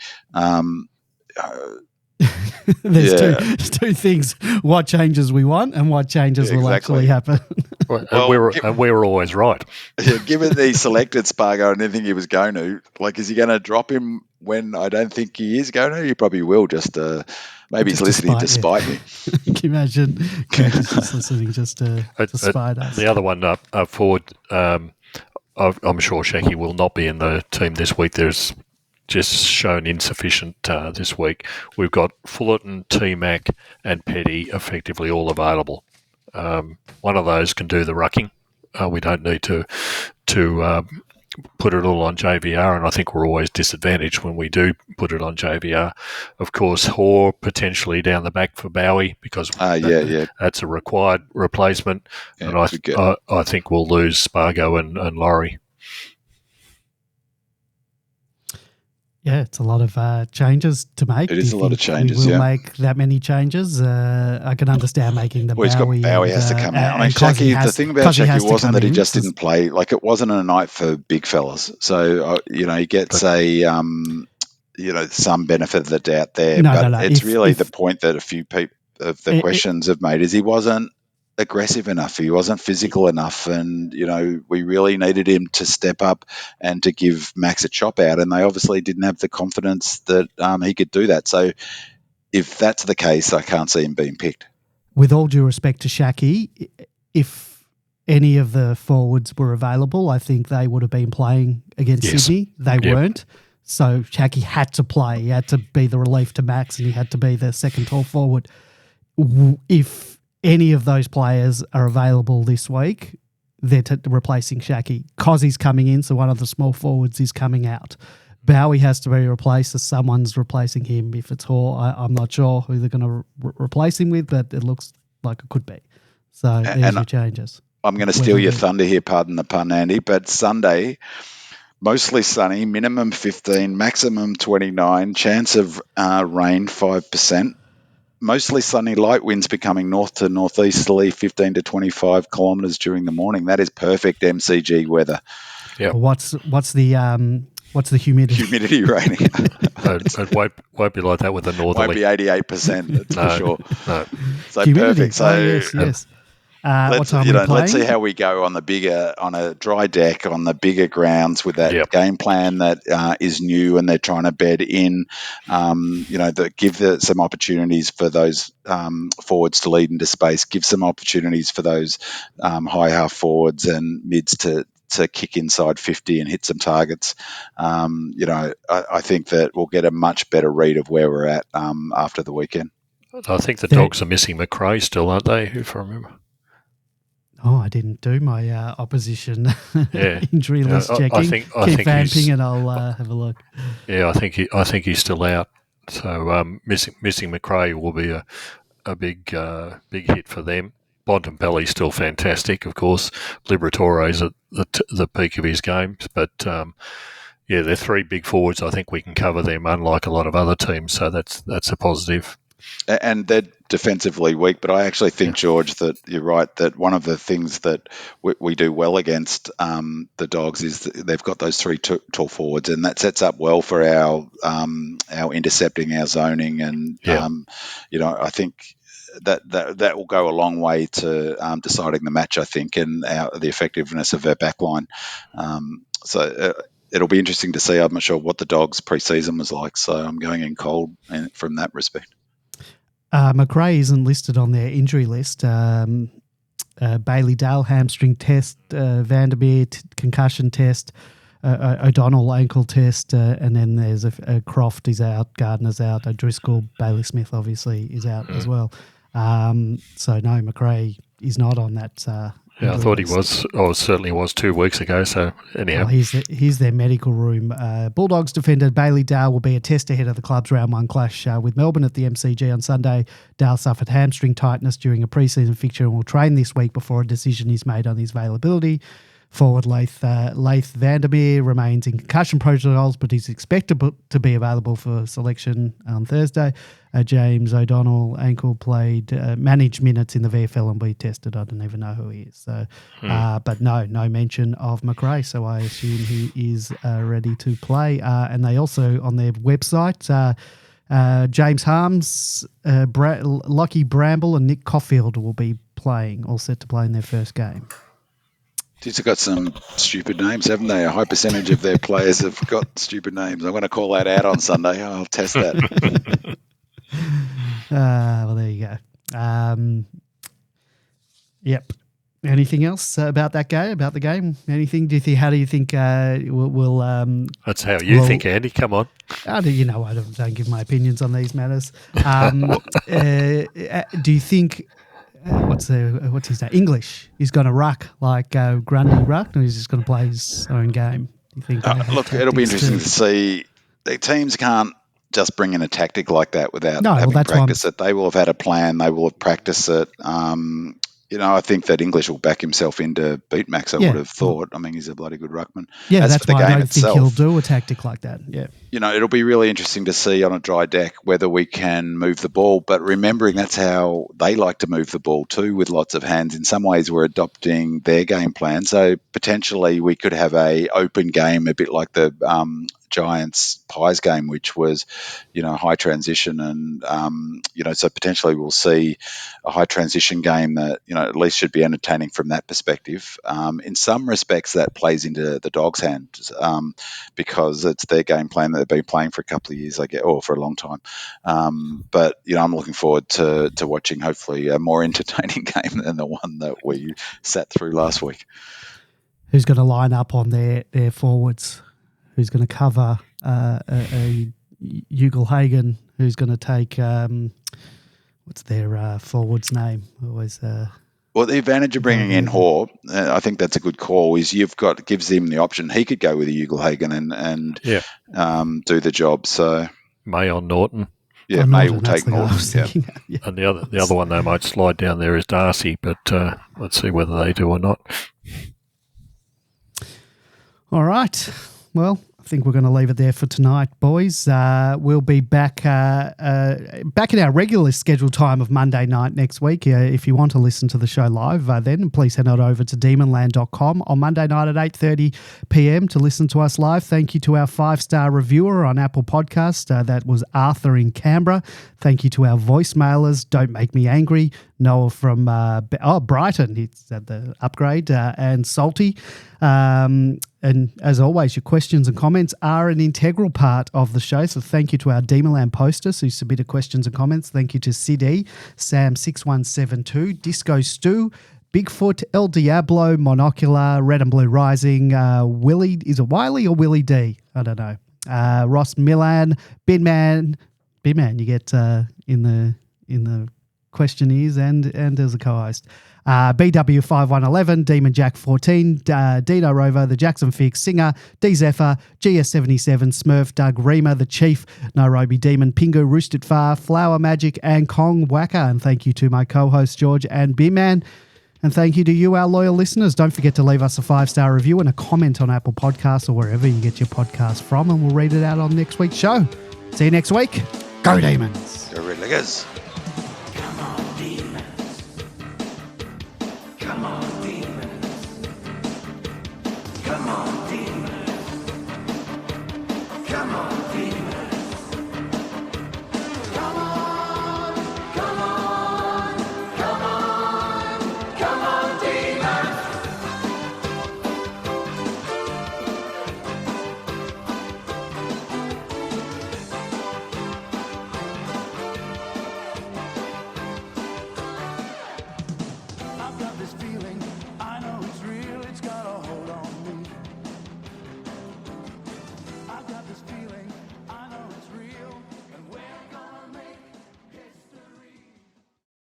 There's Yeah. two things: what changes we want and what changes will actually Exactly. happen. And we were always right. Yeah, given he selected Spargo and didn't think he was going to, is he going to drop him when I don't think he is going to? He probably will. Maybe he's listening to spite me. Can you imagine Curtis just listening just to spite us? The other one up forward, I'm sure Shaki will not be in the team this week. There's just shown insufficient this week. We've got Fullerton, T-Mac and Petty effectively all available. One of those can do the rucking. We don't need to put it all on JVR, and I think we're always disadvantaged when we do put it on JVR. Of course, Hoare potentially down the back for Bowie because that's a required replacement, and I think we'll lose Spargo and Laurie. Yeah, it's a lot of changes to make. It is a lot of changes. We will make that many changes. I can understand making the Bowie. Bowie has to come out. I mean, Shaki, the thing about Shaki wasn't that he just didn't play. It wasn't a night for big fellas. So he gets some benefit of the doubt there. No. It's the point that a few people of the questions have made is he wasn't aggressive enough. He wasn't physical enough, and we really needed him to step up and to give Max a chop out, and they obviously didn't have the confidence that he could do that. So if that's the case, I can't see him being picked. With all due respect to Shaki, if any of the forwards were available, I think they would have been playing against Sydney. They weren't. So Shaki had to play. He had to be the relief to Max, and he had to be the second tall forward. If any of those players are available this week, they're replacing Shaki. Cozzy's coming in, so one of the small forwards is coming out. Bowie has to be replaced, so someone's replacing him. If it's Hoare, I'm not sure who they're going to replace him with, but it looks like it could be. So there's your changes. I'm going to steal your thunder here, pardon the pun, Andy, but Sunday, mostly sunny, minimum 15, maximum 29, chance of rain 5%. Mostly sunny, light winds becoming north to northeasterly, 15 to 25 kilometres during the morning. That is perfect MCG weather. Yeah. What's the humidity? Humidity rating. It won't be like that with the northerly. Won't be 88%. That's for sure. No. So humidity. Perfect. So yes. What time are we playing? Let's see how we go on a dry deck on the bigger grounds with that game plan that is new, and they're trying to bed in. That give some opportunities for those forwards to lead into space. Give some opportunities for those high half forwards and mids to kick inside 50 and hit some targets. I think that we'll get a much better read of where we're at after the weekend. I think the Dogs are missing McRae still, aren't they? If I remember. Oh, I didn't do my opposition injury list checking. Keep vamping and I'll have a look. Yeah, I think he's still out. So missing McRae will be a big hit for them. Bontempelli's still fantastic, of course. Liberatore's at the peak of his games, but they're three big forwards. I think we can cover them, unlike a lot of other teams. So that's a positive. And they're defensively weak, but I actually think, George, that you're right, that one of the things that we do well against the Dogs is that they've got those three tall forwards, and that sets up well for our intercepting, our zoning, and I think that will go a long way to deciding the match, I think, and the effectiveness of our backline. It'll be interesting to see. I'm not sure what the Dogs' pre-season was like, so I'm going in cold from that respect. McRae isn't listed on their injury list. Bailey Dale, hamstring test, Vandermeer, concussion test, O'Donnell, ankle test, and then there's a Croft is out, Gardner's out, O'Driscoll, Bailey Smith obviously is out as well. So no, McRae is not on that Yeah, I thought he was, or certainly was 2 weeks ago. So anyhow, here's their medical room. Bulldogs defender Bailey Dale will be a test ahead of the club's round 1 clash with Melbourne at the MCG on Sunday. Dale suffered hamstring tightness during a pre-season fixture and will train this week before a decision is made on his availability. Forward Laith Vandermeer remains in concussion protocols, but he's expected to be available for selection on Thursday. James O'Donnell ankle played managed minutes in the VFL and be tested. I don't even know who he is. So, but no mention of McRae. So I assume he is ready to play. And they also on their website, James Harms, Lockie Bramble, and Nick Caulfield will be playing, all set to play in their first game. These have got some stupid names, haven't they? A high percentage of their players have got stupid names. I'm going to call that out on Sunday. I'll test that. Well, there you go. Yep. Anything else about that game? About the game? Anything? How do you think we'll? That's how you think, Andy. Come on. I don't give my opinions on these matters. Do you think? What's his name? English. He's going to ruck like Grundy rucked, or he's just going to play his own game? Do you think? Look, it'll be interesting to see. The teams can't just bring in a tactic like that without having practiced it. They will have had a plan. They will have practiced it. I think that English will back himself into beat Max, I would have thought. I mean, he's a bloody good ruckman. Yeah, that's why I don't think he'll do a tactic like that. Yeah. It'll be really interesting to see on a dry deck whether we can move the ball, but remembering that's how they like to move the ball too, with lots of hands. In some ways, we're adopting their game plan. So potentially we could have a open game, a bit like the Giants Pies game, which was, high transition, and so potentially we'll see a high transition game that at least should be entertaining from that perspective. In some respects, that plays into the Dogs' hands because it's their game plan that they've been playing for a couple of years, or for a long time. But I'm looking forward to watching hopefully a more entertaining game than the one that we sat through last week. Who's going to line up on their forwards? Who's going to cover a Ugle-Hagan? Who's going to take what's their forward's name? Always. Well, the advantage of bringing in Hoare, I think that's a good call. Is gives him the option. He could go with a Ugle-Hagan and do the job. So May on Norton. Yeah, May will take Norton. Yeah. And the other one they might slide down there is Darcy, but let's see whether they do or not. All right. Well, I think we're going to leave it there for tonight, boys. We'll be back in our regular scheduled time of Monday night next week. If you want to listen to the show live, then please head on over to demonland.com on Monday night at 8:30 p.m. to listen to us live. Thank you to our 5-star reviewer on Apple Podcast. That was Arthur in Canberra. Thank you to our voicemailers. Don't Make Me Angry. Noah from Brighton. He's had the upgrade. And Salty. And as always, your questions and comments are an integral part of the show. So thank you to our Demonland posters who submitted questions and comments. Thank you to Sid, Sam6172, Disco Stu, Bigfoot, El Diablo, Monocular, Red and Blue Rising, Willie, is it Wiley or Willie D? I don't know. Ross Millan, Binman, you get in the questionnaires and as a co-host. BW5111, Demon Jack 14, Dino Rover, The Jackson Fix, Singer, D Zephyr, GS77, Smurf, Doug Reamer, The Chief, Nairobi Demon, Pingu, Roosted Far, Flower Magic, and Kong Wacker. And thank you to my co-hosts George and B-Man. And thank you to you, our loyal listeners. Don't forget to leave us a 5-star review and a comment on Apple Podcasts or wherever you get your podcast from, and we'll read it out on next week's show. See you next week. Go Demons. Go Red Leggers.